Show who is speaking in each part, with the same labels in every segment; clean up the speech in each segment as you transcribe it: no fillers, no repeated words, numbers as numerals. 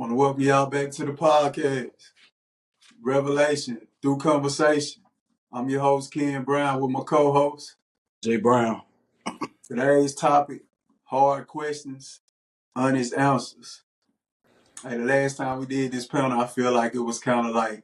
Speaker 1: Want to welcome y'all back to the podcast, Revelation Through Conversation. I'm your host, Ken Brown, with my co-host.
Speaker 2: Jay Brown.
Speaker 1: Today's topic, hard questions, honest answers. Hey, the last time we did this panel, I feel like it was kind of like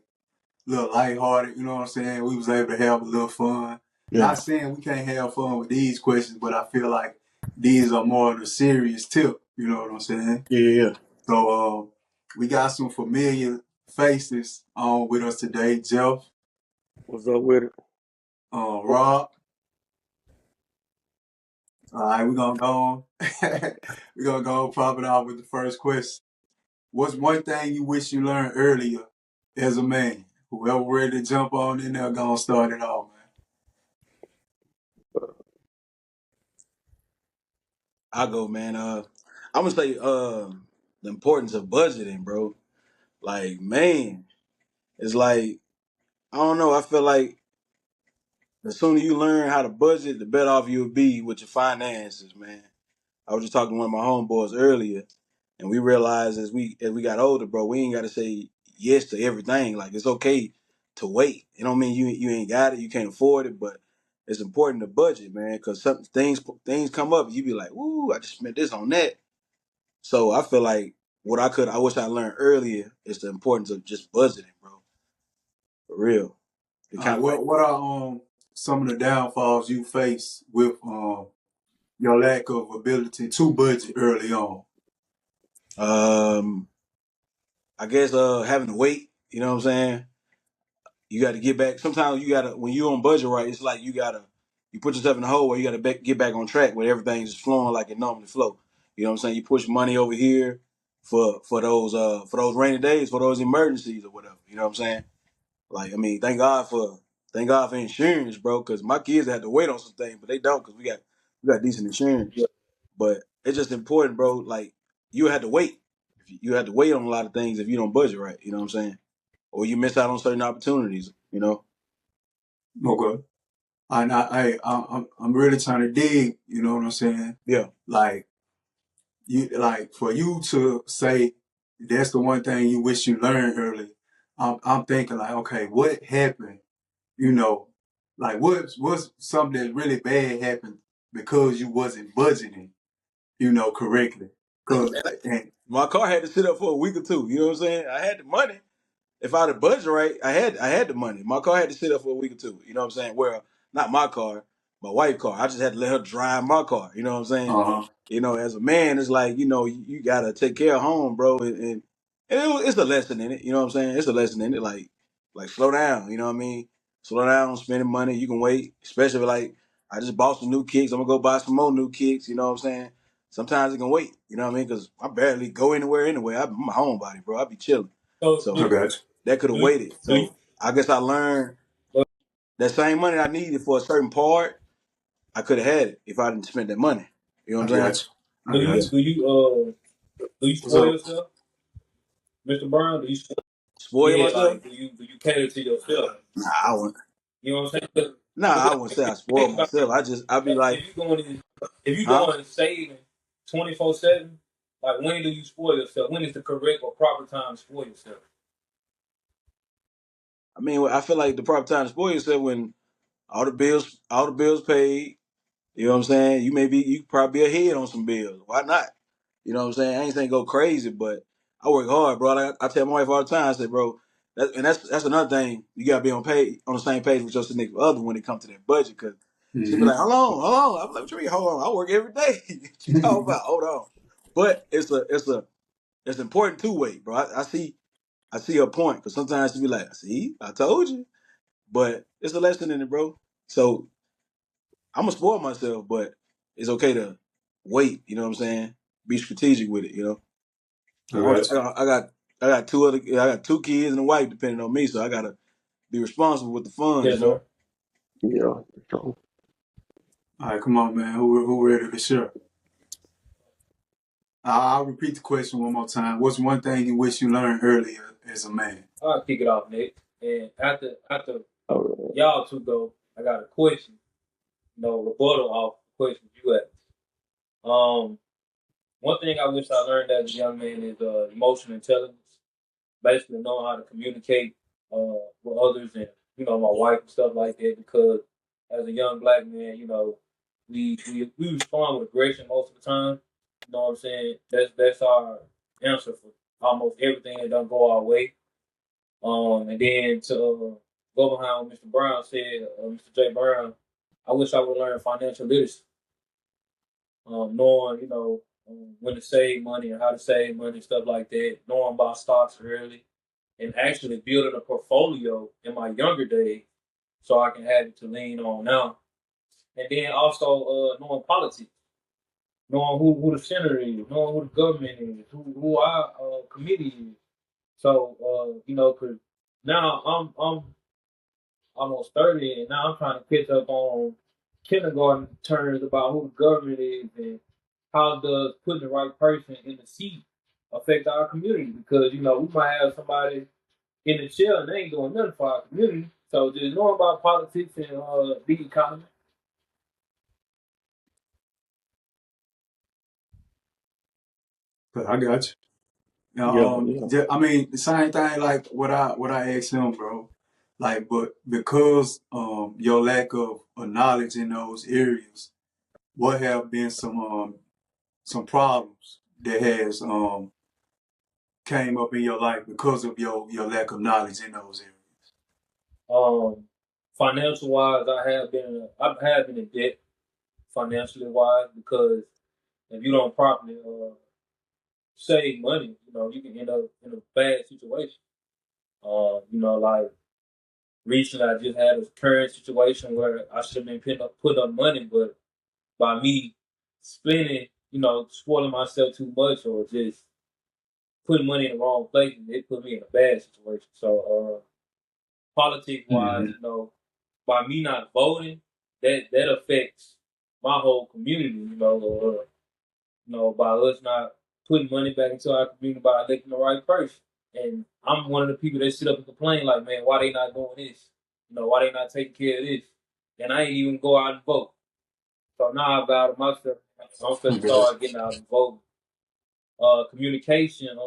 Speaker 1: a little lighthearted, you know what I'm saying? We was able to have a little fun.
Speaker 2: Yeah.
Speaker 1: Not saying we can't have fun with these questions, but I feel like these are more of the serious tip, you know what I'm saying?
Speaker 2: Yeah.
Speaker 1: So we got some familiar faces on with us today. Jeff,
Speaker 3: What's up with it?
Speaker 1: Rob. All right, we're gonna go on. We're gonna go pop it off with the first question. What's one thing you wish you learned earlier as a man? Whoever ready to jump on in there, gonna start it off,
Speaker 2: I go, man. I'm gonna say the importance of budgeting, bro. Like, man, it's like I don't know. I feel like the sooner you learn how to budget, the better off you'll be with your finances, man. I was just talking to one of my homeboys earlier, and we realized as we got older, bro, we ain't got to say yes to everything. Like, it's okay to wait. You know what I mean? You ain't got it, you can't afford it, but it's important to budget, man, because some things come up, you be like, "Ooh, I just spent this on that." So I feel like I wish I learned earlier is the importance of just budgeting, bro. For real. It
Speaker 1: man?
Speaker 2: kind of like,
Speaker 1: What are some of the downfalls you face with your lack of ability to budget early on?
Speaker 2: um, I guess having to wait. You know what I'm saying? You got to get back. Sometimes you gotta when you on budget right. It's like you put yourself in a hole where you gotta get back on track where everything's just flowing like it normally flow. You know what I'm saying? You push money over here for those rainy days, for those emergencies or whatever. You know what I'm saying? Like, I mean, thank God for insurance, bro. Because my kids had to wait on some things, but they don't because we got decent insurance. But it's just important, bro. Like, you had to wait. You had to wait on a lot of things if you don't budget right. You know what I'm saying? Or you miss out on certain opportunities. You know?
Speaker 1: Okay. And I'm really trying to dig, you know what I'm saying?
Speaker 2: Yeah.
Speaker 1: Like for you to say that's the one thing you wish you learned early. I'm thinking like, okay, what happened? You know, like what's something that really bad happened because you wasn't budgeting, correctly. Cause and
Speaker 2: My car had to sit up for a week or two. You know what I'm saying? I had the money. If I had a budget right, I had the money. My car had to sit up for a week or two. You know what I'm saying? Well, not my car, my wife's car. I just had to let her drive my car. You know what I'm saying?
Speaker 1: uh-huh.
Speaker 2: As a man, it's like you gotta take care of home, bro, it's a lesson in it. You know what I'm saying? It's a lesson in it. Like slow down. You know what I mean? Slow down on spending money. You can wait, especially like I just bought some new kicks. I'm gonna go buy some more new kicks. You know what I'm saying? Sometimes it can wait. You know what I mean? Because I barely go anywhere anyway. I'm a homebody, bro. I be chilling.
Speaker 1: I
Speaker 2: So
Speaker 1: got
Speaker 2: that could have waited. So I guess I learned that same money I needed for a certain part, I could have had it if I didn't spend that money. You know
Speaker 1: I
Speaker 2: what I'm saying?
Speaker 1: got you. I
Speaker 3: Do
Speaker 1: got
Speaker 3: you
Speaker 2: Yeah.
Speaker 1: you.
Speaker 3: do you do you
Speaker 1: What's
Speaker 3: spoil
Speaker 1: up?
Speaker 3: yourself, Mr. Brown? Do you
Speaker 2: Spoil myself?
Speaker 3: like do you cater to yourself?
Speaker 2: Nah, I wouldn't.
Speaker 3: You know what I'm saying? 'Cause
Speaker 2: Nah, I wouldn't say I spoil
Speaker 3: think about
Speaker 2: myself. I'd be like,
Speaker 3: if you
Speaker 2: huh?
Speaker 3: going saving 24/7, like when do you spoil yourself? When is the correct or proper time to spoil yourself?
Speaker 2: I mean, I feel like the proper time to spoil yourself when all the bills paid. You know what I'm saying? You could probably be ahead on some bills. Why not? You know what I'm saying? I ain't saying go crazy, but I work hard, bro. I tell my wife all the time, I say, bro, that's another thing. You gotta be on the same page with your significant other when it comes to that budget, because she be
Speaker 1: Mm-hmm.
Speaker 2: like, hold on. I'm like, what you mean, hold on? I work every day. What you talking about? Hold on. But it's important two way, bro. I see your point, because sometimes she be like, see, I told you, but it's a lesson in it, bro. So I'm gonna spoil myself, but it's okay to wait. You know what I'm saying? Be strategic with it.
Speaker 1: I
Speaker 2: I
Speaker 1: got you.
Speaker 2: I got two kids and a wife depending on me, so I gotta be responsible with the funds.
Speaker 3: Yes, sir. Yeah. So,
Speaker 1: All right, come on, man. Who ready to share? I'll repeat the question one more time. What's one thing you wish you learned earlier as a man?
Speaker 3: I'll kick it off, Nick. And after y'all two go, I got a question. No rebuttal off the question you asked. one thing I wish I learned as a young man is emotional intelligence. Basically, knowing how to communicate with others and my wife and stuff like that. Because as a young black man, we respond with aggression most of the time. You know what I'm saying? That's our answer for almost everything that don't go our way. And then to go behind what Mr. Brown said, Mr. J. Brown, I wish I would learn financial literacy, knowing, when to save money and how to save money, stuff like that, knowing about stocks early, and actually building a portfolio in my younger days so I can have it to lean on now. And then also knowing politics, knowing who the senator is, knowing who the government is, who our committee is. So, because now I'm almost 30, and now I'm trying to catch up on kindergarten terms about who the government is and how does putting the right person in the seat affect our community. Because, we might have somebody in the chair and they ain't doing nothing for our community. So just knowing about politics and the economy.
Speaker 1: I got you.
Speaker 4: Yeah, yeah.
Speaker 1: I mean, the same thing like what I asked him, bro. Like, but because your lack of knowledge in those areas, what have been some problems that has came up in your life because of your lack of knowledge in those areas?
Speaker 3: Financial wise, I have been in debt financially wise because if you don't properly save money, you can end up in a bad situation. Like recently, I just had a current situation where I should have been putting up money, but by me spending, spoiling myself too much or just putting money in the wrong places, it put me in a bad situation. So, politics wise,
Speaker 1: Mm-hmm.
Speaker 3: by me not voting, that affects my whole community. By us not putting money back into our community by electing the right person. And I'm one of the people that sit up and complain like, man, why they not doing this? Why they not taking care of this? And I ain't even go out and vote. So now I vow to myself, I'm gonna
Speaker 1: Okay.
Speaker 3: start getting out and voting. Communication,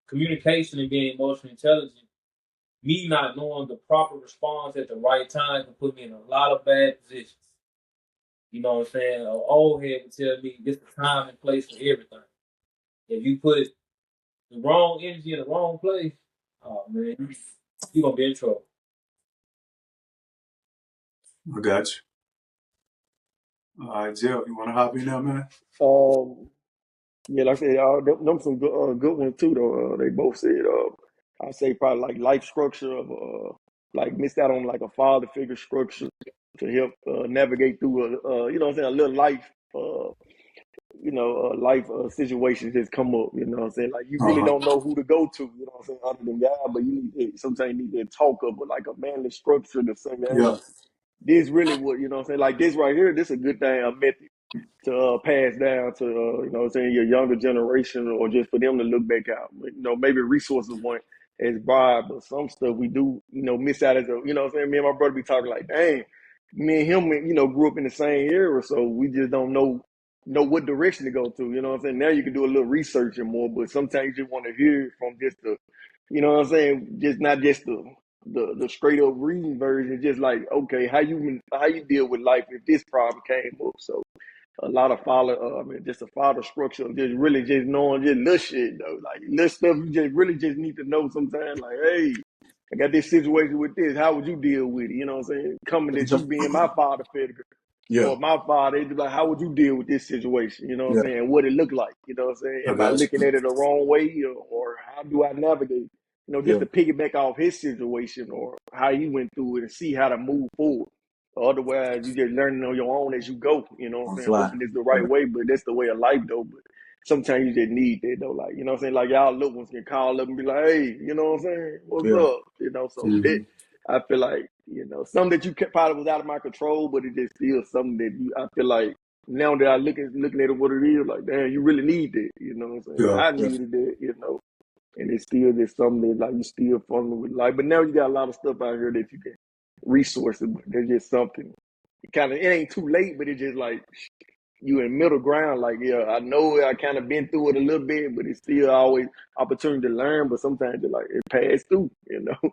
Speaker 3: communication and being emotionally intelligent. Me not knowing the proper response at the right time can put me in a lot of bad positions. You know what I'm saying? An old head would tell me this the time and place for everything. If you put the wrong energy in the wrong place, oh man, you gonna be in trouble.
Speaker 1: I got you. All right, Jeff, you want to hop in there, man?
Speaker 4: Um, yeah, like I said, them some good ones too. Though they both said, I say probably like life structure of like missed out on like a father figure structure to help navigate through you know what I'm saying, a little life life situations just come up. You know what I'm saying, like you
Speaker 1: Uh
Speaker 4: really
Speaker 1: huh.
Speaker 4: don't know who to go to. You know what I'm saying, other than God, but you need to, sometimes you need to talk up with like a manly structure to say, hey,
Speaker 1: Yeah.
Speaker 4: this really what you know what I'm saying. Like this right here, this is a good thing. I met to pass down to what I'm saying, your younger generation, or just for them to look back out. Maybe resources weren't as broad, but some stuff we do miss out as a what I'm saying. Me and my brother be talking like, dang, me and him grew up in the same era, so we just don't know what direction to go to. You know what I'm saying? Now you can do a little research and more, but sometimes you just want to hear from just the what I'm saying, just not just the straight up reading version, just like, okay, how you deal with life if this problem came up. So a lot of follow, just a follow structure of just really just knowing just little shit though, like little stuff you just really just need to know sometimes. Like, hey, I got this situation with this. How would you deal with it? You know what I'm saying? Coming at you being my father figure
Speaker 1: Yeah.
Speaker 4: or my father, they'd be like, how would you deal with this situation? You know what I'm
Speaker 1: Yeah.
Speaker 4: saying? What it look like? You know what I'm saying?
Speaker 1: I
Speaker 4: Am I
Speaker 1: got
Speaker 4: looking
Speaker 1: you.
Speaker 4: at it the wrong way, or how do I navigate? Just
Speaker 1: Yeah.
Speaker 4: to piggyback off his situation or how he went through it and see how to move forward. Otherwise, you just learning on your own as you go. You know what I'm
Speaker 1: On
Speaker 4: saying?
Speaker 1: fly.
Speaker 4: Hoping it's the
Speaker 1: Yeah.
Speaker 4: right way, but that's the way of life, though. But sometimes you just need that, though. Like, you know what I'm saying? Like, y'all little ones can call up and be like, hey, you know what I'm saying? What's
Speaker 1: Yeah.
Speaker 4: up? So that,
Speaker 1: Mm-hmm.
Speaker 4: I feel like, something that you probably was out of my control, but it just still something that I feel like now that I looking at it what it is, like, damn, you really need that. You know what I'm saying?
Speaker 1: Yeah.
Speaker 4: I
Speaker 1: Yeah.
Speaker 4: needed that. And it's still just something that like you still fumbling with life. But now you got a lot of stuff out here that you can resource it, but there's just something. It ain't too late, but it's just like you in middle ground. Like, yeah, I know I kind of been through it a little bit, but it's still always opportunity to learn. But sometimes it like it passed through, you know.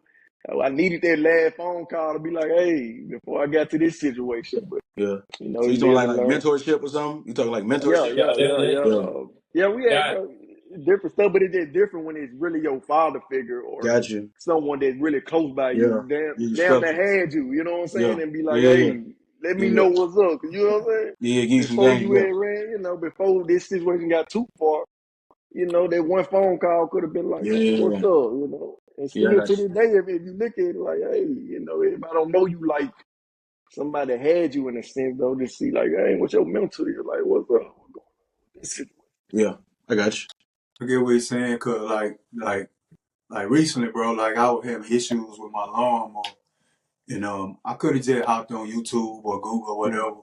Speaker 4: I needed that last phone call to be like, hey, before I got to this situation. But
Speaker 2: Yeah.
Speaker 4: you know,
Speaker 2: So you
Speaker 4: you
Speaker 2: talking
Speaker 4: live and
Speaker 2: like
Speaker 4: learn.
Speaker 2: mentorship or something? You talking like
Speaker 4: Yeah,
Speaker 2: mentorship?
Speaker 4: yeah, yeah, yeah.
Speaker 2: Yeah.
Speaker 4: Yeah, we had
Speaker 3: Got
Speaker 4: different stuff, but it's just different when it's really your father figure or
Speaker 2: Got you.
Speaker 4: someone that's really close by
Speaker 2: Yeah.
Speaker 4: you.
Speaker 2: Yeah,
Speaker 4: Damn, that
Speaker 2: structure.
Speaker 4: had you. You know what I'm
Speaker 2: Yeah.
Speaker 4: saying? And be like,
Speaker 2: Yeah, yeah,
Speaker 4: hey, let me
Speaker 2: yeah.
Speaker 4: know what's up. You know what I'm saying?
Speaker 2: Yeah, give you some
Speaker 4: Before
Speaker 2: game.
Speaker 4: you
Speaker 2: Yeah.
Speaker 4: had ran, before this situation got too far, that one phone call could have been like,
Speaker 2: Yeah,
Speaker 4: hey,
Speaker 2: yeah,
Speaker 4: what's
Speaker 2: yeah.
Speaker 4: up? And
Speaker 2: Yeah, I
Speaker 4: still
Speaker 2: got
Speaker 4: to this day, if you look at it like, hey, if I don't know you like somebody had you in a sense, though, just see like, hey, what's your mental? You're like, what's up? What's going on? This situation.
Speaker 2: you. Yeah, I got you.
Speaker 1: I get what you're saying, cause like recently, bro, like I was having issues with my lawnmower, and I could have just hopped on YouTube or Google or
Speaker 4: Mm.
Speaker 1: whatever,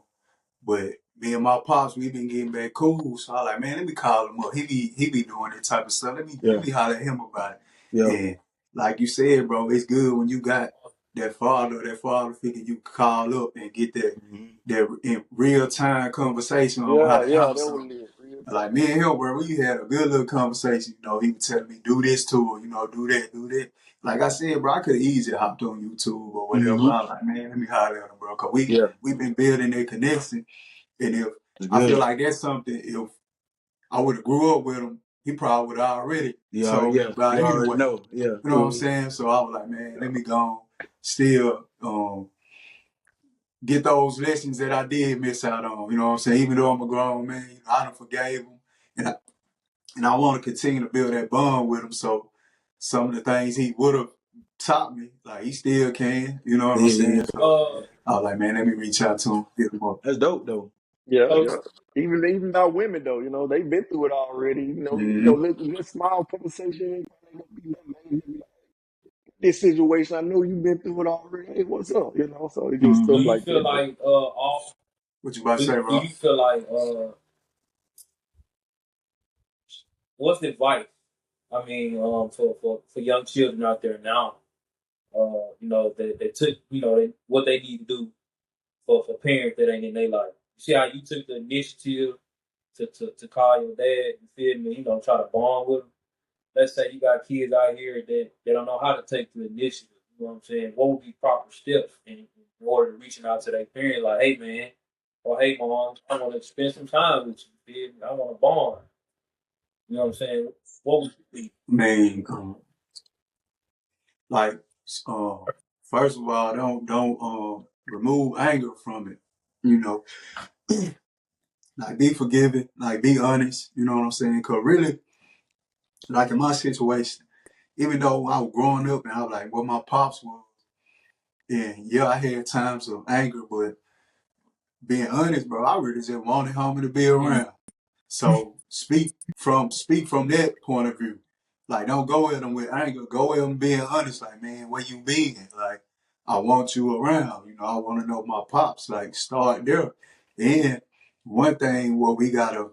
Speaker 1: but me and my pops, we been getting back cool, so I like, man, let me call him up. He be doing that type of stuff. Let
Speaker 2: Yeah.
Speaker 1: me holler at him about it.
Speaker 2: Yeah.
Speaker 1: And like you said, bro, it's good when you got that father figure you call up and get that
Speaker 2: Mm-hmm.
Speaker 1: that in real time conversation on how
Speaker 4: Yeah,
Speaker 1: to
Speaker 4: yeah,
Speaker 1: handle
Speaker 4: that was
Speaker 1: something.
Speaker 4: it. Real
Speaker 1: Like
Speaker 4: time.
Speaker 1: me and him, bro, we had a good little conversation. He was telling me do this too, or do that, do that. Like I said, bro, I could have easily hopped on YouTube or whatever.
Speaker 2: Mm-hmm.
Speaker 1: I was like, man, let me holler at him, bro, cause
Speaker 2: Yeah.
Speaker 1: we been building that connection. And if
Speaker 2: It's
Speaker 1: I feel
Speaker 2: good.
Speaker 1: like that's something, if I would have grew up with him, he probably would have already
Speaker 2: Yeah,
Speaker 1: told me
Speaker 2: yeah.
Speaker 1: about
Speaker 2: You
Speaker 1: it
Speaker 2: already
Speaker 1: anyway.
Speaker 2: know. Yeah.
Speaker 1: You know what I'm
Speaker 4: Mm.
Speaker 1: saying? So I was like, man, let me go on, still get those lessons that I did miss out on. You know what I'm saying? Even though I'm a grown man, I done forgave him. And I want to continue to build that bond with him. So some of the things he would have taught me, like he still can. You know what I'm
Speaker 2: Yeah, yeah,
Speaker 1: saying?
Speaker 2: yeah.
Speaker 1: So I was like, man, let me reach out to him, get him up.
Speaker 2: That's dope though.
Speaker 4: Yeah,
Speaker 3: so
Speaker 4: yeah. Even about women though, they've been through it already.
Speaker 1: Mm-hmm.
Speaker 4: Little small conversation. This situation, I know you've been through it already. Hey, what's up? So it's just
Speaker 3: do
Speaker 4: stuff
Speaker 1: Mm-hmm.
Speaker 3: you
Speaker 4: like
Speaker 3: feel
Speaker 4: that. But
Speaker 3: like off
Speaker 1: What you about to say,
Speaker 3: do
Speaker 1: Rob?
Speaker 3: you feel like what's the advice? I mean, for young children out there now, they took, what they need to do for parents that ain't in their life. You see how you took the initiative to call your dad, you feel me, try to bond with him. Let's say you got kids out here that they don't know how to take the initiative. You know what I'm saying? What would be proper steps in order to reaching out to their parents like, hey man, or hey mom, I want to spend some time with you. Feel me? I want to bond. You know what I'm saying? What would you be?
Speaker 1: Man, like, uh, first of all, don't remove anger from it. You know, like be forgiving, like be honest. You know what I'm saying? Cause really, like in my situation, even though I was growing up and I was like what my pops was, and yeah, I had times of anger, but being honest, bro, I really just wanted homie to be
Speaker 3: Mm.
Speaker 1: around. So speak from that point of view. Like don't go at them with anger. Go at them being honest. Like man, where you been? Like I want you around. I want to know my pops. Like start there. And one thing what we gotta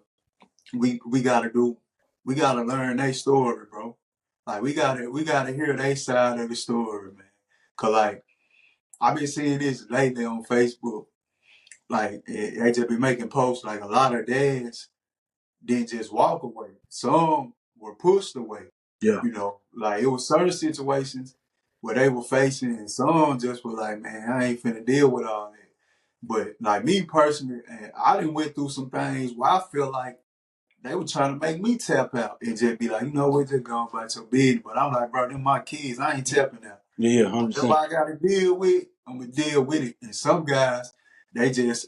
Speaker 1: do, we gotta learn their story, bro. Like we gotta hear their side of the story, man. Cause like I've been seeing this lately on Facebook. Like they just be making posts. Like a lot of dads didn't just walk away. Some were pushed away.
Speaker 2: Yeah.
Speaker 1: Like it was certain situations where they were facing, and some just were like, man, I ain't finna deal with all that. But like me personally, and I done went through some things where I feel like they were trying to make me tap out and just be like, we're just going about your business. But I'm like, bro, them my kids. I ain't tapping out.
Speaker 2: Yeah, yeah,
Speaker 1: Whatever
Speaker 2: 100%.
Speaker 1: I got to deal with, I'm going to deal with it. And some guys, they just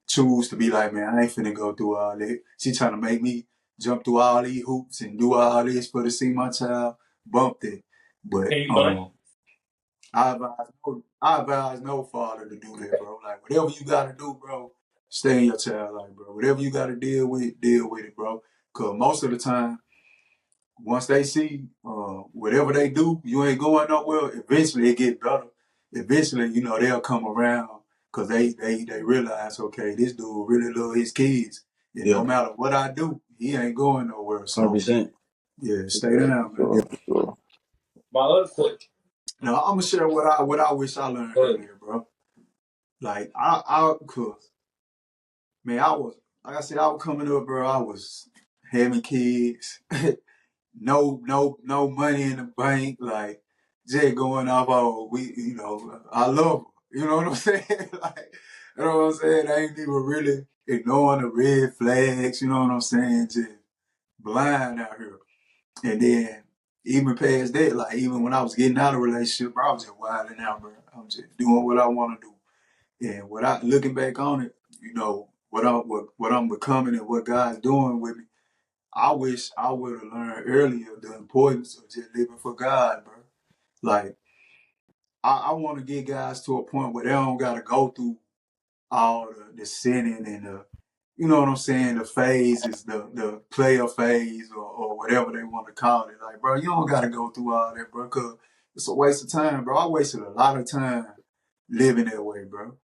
Speaker 1: choose to be like, man, I ain't finna go through all that. She trying to make me jump through all these hoops and do all this for to see my child bump it. But
Speaker 3: Can you blame?
Speaker 1: I advise no father to do that, bro. Like whatever you gotta do, bro, stay in your child life, bro. Whatever you gotta deal with it, bro. Cause most of the time, once they see whatever they do, you ain't going nowhere. Eventually, it get better. Eventually, they'll come around because they realize, okay, this dude really love his kids, and
Speaker 2: Yeah,
Speaker 1: no matter what I do, he ain't going nowhere. So
Speaker 2: 100%.
Speaker 1: yeah, stay
Speaker 4: yeah,
Speaker 1: down, man.
Speaker 2: Yeah.
Speaker 4: for sure.
Speaker 3: My other question,
Speaker 1: Now I'm gonna share what I wish I learned
Speaker 3: go ahead.
Speaker 1: earlier, bro. Like cause man, I was like I said, I was coming up, bro. I was having kids, no money in the bank, like just going off. Oh, I love her. You know what I'm saying? Like, you know what I'm saying? I ain't even really ignoring the red flags. You know what I'm saying? Just blind out here. And then even past that, like even when I was getting out of a relationship, bro, I was just wilding out, bro. I was just doing what I want to do. And without looking back on it, what I'm becoming and what God's doing with me, I wish I would have learned earlier the importance of just living for God, bro. Like I want to get guys to a point where they don't gotta go through all the sinning and the, you know what I'm saying, the phases, the player phase or whatever they want to call it. Like, bro, you don't gotta go through all that, bro, cause it's a waste of time, bro. I wasted a lot of time living that way, bro.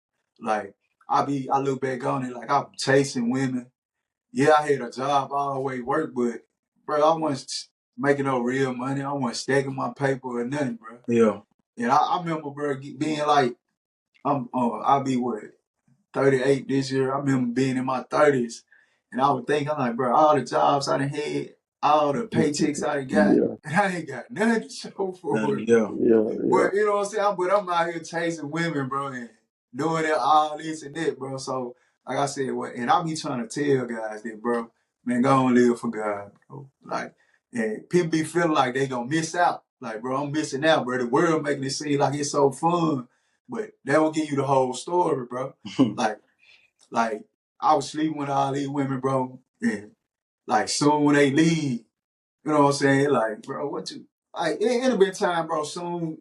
Speaker 1: Like I look back on it like I'm chasing women. Yeah, I had a job, I always worked, but bro, I wasn't making no real money. I wasn't stacking my paper or nothing, bro.
Speaker 2: Yeah.
Speaker 1: And I remember, bro, being like, I'll be what, 38 this year. I remember being in my 30s, and I would think, I'm like, bro, all the jobs I done had, all the paychecks I done got,
Speaker 4: Yeah,
Speaker 1: and I ain't got nothing to show for it,
Speaker 2: Yeah.
Speaker 1: bro.
Speaker 4: yeah, yeah.
Speaker 1: But you know what I'm saying? But I'm out here chasing women, bro, and doing it all this and that, bro. So, like I said, and I be trying to tell guys that, bro, man, go on live for God, bro. Like, and people be feeling like they gonna miss out. Like, bro, I'm missing out, bro. The world making it seem like it's so fun, but they don't give you the whole story, bro. Like, like I was sleeping with all these women, bro, and like soon when they leave, you know what I'm saying? Like, bro, what you like? It'll be time, bro. Soon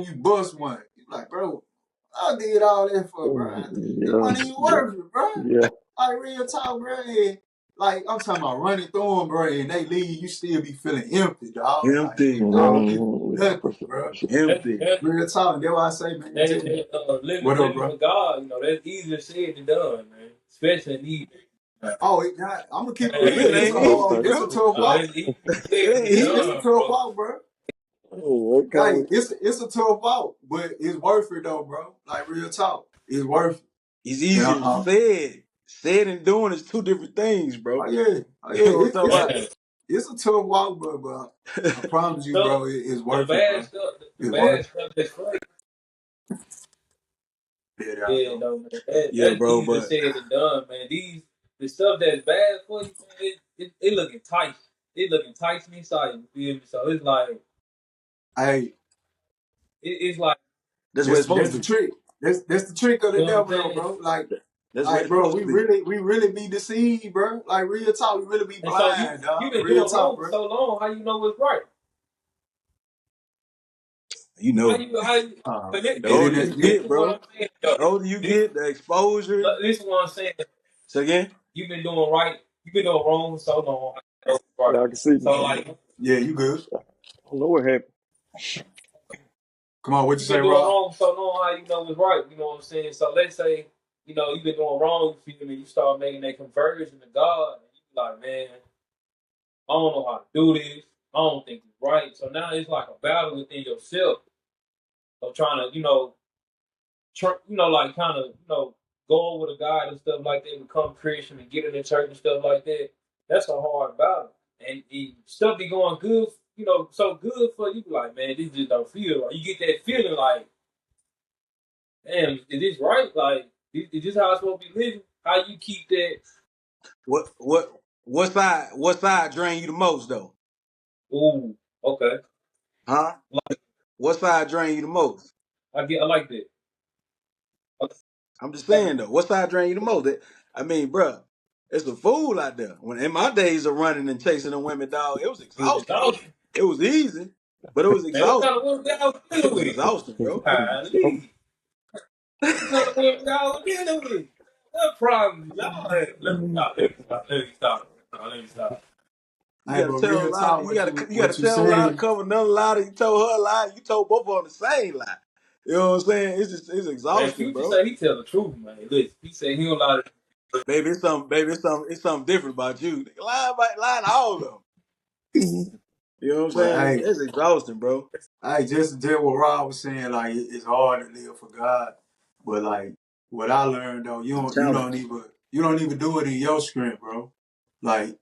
Speaker 1: you bust one. You like, bro, I did all that for, bro. It
Speaker 4: Yeah,
Speaker 1: wasn't even
Speaker 4: yeah,
Speaker 1: worth it, bro.
Speaker 4: yeah.
Speaker 1: Like real talk, bro. And, like I'm talking about running through them, bro, and they leave, you still be feeling empty, dog. Like
Speaker 2: Empty,
Speaker 1: I don't
Speaker 2: bro.
Speaker 1: give
Speaker 4: Yeah,
Speaker 1: nothing,
Speaker 4: for sure,
Speaker 1: bro.
Speaker 4: for sure.
Speaker 2: Empty.
Speaker 1: Real talk. That's why I say, man, just what up,
Speaker 3: Living
Speaker 1: bro?
Speaker 3: for God, that's easier said than done, man. Especially in these days.
Speaker 1: Oh, I'm gonna keep it
Speaker 3: Man,
Speaker 1: real.
Speaker 2: It ain't easy,
Speaker 1: It's a
Speaker 2: bro.
Speaker 1: tough walk.
Speaker 3: it's easier
Speaker 2: It
Speaker 3: said
Speaker 2: ain't
Speaker 3: than
Speaker 1: It's a
Speaker 2: easy.
Speaker 3: done,
Speaker 1: tough
Speaker 3: bro.
Speaker 1: walk, bro.
Speaker 4: Oh, what kind
Speaker 1: Like
Speaker 4: of
Speaker 1: it's a tough walk, but it's worth it though, bro. Like real talk, it's worth it.
Speaker 2: It's
Speaker 1: And
Speaker 2: easier said. Said and doing is two different things, bro.
Speaker 1: oh yeah,
Speaker 2: You know what I'm
Speaker 3: Man,
Speaker 1: it's a tough walk, but I
Speaker 2: talking about?
Speaker 1: promise you,
Speaker 3: so
Speaker 1: bro, it's
Speaker 3: the
Speaker 1: worth it,
Speaker 3: bad
Speaker 1: bro.
Speaker 3: stuff, the
Speaker 1: It's
Speaker 3: bad
Speaker 1: worth
Speaker 3: stuff that's right.
Speaker 1: it out
Speaker 3: Yeah,
Speaker 1: though.
Speaker 3: no, man.
Speaker 2: Yeah,
Speaker 3: That's
Speaker 2: bro,
Speaker 3: easier
Speaker 2: but
Speaker 3: said than done, man. The stuff that's bad for you, man, it look enticing. It look enticing inside you, feel me? So it's like
Speaker 1: Hey,
Speaker 3: it's like
Speaker 2: that's what it's
Speaker 1: that's
Speaker 2: supposed
Speaker 1: the
Speaker 2: to be.
Speaker 1: trick. That's the trick of the
Speaker 3: you know what
Speaker 1: devil
Speaker 3: I'm
Speaker 1: though,
Speaker 3: saying?
Speaker 1: bro. Like
Speaker 2: That's what
Speaker 1: like
Speaker 2: it's
Speaker 1: bro,
Speaker 2: supposed
Speaker 1: we
Speaker 2: to be.
Speaker 1: really be deceived, bro. Like real talk, we really be
Speaker 3: And so you
Speaker 1: blind,
Speaker 3: you've
Speaker 1: dog.
Speaker 3: been
Speaker 1: Real
Speaker 3: doing
Speaker 1: talk,
Speaker 3: wrong for
Speaker 1: bro.
Speaker 3: so long. How you know what's right?
Speaker 2: You
Speaker 3: How
Speaker 2: know.
Speaker 3: you how you? But
Speaker 2: The older you
Speaker 3: this
Speaker 2: get,
Speaker 3: is what
Speaker 2: bro,
Speaker 3: I'm saying.
Speaker 2: the older you
Speaker 3: This
Speaker 2: get, the exposure.
Speaker 3: this is what I'm saying.
Speaker 2: So again,
Speaker 3: You've been doing right. You've been doing wrong for so long. How you know what's right?
Speaker 4: yeah, I can see.
Speaker 3: So like
Speaker 1: Yeah, you good.
Speaker 4: I don't know what happened.
Speaker 1: Come on, what you
Speaker 3: you've
Speaker 1: say,
Speaker 3: been doing
Speaker 1: Rob?
Speaker 3: wrong for so long. How you know what's right? You know what I'm saying? So let's say you've been doing wrong. You feel me? You start making that conversion to God, and you be like, man, I don't know how to do this. I don't think it's right. So now it's like a battle within yourself of trying to, like kind of, go over to God and stuff like that, become Christian and get in the church and stuff like that. That's a hard battle. And stuff be going good, so good for you. Be like, man, this just don't feel right. You get that feeling like, damn, is this right? Like, is this how I'm supposed to be living? How you keep that?
Speaker 2: what side drain you the most though?
Speaker 3: Ooh, okay.
Speaker 2: Huh?
Speaker 3: Like,
Speaker 2: What side drain you the most?
Speaker 3: I like that.
Speaker 2: I'm just
Speaker 3: I like
Speaker 2: saying though, what side drain you the most? I mean, bruh, it's a fool out there. When in my days of running and chasing the women, dog, it was
Speaker 3: it was
Speaker 2: exhausting, bro.
Speaker 3: exhausting.
Speaker 2: It was easy, but it was
Speaker 3: Man, what kind
Speaker 2: exhausting.
Speaker 3: of woman y'all was
Speaker 2: It
Speaker 3: dealing
Speaker 2: was
Speaker 3: with?
Speaker 2: exhausting, bro.
Speaker 3: Golly. What kind of women y'all was dealing with? What problem y'all had? Let me stop. Let me stop.
Speaker 2: You
Speaker 1: Hey,
Speaker 2: gotta
Speaker 1: but
Speaker 2: tell a
Speaker 1: real
Speaker 2: lie.
Speaker 1: talk,
Speaker 2: You gotta
Speaker 1: what you
Speaker 2: tell a lie to
Speaker 1: saying?
Speaker 2: cover another lie. You told her a lie. You told both of them the same lie. You know what I'm saying? It's
Speaker 3: Man,
Speaker 2: exhausting,
Speaker 3: Future
Speaker 2: bro.
Speaker 3: say he tell the truth, man. Listen, he said he don't lie.
Speaker 2: Baby, it's something different about you. Nigga, lying to all of them. You know what I'm
Speaker 1: But
Speaker 2: saying?
Speaker 1: hey,
Speaker 2: It's exhausting, bro.
Speaker 1: just to tell what Rob was saying, like it's hard to live for God. But like what I learned though,
Speaker 2: It's a challenge.
Speaker 1: You don't even do it in your strength, bro. Like,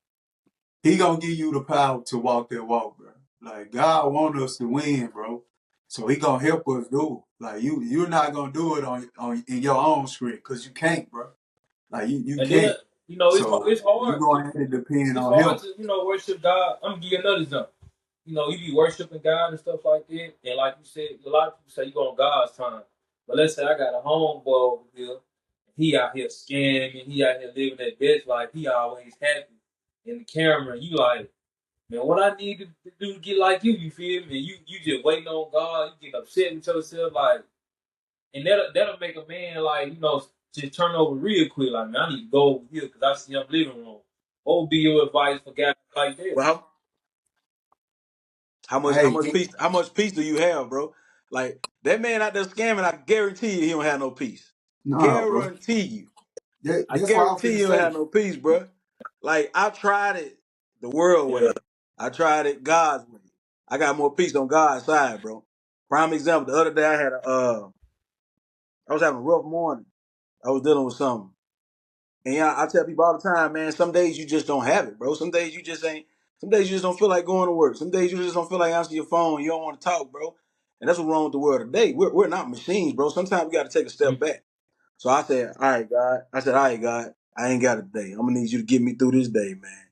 Speaker 1: he gonna give you the power to walk that walk, bro. Like, God want us to win, bro. So he gonna help us do it. Like, you're not gonna do it on in your own strength, cause you can't, bro. Like, you
Speaker 3: And then
Speaker 1: can't.
Speaker 3: it's
Speaker 1: So you
Speaker 3: hard.
Speaker 1: gonna have to depend
Speaker 3: It's
Speaker 1: on him.
Speaker 3: hard to worship God. I'm gonna give you another example. You be worshiping God and stuff like that, and like you said, a lot of people say you on God's time. But let's say I got a homeboy over here, he out here scamming, he out here living that best life, he always happy in the camera, and you like, man, what I need to do to get like you feel me? You just waiting on God, you get upset with yourself, like, and that'll make a man like, just turn over real quick, like, man, I need to go over here because I see I'm living wrong. What would be your advice for guys like that?
Speaker 2: Well,
Speaker 1: Hey,
Speaker 2: how much peace do you have, bro? Like that man out there scamming, I guarantee you he don't have no peace.
Speaker 1: nah, bro.
Speaker 2: Guarantee you. I
Speaker 1: That's what I'm
Speaker 2: guarantee
Speaker 1: finna
Speaker 2: you don't
Speaker 1: say.
Speaker 2: have no peace, bro. Like I tried it the world
Speaker 3: Yeah.
Speaker 2: way. I tried it God's way. I got more peace on God's side, bro. Prime example, the other day I was having a rough morning. I was dealing with something. And yeah, I tell people all the time, man, some days you just don't have it, bro. Some days you just ain't. Some days you just don't feel like going to work. Some days you just don't feel like answering your phone. You don't want to talk, bro. And that's what's wrong with the world today. We're not machines, bro. Sometimes we got to take a step
Speaker 3: Mhm.
Speaker 2: back. So I said, all right, God. I said, all right, God. I ain't got a day. I'm going to need you to get me through this day, man.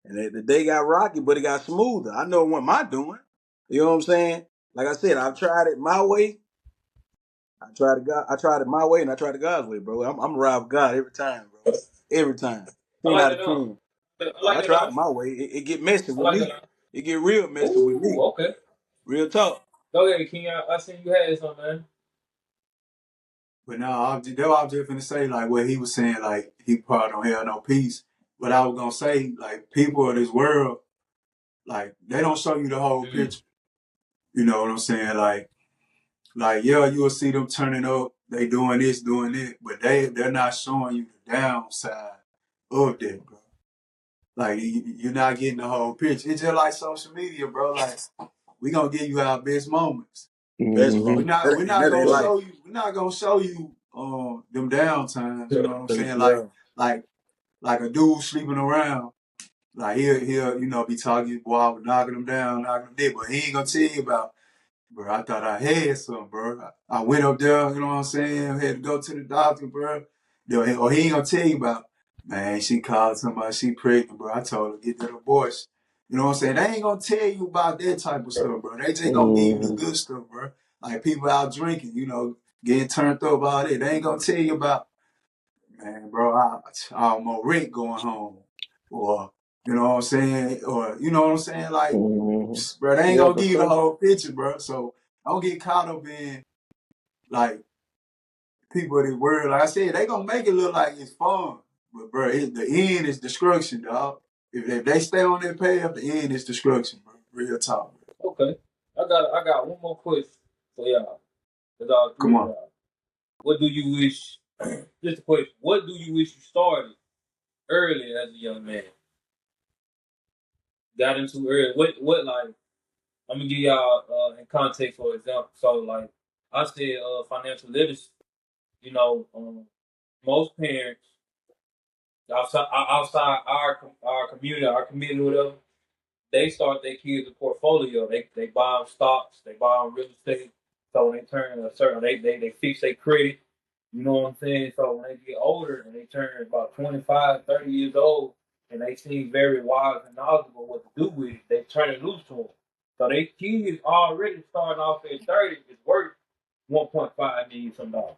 Speaker 2: And the day got rocky, but it got smoother. I know it wasn't my doing. You know what I'm saying? Like I said, I've tried it my way. I tried it my way, and I tried it God's way, bro. I'm a ride with God every time, bro. Every time.
Speaker 3: I
Speaker 2: 10
Speaker 3: like
Speaker 2: out
Speaker 3: that
Speaker 2: of
Speaker 3: now.
Speaker 2: 10.
Speaker 3: I
Speaker 2: But
Speaker 3: like
Speaker 2: I
Speaker 3: that
Speaker 2: tried it
Speaker 3: now.
Speaker 2: my way. It get messy
Speaker 3: I
Speaker 2: with
Speaker 3: like that
Speaker 2: me.
Speaker 3: now.
Speaker 2: It get real messy with
Speaker 3: Ooh,
Speaker 2: me.
Speaker 3: okay.
Speaker 2: Real talk.
Speaker 3: Go ahead, King. I seen you had something, man.
Speaker 1: But no, that's what I was just finna say, like what he was saying, like he probably don't have no peace. But I was gonna say, like, people of this world, like, they don't show you the whole
Speaker 3: Mm.
Speaker 1: picture. You know what I'm saying? Like, yeah, you will see them turning up, they doing this, doing it, but they're not showing you the downside of that, bro. Like, you're not getting the whole picture. It's just like social media, bro. Like, we gonna give you our best moments.
Speaker 2: Best
Speaker 4: Mm-hmm.
Speaker 1: We're
Speaker 2: moment.
Speaker 1: not we're
Speaker 2: And
Speaker 1: not
Speaker 2: that ain't
Speaker 1: gonna
Speaker 2: life.
Speaker 1: show you them down times, you know what I'm saying?
Speaker 2: Yeah.
Speaker 1: Like like a dude sleeping around. Like he'll be talking, boy, knocking him down, knocking him dead, but he ain't gonna tell you about, bro, I thought I had something, bro. I went up there, you know what I'm saying? Had to go to the doctor, bro. Or he ain't gonna tell you about, man, she called somebody, she pregnant, bro. I told her, get that abortion. You know what I'm saying? They ain't gonna tell you about that type of stuff, bro. They just gonna give you the
Speaker 4: Mm-hmm.
Speaker 1: good stuff, bro. Like people out drinking, getting turned up, all that. They ain't gonna tell you about, man, bro, I almost wrecked going home. Or, you know what I'm saying? Or, you know what I'm saying? Like,
Speaker 4: Mm-hmm.
Speaker 1: bro, they ain't
Speaker 4: Yeah,
Speaker 1: gonna
Speaker 4: for
Speaker 1: give you the
Speaker 4: sure.
Speaker 1: whole picture, bro. So don't get caught up in like people of this world. Like I said, they gonna make it look like it's fun, but bro, the end is destruction, dog. If they stay on that path, the end is destruction, bro. Real talk. Bro.
Speaker 3: Okay. I got one more question for y'all. That's all
Speaker 1: Come
Speaker 3: three of
Speaker 1: on.
Speaker 3: y'all. What do you wish? Just a question. What do you wish you started early as a young man? Got into early. What like? I'm gonna give y'all in context for example. So like I said, financial literacy. Most parents outside our community, whatever, they start their kids a portfolio. They buy them stocks, they buy them real estate. So when they turn a certain, they fix their credit. You know what I'm saying? So when they get older and they turn about 25, 30 years old, and they seem very wise and knowledgeable what to do with it, they turn it loose to them. So they kids already starting off at 30 is worth 1.5 million some dollars.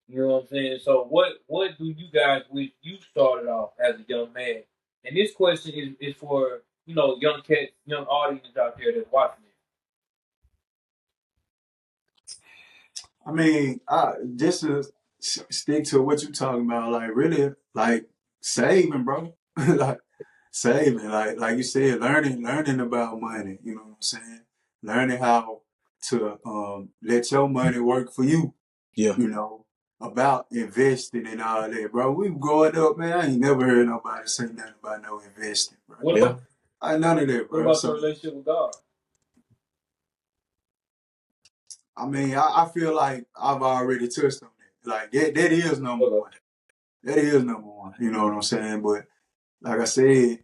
Speaker 3: You know what I'm saying? So what do you guys wish you started off as a young man? And this question is for, young cats, young audience out there that's watching it.
Speaker 1: I mean, just to stick to what you're talking about, like really, like saving, bro. Like saving, like you said, learning about money. You know what I'm saying? Learning how to let your money work for you.
Speaker 2: Yeah.
Speaker 1: You know, about investing and all that, bro. We growing up, man. I ain't never heard nobody say nothing about no investing, bro.
Speaker 3: What
Speaker 2: Yeah.
Speaker 3: about
Speaker 1: None of that,
Speaker 3: what
Speaker 1: bro.
Speaker 3: about your
Speaker 1: So
Speaker 3: relationship with God?
Speaker 1: I mean, I feel like I've already touched on that. Like that is number
Speaker 3: Okay.
Speaker 1: one. That is number one. You know what I'm saying? But like I said,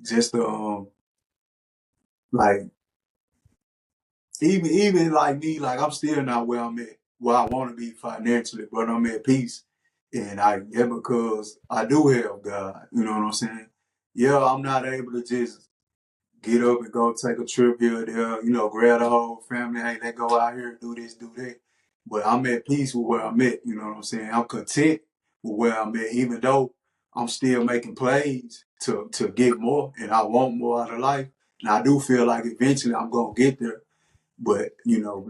Speaker 1: just like even like me, like I'm still not where I'm at, where I want to be financially, but I'm at peace. And yeah, because I do have God. You know what I'm saying? Yeah, I'm not able to just get up and go take a trip here or there, grab the whole family, hey, let's go out here, do this, do that. But I'm at peace with where I'm at, you know what I'm saying? I'm content with where I'm at, even though I'm still making plays to get more and I want more out of life. And I do feel like eventually I'm gonna get there. But,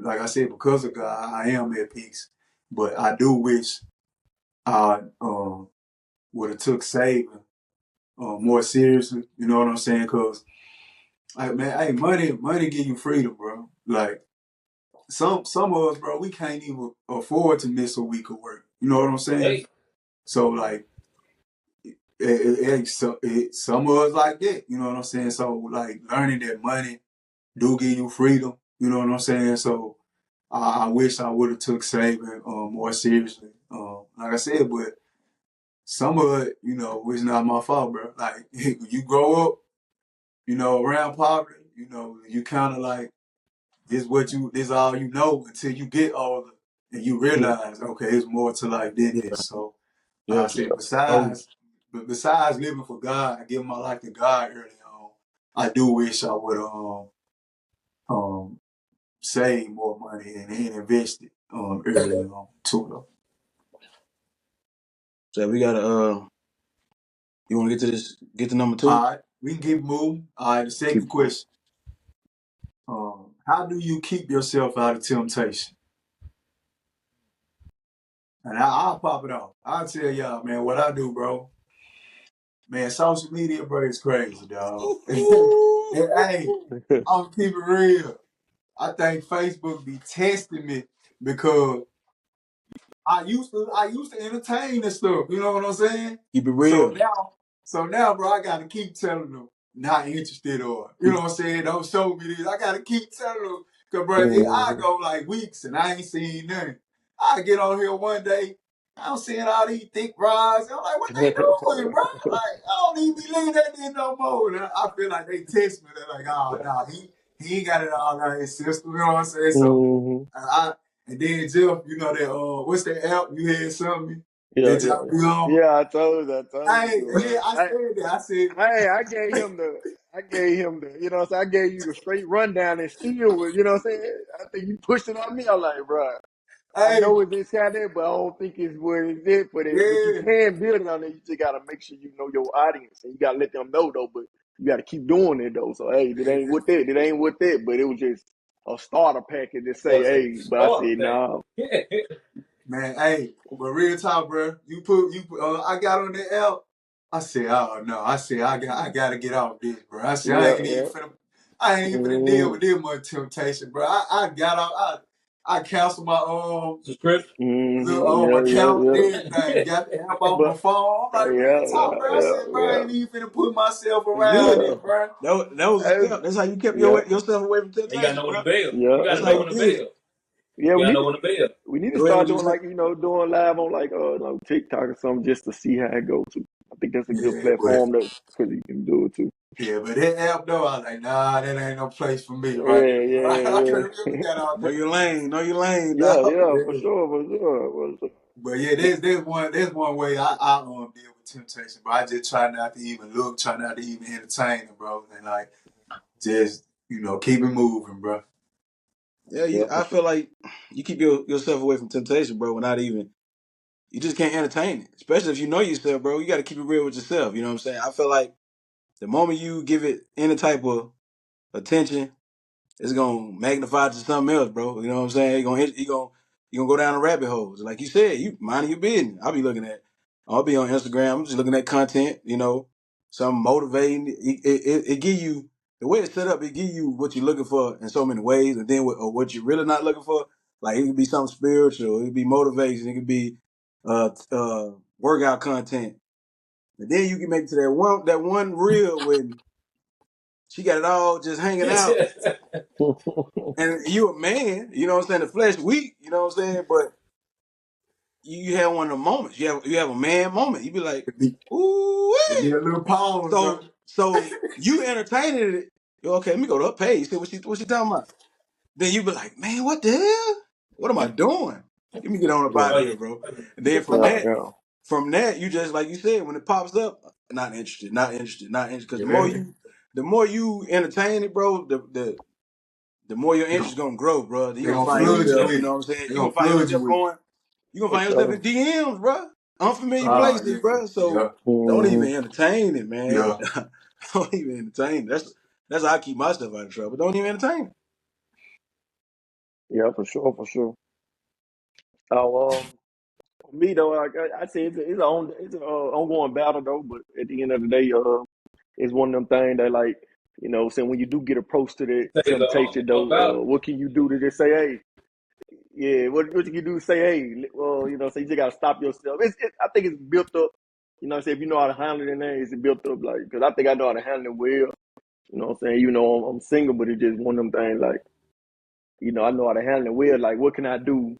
Speaker 1: like I said, because of God, I am at peace. But I do wish I would have took saving more seriously, you know what I'm saying? Because like man, hey, money give you freedom, bro. Like some of us, bro, we can't even afford to miss a week of work. You know what I'm saying?
Speaker 3: Hey,
Speaker 1: So like, some of us like that. You know what I'm saying? So like, learning that money do give you freedom. You know what I'm saying? So I wish I would have took saving more seriously. Like I said, but some of it, it's not my fault, bro. Like you grow up, around poverty, you kind of like this all you know until you get older and you realize, okay, it's more to life than
Speaker 2: Yeah,
Speaker 1: this. So
Speaker 2: yeah.
Speaker 1: I said,
Speaker 2: Oh,
Speaker 1: besides living for God, I give my life to God early on. I do wish I would um save more money and invest it early on too though.
Speaker 2: so we gotta you want to get to number two?
Speaker 1: All right, we can keep moving. All right, the second question. How do you keep yourself out of temptation? And I'll pop it off. I'll tell y'all, man, what I do, bro. Man, social media, bro, is crazy, dog. Hey, I'm keep it real. I think Facebook be testing me because I used to entertain and stuff. You know what I'm saying?
Speaker 2: Keep it
Speaker 1: So
Speaker 2: real.
Speaker 1: now, so now, bro, I gotta keep telling them not interested or you know what I'm saying. Don't show me this. I gotta keep telling them because, bro, I
Speaker 4: Mhm.
Speaker 1: go like weeks and I ain't seen nothing. I get on here one day. I'm seeing all these thick bras. I'm like, what they doing, bro? Like, I don't even be looking at this no more. And I feel like they test me. They're like, oh, no, he ain't got it all out his system. You know what I'm saying? So,
Speaker 4: Mhm.
Speaker 1: I and then Jeff, that what's that app you had something
Speaker 4: Yeah,
Speaker 1: that
Speaker 4: yeah,
Speaker 1: y'all be
Speaker 4: yeah.
Speaker 1: on?
Speaker 4: Yeah, I told you.
Speaker 1: Hey, yeah, I said that. I said,
Speaker 4: Hey, I gave him the, what I'm saying? I gave you the straight rundown and still was, what I'm saying? I think you pushed it on me. I'm like, bro, I
Speaker 1: hey,
Speaker 4: know it's this guy there, but I don't think it's what it's it for it. But you
Speaker 1: yeah,
Speaker 4: can build it on there. You just gotta make sure you know your audience and you gotta let them know though, but you gotta keep doing it though. So hey, it ain't with that, but it was just a starter package to say,
Speaker 3: was a
Speaker 4: hey, but I
Speaker 3: starter
Speaker 4: said,
Speaker 3: pack.
Speaker 4: nah.
Speaker 1: man, hey, but real talk, bro. I got on the app. I said, oh no. I said, I gotta get off this, bro. I said,
Speaker 4: Yeah, yeah.
Speaker 1: I ain't even finna deal
Speaker 4: Mm-hmm.
Speaker 1: with this much temptation, bro. I got off. I canceled my
Speaker 3: Subscription.
Speaker 4: Mm-hmm.
Speaker 1: my
Speaker 4: Yeah, yeah,
Speaker 1: account and
Speaker 4: yeah.
Speaker 1: everything. Got the app off my
Speaker 4: But
Speaker 1: phone. I'm like, real
Speaker 4: yeah,
Speaker 1: talk,
Speaker 4: yeah,
Speaker 1: bro. I
Speaker 4: yeah,
Speaker 1: said, bro, I
Speaker 4: yeah.
Speaker 1: ain't even finna put myself
Speaker 4: It's
Speaker 1: around
Speaker 4: good.
Speaker 1: it, bro.
Speaker 2: That was a
Speaker 4: Hey,
Speaker 2: step. That's how you kept
Speaker 4: yeah,
Speaker 2: yourself away from
Speaker 3: You gotta
Speaker 2: temptation,
Speaker 3: know when to
Speaker 2: bro.
Speaker 3: bail. You
Speaker 4: yeah,
Speaker 3: gotta
Speaker 2: That's how
Speaker 3: know
Speaker 4: yeah.
Speaker 2: you
Speaker 3: when to
Speaker 2: did it.
Speaker 3: bail.
Speaker 4: Yeah,
Speaker 3: You gotta know when to bail.
Speaker 4: we need to
Speaker 2: Go ahead
Speaker 4: start
Speaker 2: with you
Speaker 4: doing
Speaker 2: say.
Speaker 4: like, doing live on like TikTok or something just to see how it goes too. I think that's a good
Speaker 1: Yeah, but
Speaker 4: platform that because you can do it too.
Speaker 1: yeah, but that app though, I was like, nah, that ain't no place for me right
Speaker 4: Yeah,
Speaker 1: there. I
Speaker 4: yeah,
Speaker 1: couldn't really
Speaker 4: yeah.
Speaker 1: got out
Speaker 2: Know
Speaker 1: there.
Speaker 2: your lane. Know your lane,
Speaker 4: Yeah,
Speaker 2: dog.
Speaker 4: yeah, for
Speaker 1: Yeah.
Speaker 4: sure, for sure.
Speaker 1: But yeah, there's one way I deal with temptation, but I just try not to even look, try not to even entertain it, bro. And like just, keep it moving, bro.
Speaker 2: Yeah,
Speaker 4: Yeah, for
Speaker 2: I
Speaker 4: sure.
Speaker 2: feel like you keep yourself away from temptation, bro. Without even you just can't entertain it. Especially if you know yourself, bro. You got to keep it real with yourself. You know what I'm saying? I feel like the moment you give it any type of attention, it's gonna magnify to something else, bro. You know what I'm saying? You gonna go down a rabbit hole. Like you said, you minding your business. I'll be on Instagram. I'm just looking at content. Something motivating. It give you the way it's set up. It give you what you're looking for in so many ways, and then what you're really not looking for. Like it could be something spiritual. It could be motivation. It could be workout content. And then you can make it to that one reel when she got it all just hanging out and you a man, you know what I'm saying? The flesh weak, you know what I'm saying? But you have one of the moments. You have a man moment. You be like,
Speaker 1: It be,
Speaker 2: ooh.
Speaker 1: it be a little pause, bro.
Speaker 2: So you entertaining it. Okay, let me go to her page. See what she talking about. Then you be like, man, what the hell? What am I doing? Let me get on up
Speaker 4: Yeah,
Speaker 2: out
Speaker 3: Oh
Speaker 2: of
Speaker 3: yeah.
Speaker 2: here, bro. And then
Speaker 3: Oh, yeah.
Speaker 4: yeah.
Speaker 2: from that, you just like you said, when it pops up, not interested, not interested, not interested. Because
Speaker 1: Yeah.
Speaker 2: the more you entertain it, bro, the more your
Speaker 1: They
Speaker 2: interest
Speaker 1: gon'
Speaker 2: gonna grow, bro. You
Speaker 1: they
Speaker 2: gonna
Speaker 1: gonna
Speaker 2: find
Speaker 3: Yeah.
Speaker 1: flood you
Speaker 2: yourself, you
Speaker 1: with
Speaker 2: know
Speaker 1: it.
Speaker 2: what I'm saying?
Speaker 1: They
Speaker 2: You gonna
Speaker 1: gonna
Speaker 2: find
Speaker 1: flood you
Speaker 2: yourself
Speaker 1: with it.
Speaker 2: going. You gonna
Speaker 4: For
Speaker 2: find yourself in
Speaker 4: sure.
Speaker 2: DMs, bro. Unfamiliar
Speaker 1: Ah,
Speaker 2: places,
Speaker 1: yeah.
Speaker 2: bro. So
Speaker 1: Yeah.
Speaker 2: don't
Speaker 4: Mm-hmm.
Speaker 2: even entertain it, man.
Speaker 1: Yeah.
Speaker 2: Don't even entertain it. That's how I keep myself out of trouble. Don't even entertain it.
Speaker 4: Yeah, for sure, for sure. Oh, for me though, like I say, it's a ongoing battle though. But at the end of the day, it's one of them things that like saying when you do get approached to the
Speaker 3: Say the
Speaker 4: temptation
Speaker 3: ongoing battle.
Speaker 4: though, what can you do to just say, hey, yeah, what you can do to say, hey, well, so you just gotta stop yourself. I think it's built up. Say if you know how to handle it, in there, it's built up like because I think I know how to handle it well. You know what I'm saying? I'm single, but it's just one of them things like I know how to handle it well. Like what can I do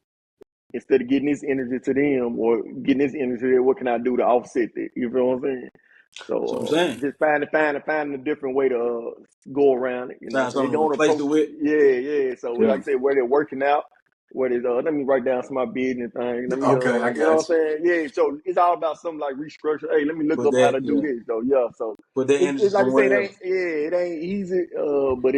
Speaker 4: instead of getting this energy to them or getting this energy to them, what can I do to offset it? You feel what I'm saying?
Speaker 2: That's what I'm
Speaker 4: So
Speaker 2: saying.
Speaker 4: just finding a different way to go around it. You know what
Speaker 2: Find
Speaker 4: I'm saying?
Speaker 2: something to
Speaker 4: Don't
Speaker 2: replace it
Speaker 4: approach.
Speaker 2: with.
Speaker 4: Yeah. So
Speaker 1: Yeah.
Speaker 4: like I said, where they're working out, where there's let me write down some of my business thing. Let me
Speaker 1: Okay, I
Speaker 4: you know
Speaker 1: got
Speaker 4: what I'm saying? Yeah. So it's all about something like restructure. Hey, let me look
Speaker 2: Put
Speaker 4: up how
Speaker 2: that,
Speaker 4: to do
Speaker 2: yeah.
Speaker 4: this. So yeah. So
Speaker 2: Put that energy
Speaker 4: it's like I said,
Speaker 2: somewhere else.
Speaker 4: it ain't easy. But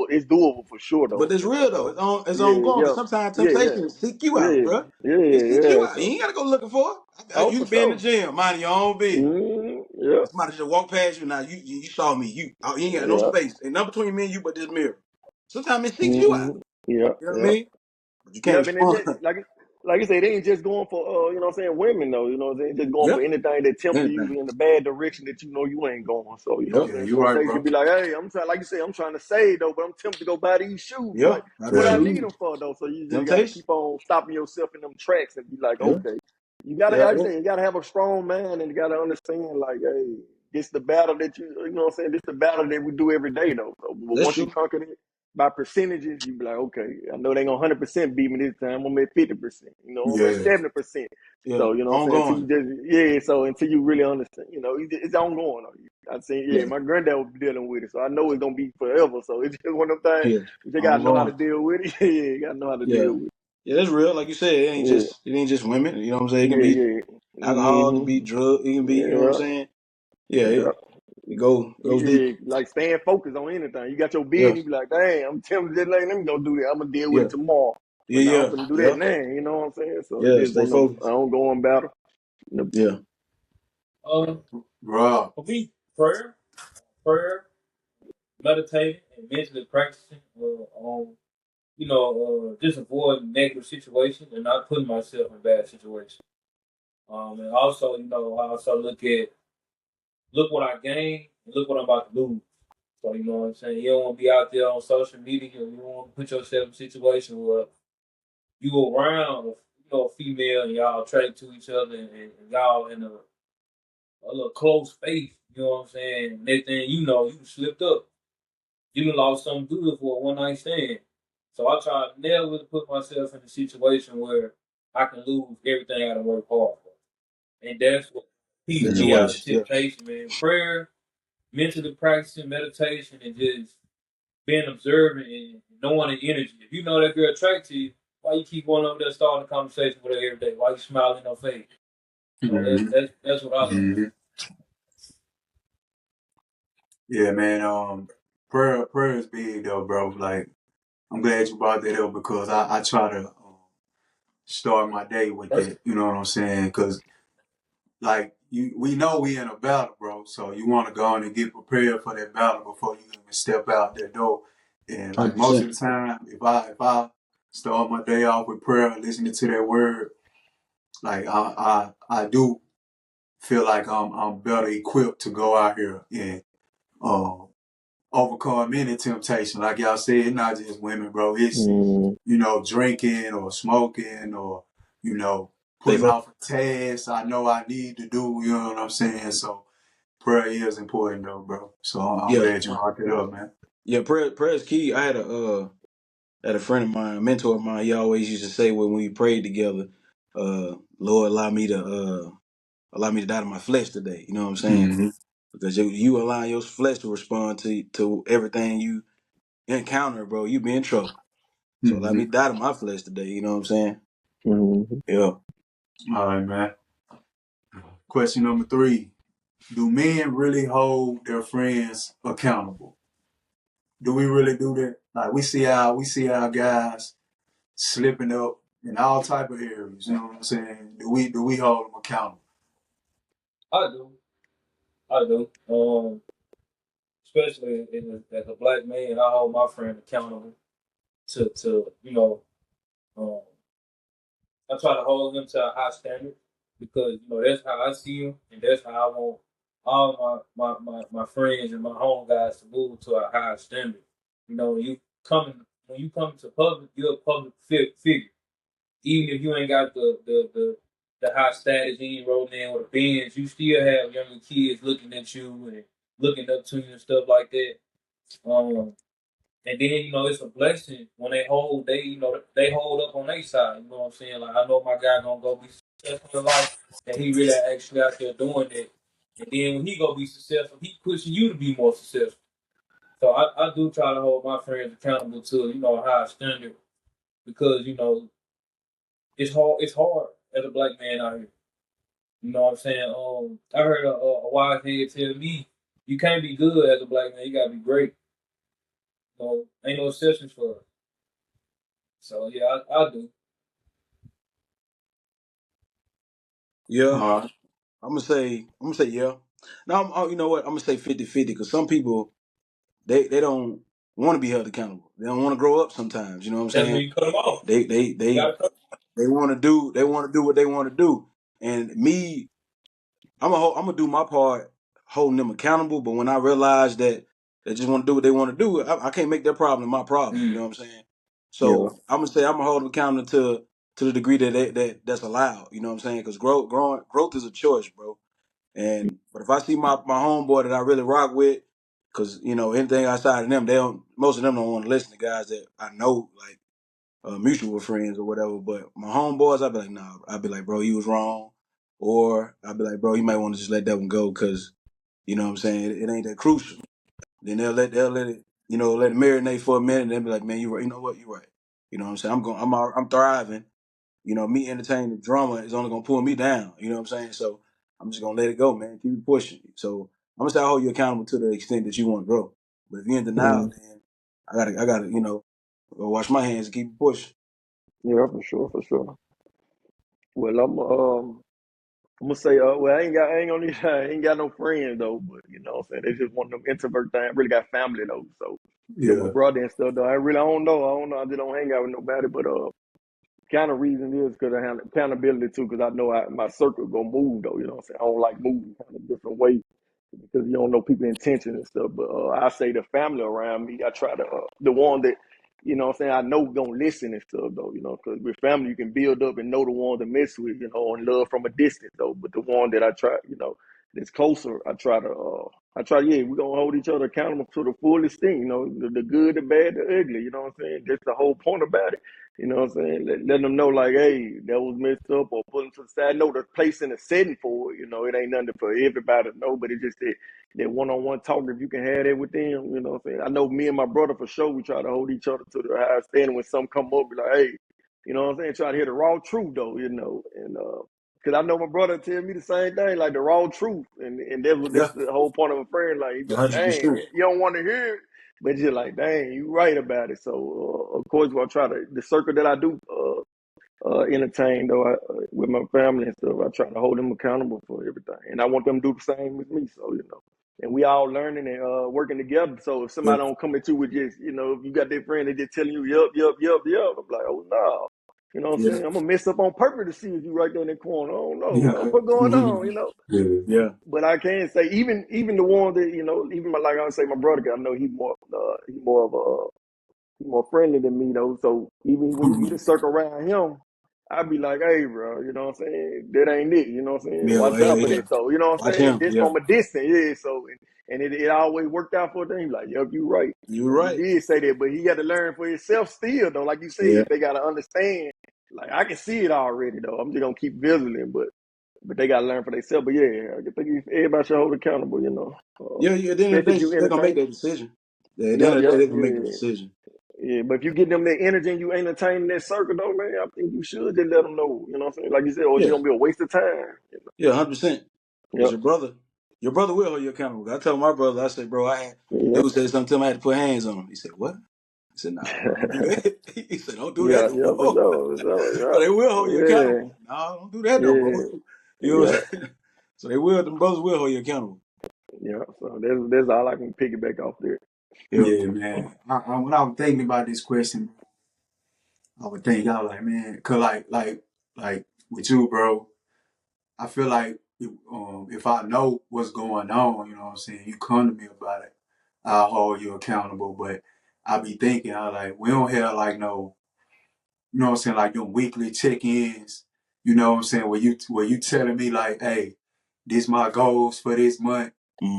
Speaker 4: it's doable for sure
Speaker 2: But
Speaker 4: though.
Speaker 2: it's real though.
Speaker 4: So
Speaker 2: It's
Speaker 4: yeah,
Speaker 2: ongoing. Because
Speaker 4: yeah,
Speaker 2: sometimes
Speaker 4: yeah, yeah,
Speaker 2: temptation will seek you out,
Speaker 4: yeah,
Speaker 2: bro. It
Speaker 4: yeah,
Speaker 2: seek you
Speaker 4: yeah.
Speaker 2: out. You
Speaker 4: So
Speaker 2: ain't gotta go looking for it.
Speaker 4: oh
Speaker 2: You
Speaker 4: for
Speaker 2: can be in the
Speaker 4: sure.
Speaker 2: gym, minding your own business.
Speaker 4: Yeah,
Speaker 2: And somebody just walk past you now. You saw me. You ain't got no
Speaker 4: yeah.
Speaker 2: space. Ain't nothing between me and you but this mirror. Sometimes it seeks you out.
Speaker 4: Yeah,
Speaker 2: You know what I
Speaker 4: yeah.
Speaker 2: mean? But you can't
Speaker 4: Yeah, but it
Speaker 2: respond.
Speaker 4: just, like I said, they ain't just going for you know what I'm saying, women though, you know what I'm saying, just going
Speaker 2: Yeah.
Speaker 4: for anything that tempt you
Speaker 2: Anything.
Speaker 4: in the bad direction that you know you ain't going. So, you know what
Speaker 2: Yep.
Speaker 1: you.
Speaker 4: I'm
Speaker 1: Yeah,
Speaker 4: saying?
Speaker 1: you right,
Speaker 4: Temptation
Speaker 1: bro.
Speaker 4: be like, hey, I'm trying like you say, I'm trying to save though, but I'm tempted to go buy these shoes.
Speaker 2: Yeah.
Speaker 4: Like,
Speaker 2: Out of
Speaker 4: what I
Speaker 1: Yeah.
Speaker 4: need
Speaker 2: shoes.
Speaker 4: them for though? So you just gotta
Speaker 2: Temptation.
Speaker 4: keep on stopping yourself in them tracks and be like,
Speaker 2: Yeah.
Speaker 4: okay. You gotta
Speaker 2: Yeah.
Speaker 4: like I
Speaker 2: Yeah.
Speaker 4: say, you gotta have a strong man and you gotta understand like, hey, this the battle that you know what I'm saying, this the battle that we do every day though. So, but
Speaker 2: That's
Speaker 4: once you
Speaker 2: true.
Speaker 4: conquer it by percentages, you be like, okay, I know they gonna 100% beat me this time. I'm gonna make 50%. I'm gonna make
Speaker 1: Yeah.
Speaker 4: 70%.
Speaker 2: Yeah.
Speaker 4: So you know what I'm saying. Until
Speaker 2: Ongoing.
Speaker 4: you just So until you really understand, it's ongoing. I say, yeah,
Speaker 2: Yeah.
Speaker 4: my granddad was dealing with it, so I know it's gonna be forever. So it's just one of them things.
Speaker 2: Yeah.
Speaker 4: You just gotta know how to
Speaker 2: Ongoing.
Speaker 4: deal with it. Yeah, you gotta know how to
Speaker 2: Yeah.
Speaker 4: deal with
Speaker 2: Yeah, that's real. Like you said,
Speaker 4: it.
Speaker 2: it ain't just women. You know what I'm saying? It can
Speaker 4: Yeah,
Speaker 2: be
Speaker 4: yeah, yeah.
Speaker 2: alcohol, it can be drug, it can be, you know what I'm
Speaker 4: Yeah,
Speaker 2: saying? Yeah,
Speaker 4: yeah.
Speaker 2: it goes deep.
Speaker 4: Yeah, like staying focused on anything. You got your
Speaker 2: Yeah,
Speaker 4: bid, you be like, dang, I'm tempted this late. Let me go do that. I'm gonna deal with
Speaker 2: yeah,
Speaker 4: it tomorrow.
Speaker 2: yeah,
Speaker 4: But now I'm
Speaker 2: yeah,
Speaker 4: gonna do that
Speaker 2: yeah,
Speaker 4: now. You know what I'm saying? So it's
Speaker 2: yeah.
Speaker 4: just
Speaker 2: Stay
Speaker 4: one of them
Speaker 2: focused.
Speaker 4: ongoing battle.
Speaker 2: Yeah,
Speaker 3: Um,
Speaker 1: Bro.
Speaker 3: for me, prayer, meditating, and mentally practicing on just avoiding negative situations and not putting myself in bad situations. And also, I also look what I gained and look what I'm about to lose. So you know what I'm saying. You don't want to be out there on social media. You don't want to put yourself in a situation where you go around, a female, and y'all attract to each other, and y'all in a little close space. You know what I'm saying. Next thing you know, you slipped up. You done lost something good for a one night stand. So I try to never put myself in a situation where I can lose everything I done worked hard for. And that's what keeps me
Speaker 1: Yeah.
Speaker 3: out of
Speaker 2: situation. Yeah,
Speaker 3: temptation, man. Prayer, mentally practicing meditation, and just being observant and knowing the energy. If you know that girl attracted to you, why you keep going over there starting a conversation with her every day? Why you smiling in her face? So
Speaker 1: Mm-hmm.
Speaker 3: that's what I learned.
Speaker 1: Mm-hmm. Yeah, man. Prayer is big though, bro. Like, I'm glad you brought that up because I try to start my day with
Speaker 3: That's
Speaker 1: that. You know what I'm saying? Because like we know we in a battle, bro. So you want to go on and get prepared for that battle before you even step out that door. And like most
Speaker 2: 100%.
Speaker 1: of the time, if I start my day off with prayer, listening to that word, like I do feel like I'm better equipped to go out here and uh, overcome any temptation. Like y'all said, it's not just women, bro. It's
Speaker 4: Mm,
Speaker 1: drinking or smoking or you know
Speaker 2: Stay
Speaker 1: putting
Speaker 2: focused.
Speaker 1: off a task I know I need to do. You know what I'm saying? So prayer is important though, bro. So I'm
Speaker 2: Yeah,
Speaker 1: glad you brought it up, man.
Speaker 2: yeah. Prayer is key. I had a friend of mine, a mentor of mine. He always used to say when we prayed together. Lord, allow me to die to my flesh today. You know what I'm saying?
Speaker 1: Mm-hmm.
Speaker 2: Because you allow your flesh to respond to everything you encounter, bro, you be in trouble. So allow
Speaker 1: Mm-hmm.
Speaker 2: me to die to my flesh today. You know what I'm saying?
Speaker 4: Mm-hmm.
Speaker 2: Yeah.
Speaker 1: All right, man. Question number 3. Do men really hold their friends accountable? Do we really do that? Like we see our guys slipping up in all type of areas. You know what I'm saying? Do we hold them accountable?
Speaker 3: I do. I do. Especially as a black man, I hold my friend accountable to I try to hold him to a high standard because that's how I see him and that's how I want all my friends and my home guys to move to a higher standard. When you come to public, you're a public figure. Even if you ain't got the high status, you ain't rolling in with a Benz, you still have younger kids looking at you and looking up to you and stuff like that. Um, and then it's a blessing when they hold up on their side. You know what I'm saying? Like I know my guy gonna go be successful in life, and he really actually out there doing that. And then when he go be successful, he pushing you to be more successful. So I do try to hold my friends accountable to a high standard because it's hard as a black man out here. You know what I'm saying? I heard a wise head tell me, you can't be good as a black man. You gotta be great. Ain't no exceptions for us. So yeah, I do.
Speaker 2: Yeah.
Speaker 1: All right.
Speaker 2: I'm gonna say yeah. Now, you know what? I'm gonna say 50-50 because some people they don't want to be held accountable. They don't want to grow up sometimes. You know what I'm
Speaker 3: That's when
Speaker 2: saying?
Speaker 3: you cut them off.
Speaker 2: They they
Speaker 3: You
Speaker 2: they
Speaker 3: gotta cut.
Speaker 2: they want to do what they want to do. And me, I'm gonna do my part, holding them accountable. But when I realize that they just want to do what they want to do, I can't make their problem my problem. You know what I'm saying?
Speaker 4: Yeah.
Speaker 2: So I'm gonna hold them accountable to the degree that's allowed. You know what I'm saying? Because growth is a choice, bro. But if I see my homeboy that I really rock with, because anything outside of them, most of them don't want to listen to guys that I know like mutual friends or whatever. But my homeboys, I'd be like, nah. I'd be like, bro, you was wrong, or I'd be like, bro, you might want to just let that one go because you know what I'm saying it ain't that crucial. Then they'll let it let it marinate for a minute, and they'll be like, man, you right. You know what? You right. You know what I'm saying? I'm thriving. Me entertaining the drama is only gonna pull me down. You know what I'm saying? So I'm just gonna let it go, man. Keep it pushing. So I'm gonna say I hold you accountable to the extent that you want to grow. But if you're in denial,
Speaker 4: Mm.
Speaker 2: then I gotta go wash my hands and keep it pushing.
Speaker 4: Yeah, for sure, for sure. Well, I'm gonna say, well, I ain't gonna need, I ain't got no friends though, but you know what I'm saying? They just one of them introvert things. I really got family though, so my
Speaker 1: Yeah.
Speaker 4: brother and stuff though. I don't know. I just don't hang out with nobody, but kind of reason is because I have accountability too, because I know my circle gonna move though. You know what I'm saying? I don't like moving kind of different ways because you don't know people's intentions and stuff. But I say the family around me, I try to the one that what I'm saying I know gonna listen and stuff though. Because with family you can build up and know the one to mess with, and love from a distance though. But the one that I try, that's closer, yeah, we're gonna hold each other accountable to the full extent. The good, the bad, the ugly. You know what I'm saying? That's the whole point about it. You know what I'm saying? Letting them know, like, hey, that was messed up, or put them to the side. I know the place and the setting for it. It ain't nothing for everybody to know, but it's just that one-on-one talk, if you can have that with them, you know what I'm saying? I know me and my brother, for sure, we try to hold each other to the high standard. When something come up, be like, hey, you know what I'm saying? Try to hear the raw truth, though, and because I know my brother tell me the same thing, like the raw truth, and that's
Speaker 2: Yeah,
Speaker 4: the whole point of a friend. Like, he be like, dang,
Speaker 2: 100%.
Speaker 4: you don't want to hear it, but you're like, dang, you right about it. So, of course, I try to, the circle that I do entertain, though, with my family and stuff, I try to hold them accountable for everything. And I want them to do the same with me. So, and we all learning and working together. So if
Speaker 2: Yeah,
Speaker 4: somebody don't come at you with just, if you got that friend, they just telling you, yup, yup, yup, yup, I'm like, oh, no. You know what I'm
Speaker 2: yeah,
Speaker 4: saying? I'm going to mess up on purpose to see if you right there in the corner. I don't know.
Speaker 1: Yeah.
Speaker 4: What's going on.
Speaker 1: Yeah.
Speaker 2: yeah,
Speaker 4: But I can say even the one that even like I say my brother, I know he more of a he more friendly than me though. So even when you get a circle around him, I'd be like, hey bro, you know what I'm saying? That ain't it, you know what I'm saying?
Speaker 2: yeah,
Speaker 4: Watch
Speaker 2: yeah,
Speaker 4: out for
Speaker 2: yeah.
Speaker 4: that. So you know what I'm
Speaker 2: Watch
Speaker 4: saying?
Speaker 2: him.
Speaker 4: This
Speaker 2: Yeah,
Speaker 4: from a distance, yeah. So and it always worked out for them. Like, yep, you right.
Speaker 2: you right.
Speaker 4: He did say that, but he got to learn for himself still though. Like you said,
Speaker 2: Yeah,
Speaker 4: they gotta understand. Like I can see it already though. I'm just gonna keep visiting, but they gotta learn for themselves. But yeah, I think everybody should hold accountable, you know.
Speaker 2: Yeah. At the end of the
Speaker 4: Especially
Speaker 2: day,
Speaker 4: if you
Speaker 2: they're gonna make
Speaker 4: entertain.
Speaker 2: that decision. Yeah, at the end
Speaker 4: Yep,
Speaker 2: of the day,
Speaker 4: yep,
Speaker 2: they're gonna make the
Speaker 4: yeah.
Speaker 2: decision.
Speaker 4: Yeah, but if you give them that energy and you entertain that circle, though, man, I think you should just let them know. You know what I'm saying? Like you said, or it's
Speaker 2: Yeah,
Speaker 4: gonna be a waste of time.
Speaker 2: yeah, 100%. Because
Speaker 4: Yep,
Speaker 2: your brother will hold you accountable. I tell my brother, I said, bro,
Speaker 4: yep,
Speaker 2: dude said something to him, I had to put hands on him. He said, what? He said, nah, bro, don't do that. He said, don't do that
Speaker 4: yeah,
Speaker 2: no
Speaker 4: yeah, for
Speaker 2: more.
Speaker 4: sure, for
Speaker 2: But they will hold you
Speaker 4: sure.
Speaker 2: accountable. No, don't do that no more.
Speaker 4: Yeah,
Speaker 2: You know
Speaker 4: yeah,
Speaker 2: what I'm
Speaker 4: yeah,
Speaker 2: saying? So them brothers will hold you accountable.
Speaker 4: yeah. So that's all I can piggyback off there.
Speaker 2: Yeah.
Speaker 1: Yeah, man. When I was thinking about this question, I would think I was like, man, cause like with you, bro. I feel like if I know what's going on, you know what I'm saying, you come to me about it, I'll hold you accountable. But I be thinking, I like, we don't have like no, you know what I'm saying, like them weekly check-ins, you know what I'm saying, where you telling me like, hey, this my goals for this month,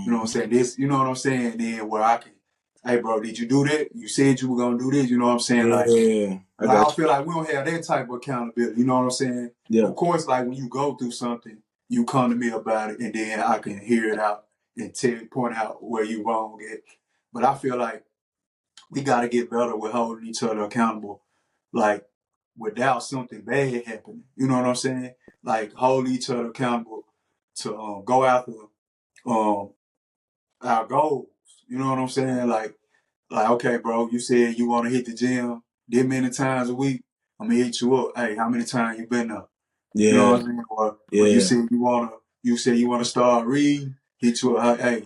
Speaker 1: you know what I'm
Speaker 2: Mm-hmm.
Speaker 1: saying, this, you know what I'm saying, then where I can, hey, bro, did you do that? You said you were gonna do this, you know what I'm saying,
Speaker 2: Yeah, I
Speaker 1: like I
Speaker 2: got you.
Speaker 1: feel like we don't have that type of accountability. You know what I'm saying?
Speaker 2: Yeah.
Speaker 1: Of course, like when you go through something, you come to me about it, and then I can hear it out and point out where you wrong at. But I feel like we got to get better with holding each other accountable, like without something bad happening. You know what I'm saying? Like hold each other accountable to go after um, our goals. You know what I'm saying? Like, okay, bro, you said you want to hit the gym this many times a week. I'm gonna hit you up. Hey, how many times you been up? You know
Speaker 2: Yeah.
Speaker 1: what I'm saying? Or
Speaker 2: Yeah.
Speaker 1: you said you wanna start reading. Hit you up. Hey,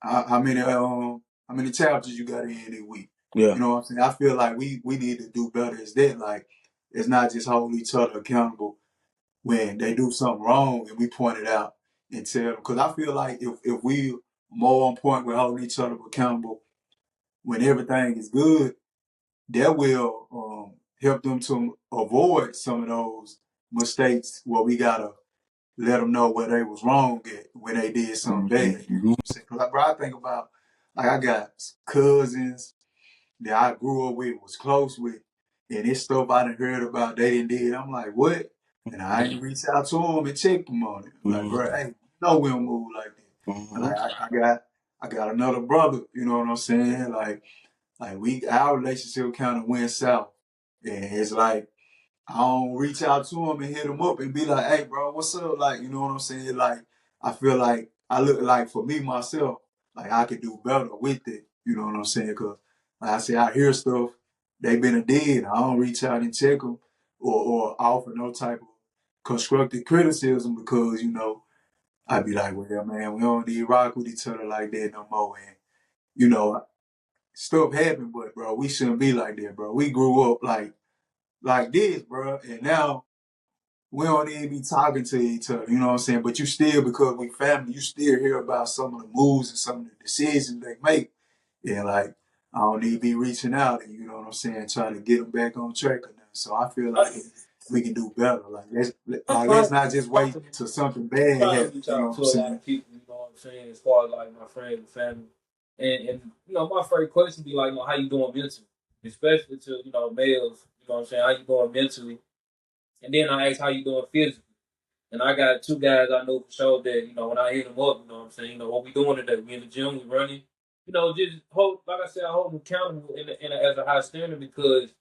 Speaker 1: how many chapters you got in a week?
Speaker 2: Yeah.
Speaker 1: You know what I'm saying? I feel like we need to do better as that. Like, it's not just hold each other accountable when they do something wrong and we point it out and tell them. Because I feel like if we more on point with holding each other accountable when everything is good, that will help them to avoid some of those mistakes where we gotta let them know where they was wrong at when they did something bad. You know
Speaker 2: Mm-hmm.
Speaker 1: what I'm saying? Cause bro, I think about like I got cousins that I grew up with, was close with, and it's stuff I done heard about they didn't did. I'm like, what? And I ain't reach out to them and check them on it. Like, bro, hey, no, we don't move like that. And
Speaker 2: Mm-hmm.
Speaker 1: like I got another brother. You know what I'm saying? Like our relationship kind of went south, and it's like I don't reach out to him and hit him up and be like, "Hey, bro, what's up?" Like, you know what I'm saying? Like, I feel like I look like for me myself, like I could do better with it. You know what I'm saying? Cause like I say, I hear stuff they been a dead. I don't reach out and check them or offer no type of constructive criticism because I'd be like, "Well, man, we don't need rock with each other like that no more." And you know, stuff happened, but bro, we shouldn't be like that, bro. We grew up like this, bro, and now we don't even be talking to each other. You know what I'm saying? But you still, because we family, you still hear about some of the moves and some of the decisions they make, and like I don't need to be reaching out and you know what I'm saying, trying to get them back on track or nothing. So I feel like we can do better.
Speaker 3: I
Speaker 1: Let's not just wait till something bad
Speaker 3: try to
Speaker 1: happens.
Speaker 3: reach
Speaker 1: You know
Speaker 3: out
Speaker 1: what
Speaker 3: to
Speaker 1: I'm
Speaker 3: a lot
Speaker 1: saying?
Speaker 3: of people, you know what I'm saying, as far as like my friends and family. And my first question be like, how you doing mentally? Especially to, males, you know what I'm saying, how you doing mentally? And then I ask how you doing physically. And I got two guys I know for sure that, when I hit them up, you know what I'm saying, what we doing today? We in the gym, we running. Just hold, like I said, I hold them accountable as a high standard because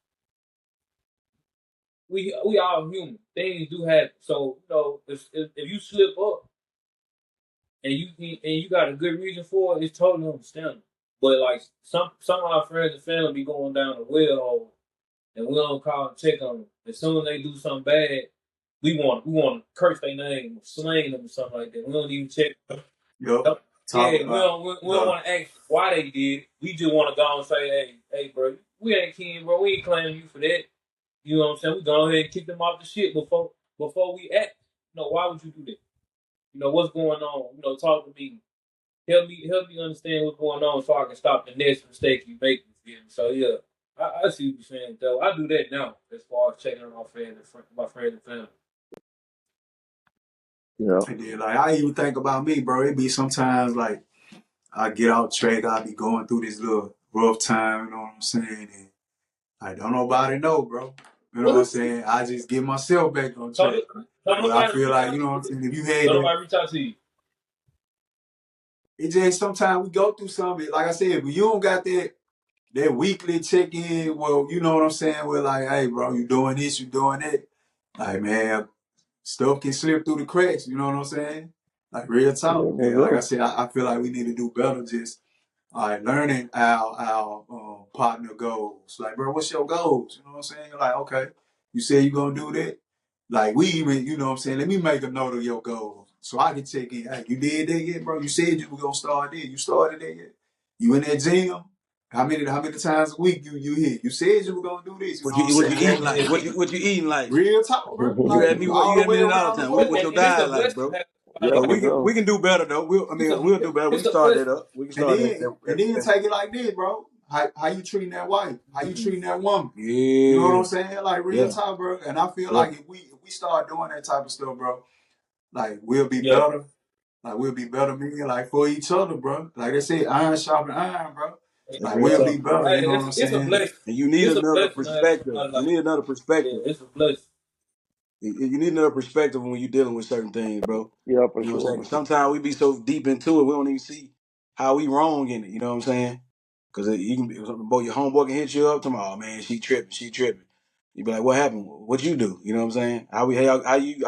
Speaker 3: we all human. Things do happen. So, if you slip up, and you got a good reason for it, it's totally understandable. But like some of our friends and family be going down the well hole, and we don't call and check on them. As soon as they do something bad, we want to curse their name, or slang them, or something like that. We don't even check.
Speaker 1: Yup.
Speaker 3: Yeah,
Speaker 1: Talk about
Speaker 3: we don't want to ask why they did. We just want to go and say, hey, bro, we ain't kin, bro. We ain't claiming you for that. You know what I'm saying? We go ahead and kick them off the shit before we act. Why would you do that? What's going on? Talk to me. Help me understand what's going on so I can stop the next mistake you make. So yeah, I see what you're saying though. I do that now as far as checking on my friends and family.
Speaker 4: Yeah,
Speaker 1: and then like I even think about me, bro. It be sometimes like I get out track, I be going through this little rough time, you know what I'm saying? And like don't nobody know, bro. You know what I'm saying? I just get myself back on track. But I feel like, you know what I'm saying, if you had that,
Speaker 3: nobody reach out to you.
Speaker 1: it just sometimes we go through something. Like I said, if you don't got that weekly check in, well, you know what I'm saying? We're like, hey, bro, you doing this, you doing that. Like, man, stuff can slip through the cracks, you know what I'm saying? Like real
Speaker 4: Yeah,
Speaker 1: talk. And like I said, I feel like we need to do better just learning our partner goals. Like, bro, what's your goals? You know what I'm saying? Like, okay, you said you're gonna do that. Like we even, you know what I'm saying, let me make a note of your goals. So I can check in. Hey, you did that yet, bro? You said you were gonna start there. You started that yet? You in that gym? How many times a week you hit? You said you were gonna do this, you know what I'm
Speaker 2: What you
Speaker 1: saying?
Speaker 2: eating like? What you eating like?
Speaker 1: Real talk, bro.
Speaker 2: You
Speaker 1: Like
Speaker 2: ask me
Speaker 1: all
Speaker 2: you
Speaker 1: the
Speaker 2: ask me
Speaker 1: way
Speaker 2: that all
Speaker 1: around
Speaker 2: the
Speaker 1: the
Speaker 2: time.
Speaker 1: way.
Speaker 2: What's your
Speaker 3: And it's a
Speaker 2: diet like,
Speaker 3: blessing
Speaker 2: bro?
Speaker 3: to have
Speaker 4: yeah,
Speaker 3: somebody
Speaker 2: So
Speaker 3: like
Speaker 4: for
Speaker 3: that.
Speaker 2: we
Speaker 4: sure.
Speaker 2: can do better though.
Speaker 3: It's a
Speaker 2: We'll do better. We
Speaker 3: it's
Speaker 2: can
Speaker 3: a
Speaker 2: start that
Speaker 3: blessing.
Speaker 2: up. We can
Speaker 1: And
Speaker 2: start
Speaker 1: then and then
Speaker 2: that.
Speaker 1: take it like this, bro. How you treating that wife? How you treating that woman? You know what
Speaker 2: Yeah,
Speaker 1: I'm saying? Like real
Speaker 2: yeah,
Speaker 1: talk, bro. And I feel
Speaker 2: yeah.
Speaker 1: like if we start doing that type of stuff, bro, like we'll be
Speaker 3: Yeah.
Speaker 1: better. Like we'll be better men, like for each other, bro. Like they say, iron sharpen iron, bro.
Speaker 2: That's
Speaker 1: Like
Speaker 2: real
Speaker 1: we'll
Speaker 2: talk.
Speaker 1: be better. You
Speaker 3: Hey,
Speaker 1: know what I'm
Speaker 3: it's a
Speaker 1: saying?
Speaker 3: blessing.
Speaker 2: And you need
Speaker 3: It's a
Speaker 2: another
Speaker 3: blessing to have
Speaker 2: perspective.
Speaker 3: somebody
Speaker 2: You
Speaker 3: like
Speaker 2: need another
Speaker 3: yeah,
Speaker 2: perspective.
Speaker 3: it's a blessing.
Speaker 2: You need another perspective when you're dealing with certain things, bro.
Speaker 4: Yeah, for
Speaker 2: You know what
Speaker 4: sure,
Speaker 2: I'm saying?
Speaker 4: for
Speaker 2: 'Cause
Speaker 4: sure.
Speaker 2: sometimes we be so deep into it, we don't even see how we wrong in it. You know what I'm saying? Because you can, boy, your homeboy can hit you up tomorrow. Oh man, she tripping, she tripping. You be like, what happened? What you do? You know what I'm saying? How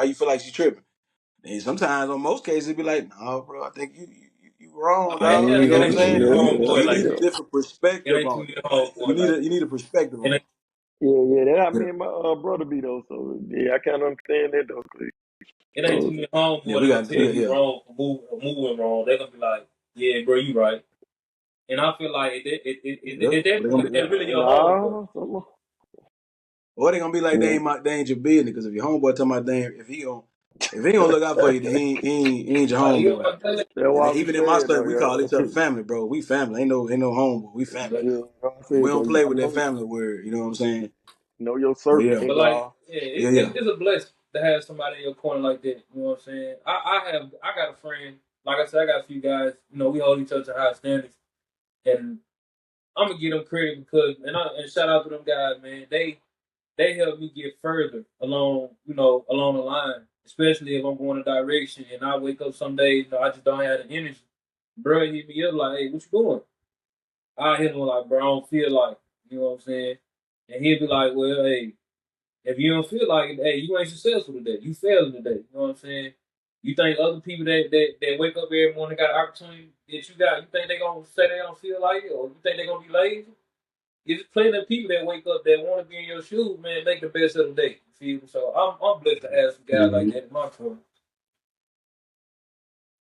Speaker 2: you feel like she tripping? And sometimes, on most cases, it be like, no, bro, I think you wrong,
Speaker 3: Oh,
Speaker 2: dog. You know
Speaker 3: it
Speaker 2: what I'm
Speaker 3: ain't too
Speaker 2: saying?
Speaker 3: many
Speaker 4: Yeah,
Speaker 2: So
Speaker 3: homeboy
Speaker 2: you
Speaker 3: like
Speaker 2: need a
Speaker 3: that.
Speaker 4: yeah.
Speaker 2: different
Speaker 3: It
Speaker 2: perspective
Speaker 3: ain't too
Speaker 2: on
Speaker 3: many
Speaker 2: it.
Speaker 3: homeboy like
Speaker 2: You need a perspective
Speaker 3: it.
Speaker 2: on it.
Speaker 4: Yeah, that how
Speaker 2: Yeah,
Speaker 4: me and my brother be though. So yeah, I kind of understand that though.
Speaker 3: It ain't too
Speaker 4: So
Speaker 3: many
Speaker 2: yeah,
Speaker 3: homeboy
Speaker 2: we
Speaker 3: that gonna
Speaker 2: got
Speaker 3: tell
Speaker 2: yeah,
Speaker 3: you
Speaker 2: yeah.
Speaker 3: wrong or moving wrong. They're gonna be like, yeah, bro, you right. And I feel like
Speaker 2: Yeah,
Speaker 3: at that
Speaker 2: they're gonna
Speaker 3: point,
Speaker 2: be,
Speaker 3: that's really your homeboy.
Speaker 4: nah, some,
Speaker 2: or they gonna be like
Speaker 4: yeah,
Speaker 2: they ain't your business. Because if your homeboy talking about they ain't, if he don't look out for you, then he ain't your
Speaker 3: You know
Speaker 2: homeboy.
Speaker 3: what I'm saying?
Speaker 4: that's
Speaker 2: And
Speaker 4: why I be
Speaker 2: even in my
Speaker 4: saying
Speaker 2: state, we call
Speaker 4: though.
Speaker 2: each other family, bro. We family. Ain't no homeboy. We
Speaker 4: Yeah,
Speaker 2: family
Speaker 4: yeah,
Speaker 2: now.
Speaker 4: you know what I
Speaker 2: And we
Speaker 4: said though.
Speaker 2: don't
Speaker 4: You
Speaker 2: play
Speaker 4: gotta
Speaker 2: with that
Speaker 4: know,
Speaker 2: family word. You know what I'm saying?
Speaker 4: know your
Speaker 2: But
Speaker 4: circle,
Speaker 2: yeah,
Speaker 4: big
Speaker 3: But like,
Speaker 4: dog.
Speaker 3: yeah,
Speaker 2: yeah, yeah.
Speaker 3: it's a blessing to have somebody in your corner like that. You know what I'm saying? I got a friend. Like I said, I got a few guys. You know, we hold each other to high standards, and I'm gonna give them credit because and shout out to them guys, man. They help me get further along the line. Especially if I'm going a direction and I wake up some days, I just don't have the energy. Bro, hit me up like, hey, what you doing? I hit him like, bro, I don't feel like, you know what I'm saying? And he'll be like, well, hey, if you don't feel like it, hey, you ain't successful today. You failed today. You know what I'm saying? You think other people that wake up every morning got an opportunity that you got, you think they gonna say they don't feel like it, or you think they gonna be lazy? There's plenty of people that wake up that want to be in your shoes, man. Make the best of the day. You feel me? So I'm blessed to have some guys like
Speaker 2: Mm-hmm.
Speaker 3: that in my corner.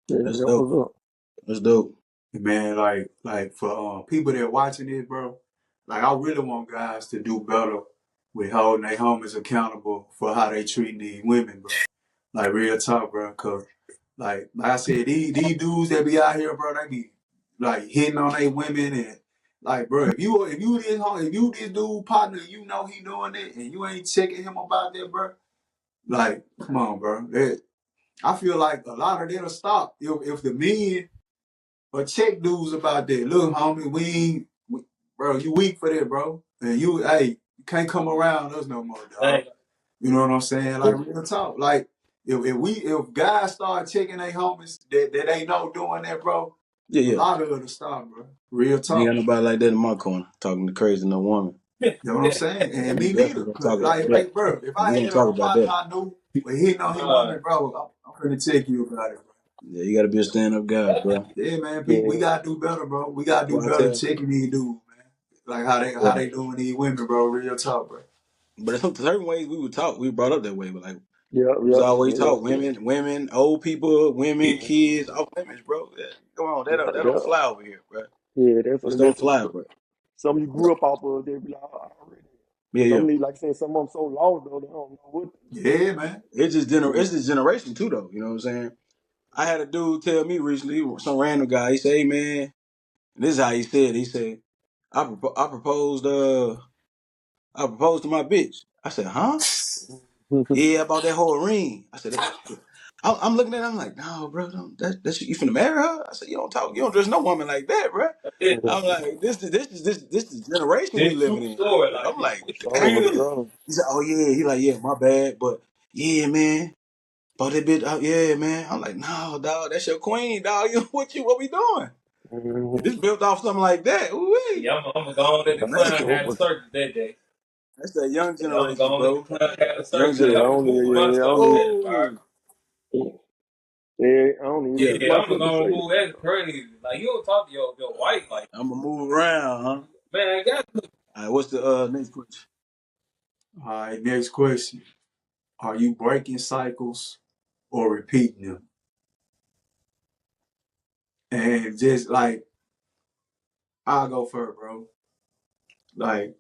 Speaker 4: Yeah,
Speaker 2: That's
Speaker 4: that
Speaker 2: dope.
Speaker 4: was up.
Speaker 2: That's dope.
Speaker 1: Man, like for people that watching this, bro, like I really want guys to do better with holding their homies accountable for how they treating these women, bro. Like real talk, bro. Cause like I said, these dudes that be out here, bro, they be like hitting on their women and like, bro, if you this dude partner, you know he doing it and you ain't checking him about that, bro. Like, come on, bro. I feel like a lot of that'll stop if the men or check dudes about that. Look, homie, bro, you weak for that, bro. And you can't come around us no more, dog.
Speaker 3: Dang.
Speaker 1: You know what I'm saying? Like real talk. Like if guys start checking their homies that they know doing that, bro,
Speaker 2: Yeah,
Speaker 1: a
Speaker 2: yeah.
Speaker 1: lot of it'll stop, bro. Real
Speaker 2: I ain't got
Speaker 1: talk.
Speaker 2: nobody like that in my corner talking to crazy no woman.
Speaker 1: You know what I'm saying? And
Speaker 2: We
Speaker 1: me neither.
Speaker 2: definitely gonna
Speaker 1: Cause
Speaker 2: talk
Speaker 1: like,
Speaker 2: about that.
Speaker 1: hey, bro, if
Speaker 2: We
Speaker 1: I
Speaker 2: gonna
Speaker 1: had
Speaker 2: talk
Speaker 1: a
Speaker 2: about
Speaker 1: partner
Speaker 2: that.
Speaker 1: I knew was hitting on his
Speaker 3: uh,
Speaker 1: woman, bro, I'm gonna check you about it, bro.
Speaker 2: Yeah, you gotta be a stand up guy, bro.
Speaker 1: Yeah, man,
Speaker 4: Yeah,
Speaker 1: we gotta do better, bro. We gotta do
Speaker 2: Well, I
Speaker 1: better
Speaker 2: tell
Speaker 1: checking these dudes, man. Like how
Speaker 2: yeah.
Speaker 1: they doing these women, bro. Real talk, bro.
Speaker 2: But in some certain ways we would talk. We brought up that way, but like
Speaker 4: yeah,
Speaker 2: we was
Speaker 4: yeah,
Speaker 2: always
Speaker 4: yeah,
Speaker 2: talk women, old people, women, kids, all women, bro. Yeah, come on,
Speaker 4: yeah,
Speaker 2: that don't
Speaker 4: yeah.
Speaker 2: fly over here, bro.
Speaker 4: Yeah,
Speaker 2: Just don't
Speaker 4: that's
Speaker 2: fly, bro.
Speaker 4: some you grew up off of. They be like, oh, already.
Speaker 2: Yeah,
Speaker 4: Some
Speaker 2: yeah.
Speaker 4: of these, like saying, some of them so lost though, they don't know what.
Speaker 1: Yeah, man.
Speaker 2: It's just generation too, though. You know what I'm saying? I had a dude tell me recently, some random guy. He said, "Hey, man," and this is how he said. He said, I proposed. I proposed to my bitch." I said, "Huh?"
Speaker 4: Yeah,
Speaker 2: Yeah, about that whole ring. I said, I'm looking at it, I'm like, no, bro, that's you finna marry her? I said, you don't dress no woman like that, bro. I'm like, this the generation we
Speaker 3: This
Speaker 2: living
Speaker 3: true
Speaker 2: in.
Speaker 3: story,
Speaker 2: I'm
Speaker 3: like
Speaker 2: like,
Speaker 3: this
Speaker 4: Oh,
Speaker 2: damn.
Speaker 4: for
Speaker 3: real.
Speaker 4: sure.
Speaker 2: He said, oh yeah. He like, yeah, my bad, but yeah, man. Bought that bitch out, yeah, man. I'm like, no, dog, that's your queen, dog. What we doing?
Speaker 4: Mhm.
Speaker 2: This built off something like that. Ooh-wee.
Speaker 3: Yeah, I'm gonna go on at the
Speaker 4: That's for
Speaker 3: clown
Speaker 4: sure.
Speaker 3: had a
Speaker 4: For sure.
Speaker 3: circus that day.
Speaker 2: That's that young
Speaker 3: Yeah, I'm gonna
Speaker 2: generation,
Speaker 3: go on at the
Speaker 2: bro.
Speaker 3: clown had a
Speaker 2: Young
Speaker 3: circus. Yeah,
Speaker 4: Yeah, I
Speaker 3: I'm
Speaker 2: generation.
Speaker 3: gonna
Speaker 4: don't
Speaker 3: move
Speaker 4: even.
Speaker 3: my
Speaker 4: Yeah, I
Speaker 3: stuff
Speaker 4: don't
Speaker 3: in
Speaker 4: even.
Speaker 3: that environment.
Speaker 2: Oh,
Speaker 4: Yeah, I don't even
Speaker 2: yeah.
Speaker 4: think
Speaker 3: Yeah,
Speaker 4: about
Speaker 3: I'm gonna
Speaker 4: putting the
Speaker 3: go and
Speaker 4: shade
Speaker 3: move.
Speaker 4: in.
Speaker 3: That's crazy. Like you don't talk to your wife like,
Speaker 2: I'm gonna move around, huh?
Speaker 3: man, I got to.
Speaker 2: All right, what's the next question?
Speaker 1: All right, next question. Are you breaking cycles or repeating them? And just like, I'll go first, bro. Like,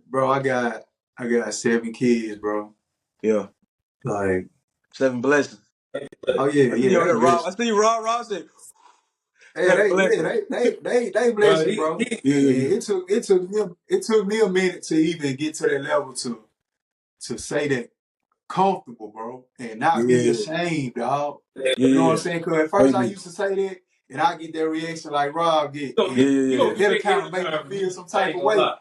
Speaker 1: bro, I got 7 kids, bro.
Speaker 2: Yeah,
Speaker 1: Like,
Speaker 2: 7 blessings.
Speaker 1: oh yeah,
Speaker 2: I see
Speaker 1: yeah,
Speaker 2: you over
Speaker 1: they
Speaker 2: there, Rob. I
Speaker 1: blessed.
Speaker 2: see you, Rob said
Speaker 1: Hey,
Speaker 2: 7 blessings.
Speaker 1: they
Speaker 3: Bro,
Speaker 1: blessing, bro.
Speaker 2: Yeah,
Speaker 1: And
Speaker 2: yeah, yeah.
Speaker 1: it took me a minute to even get to that level to say that comfortable, bro, and not be
Speaker 2: Yeah,
Speaker 1: ashamed, dog.
Speaker 3: yeah,
Speaker 2: yeah,
Speaker 1: You know what
Speaker 2: yeah,
Speaker 1: I'm
Speaker 2: yeah.
Speaker 1: saying? Because at
Speaker 2: No,
Speaker 1: first
Speaker 2: you
Speaker 1: I
Speaker 2: did.
Speaker 1: used to say that, and I get that reaction like Rob get,
Speaker 2: Yeah,
Speaker 1: and
Speaker 2: yeah,
Speaker 3: you
Speaker 2: yeah,
Speaker 3: gonna
Speaker 2: yeah.
Speaker 3: get
Speaker 1: it'll
Speaker 3: that
Speaker 1: kind
Speaker 3: every
Speaker 1: of make me
Speaker 3: time from
Speaker 1: feel
Speaker 3: me.
Speaker 1: some
Speaker 3: I
Speaker 1: type
Speaker 3: ain't
Speaker 1: of
Speaker 3: gonna
Speaker 1: way.
Speaker 3: lie.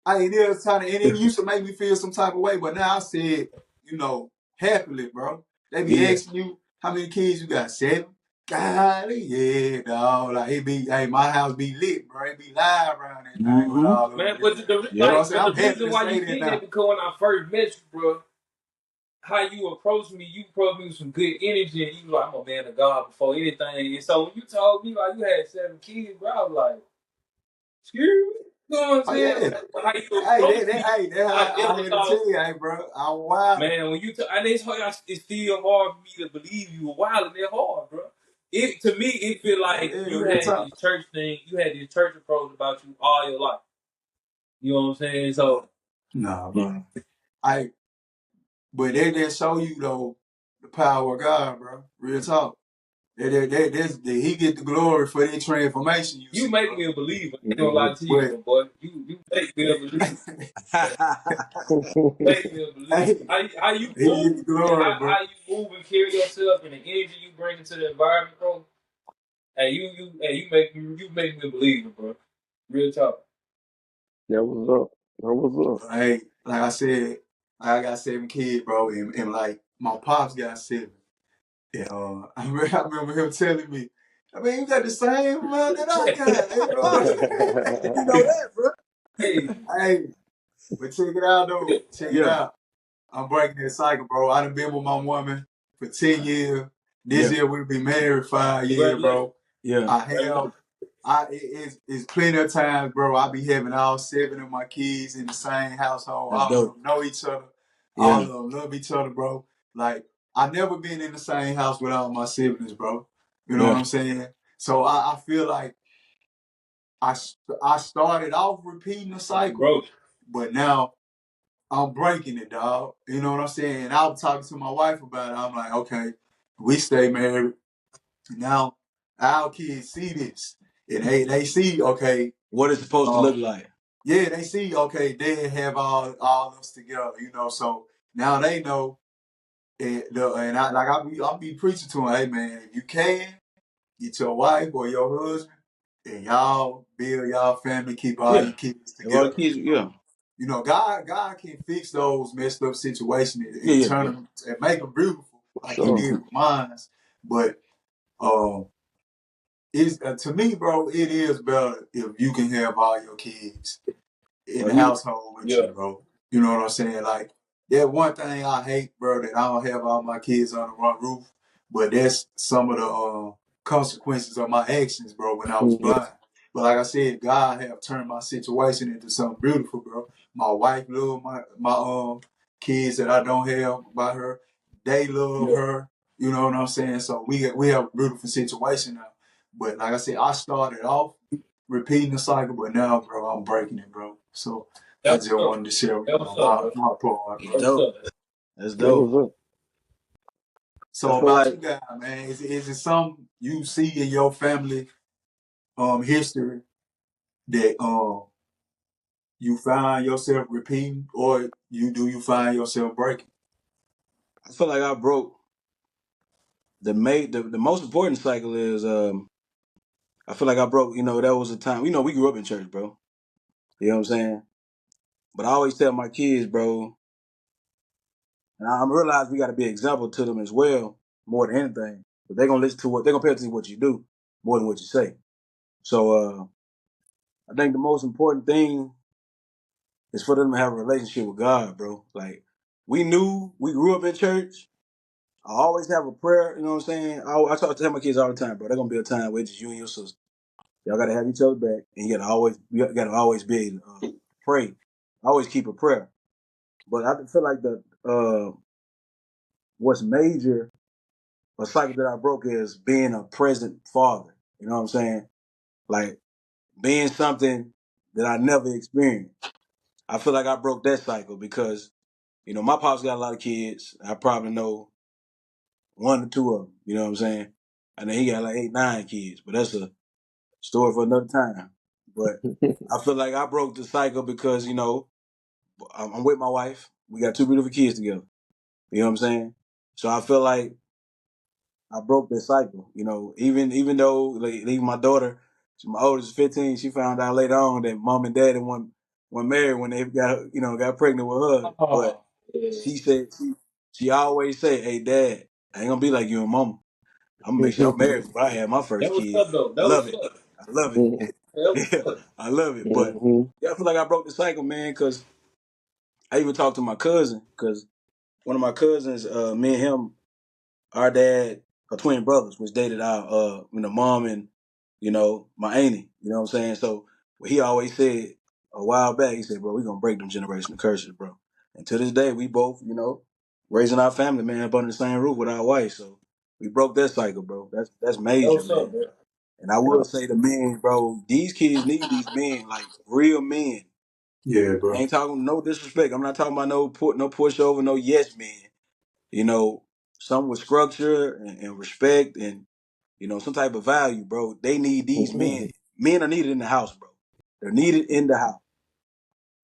Speaker 1: I ain't there trying to, and it used to make me feel some type of way, but now I said, happily, bro. They
Speaker 2: Yeah,
Speaker 1: be
Speaker 2: yeah.
Speaker 1: asking you how many kids you got, 7. Golly, yeah, dog. Like hey, my house be lit, bro. It be live around that thing with
Speaker 2: Mm-hmm.
Speaker 1: all of
Speaker 3: Man,
Speaker 1: them.
Speaker 3: but
Speaker 1: You know
Speaker 2: Yep.
Speaker 1: what I'm saying?
Speaker 3: but the
Speaker 1: I'm happy
Speaker 3: reason
Speaker 1: to
Speaker 3: why
Speaker 1: say
Speaker 3: you
Speaker 1: that
Speaker 3: think that
Speaker 1: now.
Speaker 3: because when I first met you, bro, how you approached me, you approached me with some good energy, and you was like, I'm a man of God before anything. And so when you told me like you had 7 kids, bro, I was like, excuse me, you know what I'm
Speaker 1: Oh
Speaker 3: saying?
Speaker 1: yeah.
Speaker 3: How you
Speaker 1: Hey,
Speaker 3: approach me,
Speaker 1: that
Speaker 3: I
Speaker 1: I
Speaker 3: never
Speaker 1: had to
Speaker 3: thought,
Speaker 1: tell you, hey, bro, I'm wild.
Speaker 3: man. When you, and it's hard, it's still hard for me to believe you were wild and that hard, bro. It to me, it feel
Speaker 1: Oh
Speaker 3: like
Speaker 1: yeah,
Speaker 3: you
Speaker 1: real
Speaker 3: had
Speaker 1: talk.
Speaker 3: this church thing, you had this church approach about you all your life. You know what I'm saying? So
Speaker 1: Nah,
Speaker 2: Yeah.
Speaker 1: bro. I but they didn't show you though the power of God, bro. Real talk. He get the glory for the transformation you
Speaker 3: you
Speaker 1: see,
Speaker 3: make
Speaker 1: bro.
Speaker 3: me a believer. I ain't gonna
Speaker 4: Mhm.
Speaker 3: lie to you,
Speaker 1: But
Speaker 3: my boy. You make me a believer. Make me a believer.
Speaker 1: hey,
Speaker 3: How you
Speaker 1: he get the
Speaker 3: move and
Speaker 1: glory, bro.
Speaker 3: how you move and carry yourself and the energy you bring into the environment, bro. Hey, you make me a believer, bro. Real talk.
Speaker 4: That was up. That was up.
Speaker 1: Hey, like I said, I got 7 kids, bro, and like my pops got 7. And I remember him telling me, I mean, you got the same amount that I got. You
Speaker 2: You know that, bro.
Speaker 3: Hey,
Speaker 1: know? Hey, but check it out though. Check it
Speaker 2: Yeah,
Speaker 1: out. I'm breaking that cycle, bro. I done been with my woman for 10 years. This
Speaker 2: yeah,
Speaker 1: year we'll be married 5 years,
Speaker 3: congratulations.
Speaker 1: bro.
Speaker 2: yeah.
Speaker 1: I have
Speaker 3: Congratulations.
Speaker 1: it's plenty of times, bro. I be having all 7 of my kids in the same household.
Speaker 2: That's
Speaker 1: All of
Speaker 2: dope.
Speaker 1: them know each other. All
Speaker 2: Yeah.
Speaker 1: of them love each other, bro. Like I never been in the same house with all my siblings, bro. You know what
Speaker 2: Yeah.
Speaker 1: I'm saying? So I feel like I started off repeating the cycle,
Speaker 3: Bro,
Speaker 1: but now I'm breaking it, dog. You know what I'm saying? And I was talking to my wife about it. I'm like, okay, we stay married. Now our kids see this. And they see, okay,
Speaker 2: What it's supposed to
Speaker 1: uh,
Speaker 2: look like.
Speaker 1: yeah, they see, okay, they have all us together. So now they know and I be preaching to them, hey man, if you can, get your wife or your husband and y'all build y'all family, keep all
Speaker 2: Yeah.
Speaker 1: your kids
Speaker 2: If all the
Speaker 1: together.
Speaker 2: kids, yeah.
Speaker 1: God can fix those messed up situations
Speaker 2: Yeah,
Speaker 1: and
Speaker 2: yeah,
Speaker 1: turn
Speaker 2: yeah.
Speaker 1: them and make them beautiful,
Speaker 4: For
Speaker 1: like He
Speaker 4: sure.
Speaker 1: did with mine. But um, it's to me, bro, it is better if you can have all your kids in
Speaker 2: Well,
Speaker 1: the
Speaker 2: you,
Speaker 1: household with
Speaker 3: yeah.
Speaker 1: you, bro. You know what I'm saying? Like that one thing I hate, bro, that I don't have all my kids on the one roof. But that's some of the consequences of my actions, bro, when I was
Speaker 4: Mhm.
Speaker 1: blind. But like I said, God have turned my situation into something beautiful, bro. My wife love my kids that I don't have by her. They love
Speaker 3: Yeah.
Speaker 1: her. You know what I'm saying? So we have a beautiful situation now. But like I said, I started off repeating the cycle, but now, bro, I'm breaking it, bro. So I
Speaker 3: That
Speaker 1: just
Speaker 3: was up.
Speaker 1: wanted to share
Speaker 3: That was up,
Speaker 1: my
Speaker 3: bro.
Speaker 1: my part,
Speaker 2: it's
Speaker 3: That
Speaker 1: bro.
Speaker 3: was
Speaker 2: dope.
Speaker 3: up.
Speaker 2: That's
Speaker 4: That
Speaker 2: dope.
Speaker 4: was up.
Speaker 2: I
Speaker 1: So
Speaker 2: feel
Speaker 1: about you
Speaker 2: like
Speaker 1: guys, man, is it something you see in your family history that you find yourself repeating, or you find yourself breaking?
Speaker 2: I feel like I broke the most important cycle is I feel like I broke, that was a time, we grew up in church, bro. You know what I'm saying? But I always tell my kids, bro, and I realize we got to be an example to them as well, more than anything. But they're gonna they're gonna pay attention to what you do more than what you say. So I think the most important thing is for them to have a relationship with God, bro. Like we grew up in church. I always have a prayer, you know what I'm saying? I tell my kids all the time, bro. There's gonna be a time where it's just you and your sister. Y'all gotta have each other back, and you gotta always be able to pray. Always keep a prayer. But I feel like the what's major, a cycle that I broke is being a present father. You know what I'm saying? Like being something that I never experienced. I feel like I broke that cycle because my pops got a lot of kids. I probably know one or two of them. You know what I'm saying? And then he got like 8, 9 kids, but that's a story for another time. But I feel like I broke the cycle because I'm with my wife. We got 2 beautiful kids together. You know what I'm saying? So I feel like I broke that cycle. Even though like even my daughter, my oldest is 15, she found out later on that mom and dad weren't married when they got pregnant with her. But
Speaker 3: Oh, yeah.
Speaker 2: she said she always say, "Hey, Dad, I ain't gonna be like you and Mama. I'm gonna make sure I'm married when I had my
Speaker 3: That
Speaker 2: first
Speaker 3: was
Speaker 2: kid."
Speaker 3: up though.
Speaker 2: I
Speaker 3: That
Speaker 2: love
Speaker 3: was
Speaker 2: it.
Speaker 3: up.
Speaker 2: I love it.
Speaker 4: Mhm.
Speaker 3: That was
Speaker 2: Yeah,
Speaker 3: up.
Speaker 2: I love it. But
Speaker 4: Mhm.
Speaker 2: yeah, I feel like I broke the cycle, man, because I even talked to my cousin because one of my cousins, me and him, our dad are twin brothers, which dated our mom and my auntie. You know what I'm saying? So he always said a while back, he said, "Bro, we gonna break them generational curses, bro." And to this day, we both, raising our family, man, up under the same roof with our wife. So we broke that cycle, bro. That's
Speaker 3: That
Speaker 2: major,
Speaker 3: was up,
Speaker 2: man.
Speaker 3: bro.
Speaker 2: And I
Speaker 4: Yeah.
Speaker 2: would say the men, bro, these kids need these men, like real men.
Speaker 1: Yeah,
Speaker 2: I
Speaker 1: bro.
Speaker 2: ain't talking no disrespect. I'm not talking about no pushover, no yes men. You know, some with structure and respect and some type of value, bro. They need these men.
Speaker 4: Mhm.
Speaker 2: Men are needed in the house, bro. They're needed in the house.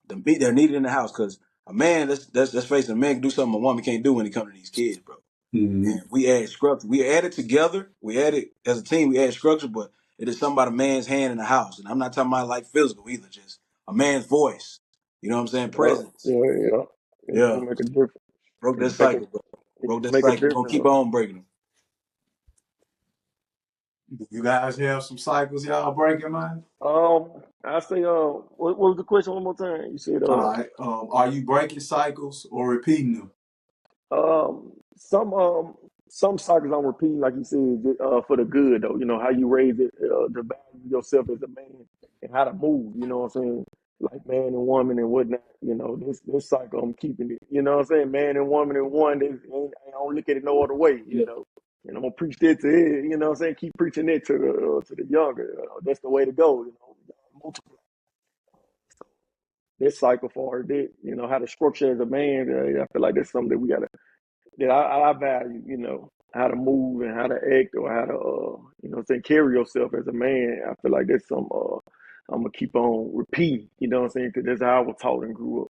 Speaker 2: They're needed in the house because a man, let's face it, a man can do something a woman can't do when it comes to these kids, bro.
Speaker 1: Mm-hmm.
Speaker 2: And we add structure. We add it together. We add it as a team. We add structure, but it is something about a man's hand in the house. And I'm not talking about like physical either, just a man's voice. You know what I'm saying?
Speaker 4: Yeah.
Speaker 2: Presence.
Speaker 4: Yeah. Yeah. It do
Speaker 2: Yeah.
Speaker 4: make a difference.
Speaker 2: Broke
Speaker 4: It
Speaker 2: that
Speaker 4: do make a
Speaker 2: cycle, bro.
Speaker 4: it
Speaker 2: Broke
Speaker 4: do
Speaker 2: that
Speaker 4: make a
Speaker 2: cycle. We're gonna
Speaker 4: difference.
Speaker 2: keep on breaking them.
Speaker 1: Do you guys have some cycles y'all breaking, man?
Speaker 4: I say, what was the question one more time? You said,
Speaker 1: All right. Are you breaking cycles or repeating them?
Speaker 4: Um, some um some cycles I'm repeating, like you said, for the good though. You know how you raise it, the value of yourself as a man, and how to move. You know what I'm saying? Like man and woman and whatnot. You know this cycle I'm keeping it. You know what I'm saying? Man and woman and one. I don't look at it no other way. You
Speaker 3: Yeah.
Speaker 4: know. And I'm gonna preach that to it. You know what I'm saying? Keep preaching that to the younger. That's the way to go. You know, multiple this cycle for that. You know how to structure as a man. I feel like that's something that we gotta that I value, how to move and how to act or how to, carry yourself as a man. I feel like that's some, I'm gonna keep on repeating, you know what I'm saying? Because that's how I was taught and grew up.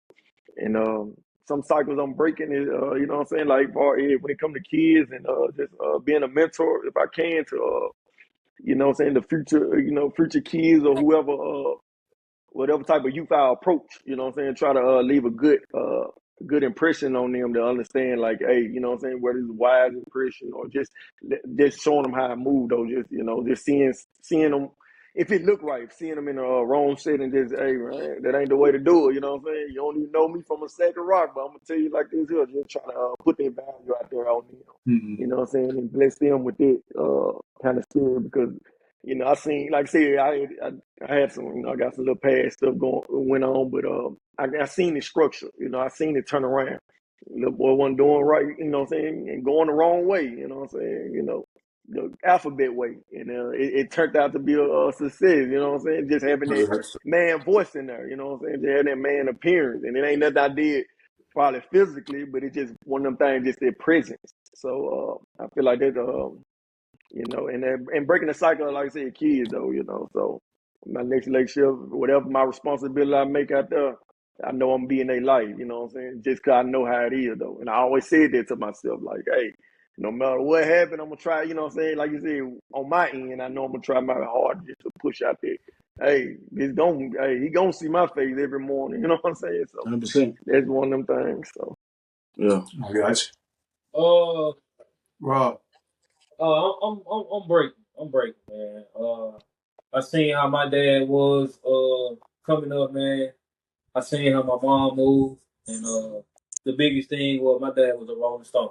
Speaker 4: And some cycles I'm breaking is, like when it comes to kids and just being a mentor, if I can, to, the future, future kids or whoever, whatever type of youth I approach, you know what I'm saying? Try to leave a good impression on them to understand, like, hey, you know what I'm saying, whether it's a wise impression or just showing them how I move, though, just seeing them, if it look right, seeing them in a wrong setting, just, hey, man, that ain't the way to do it, you know what I'm saying? You don't even know me from a sack of rock, but I'm gonna tell you like this here, just trying to put their value out there on them,
Speaker 1: Mm-hmm.
Speaker 4: you know what I'm saying, and bless them with it kind of spirit because I seen, like I said, I had some, I got some little past stuff went on, but I seen the structure, I seen it turn around. Little boy wasn't doing right, you know what I'm saying, and going the wrong way, you know what I'm saying, the alphabet way, and it turned out to be a success, you know what I'm saying, just having that man voice in there, you know what I'm saying, just having that man appearance, and it ain't nothing I did probably physically, but it just one of them things, just their presence. So I feel like that. And breaking the cycle, like I said, kids though, so my next leg shift, whatever my responsibility I make out there, I know I'm being their life, you know what I'm saying? Just cause I know how it is though. And I always said that to myself, like, hey, no matter what happened, I'm gonna try, you know what I'm saying? Like you said, on my end, I know I'm gonna try my hardest to push out there. Hey, he gonna see my face every morning, you know what I'm saying? So
Speaker 2: 100%.
Speaker 4: that's one of them things. So
Speaker 2: Yeah.
Speaker 1: I got you.
Speaker 3: Uh,
Speaker 1: Rob.
Speaker 3: I'm breaking. I'm breaking, man. I seen how my dad was coming up, man. I seen how my mom moved, and the biggest thing was my dad was a Rolling Stone.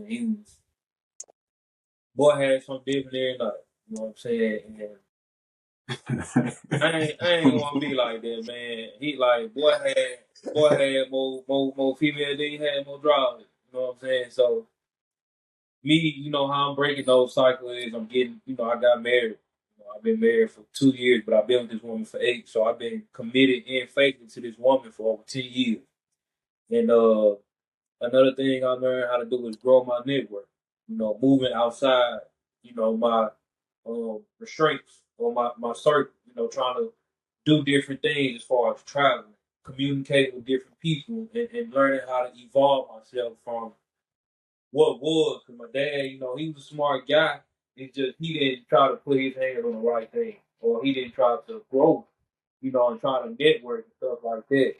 Speaker 3: He was, boy had some different every night. You know what I'm saying? And I ain't want to be like that, man. He like boy had more female than he had more drivers. You know what I'm saying? So me, you know how I'm breaking those cycles is I'm getting, I got married. I've been married for 2 years, but I've been with this woman for 8. So I've been committed and faithful to this woman for over 10 years. And another thing I learned how to do is grow my network. Moving outside, my restraints or my circle. Trying to do different things as far as traveling, communicate with different people, and learning how to evolve myself from what was. Because my dad, he was a smart guy. It's just he didn't try to put his hands on the right thing, or he didn't try to grow, and try to network and stuff like that.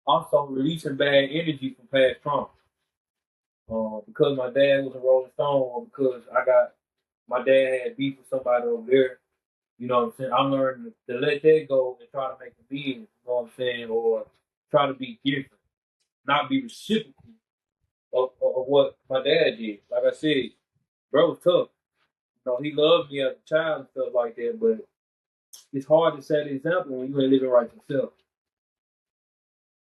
Speaker 3: Also, releasing bad energy from past trauma. Because my dad was a Rolling Stone, or because my dad had beef with somebody over there. You know what I'm saying? I learned to let that go and try to make a being. You know what I'm saying? Or try to be different, not be reciprocal of what my dad did. Like I said, bro was tough. He loved me as a child and stuff like that, but it's hard to set an example when you ain't living right yourself.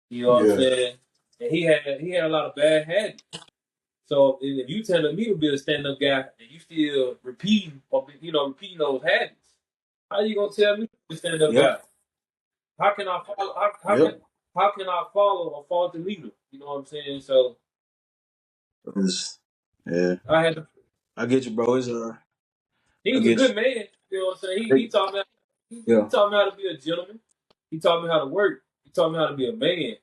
Speaker 3: You know what I'm
Speaker 1: Yeah.
Speaker 3: saying? And he had a lot of bad habits. So if you telling me to be a stand up guy and you still repeating those habits, how you gonna tell me to be a stand up
Speaker 2: Yep.
Speaker 3: guy? How can I follow?
Speaker 2: Yep.
Speaker 3: How can I follow a faulty leader? You know what I'm saying? So
Speaker 2: Yeah.
Speaker 3: I had to.
Speaker 2: I get you, bro.
Speaker 3: He
Speaker 2: I
Speaker 3: was a
Speaker 2: get
Speaker 3: good man. You know what I'm saying? He taught me. He
Speaker 2: you.
Speaker 3: taught me how to be a gentleman. He taught me how to work. He taught me how to be a man.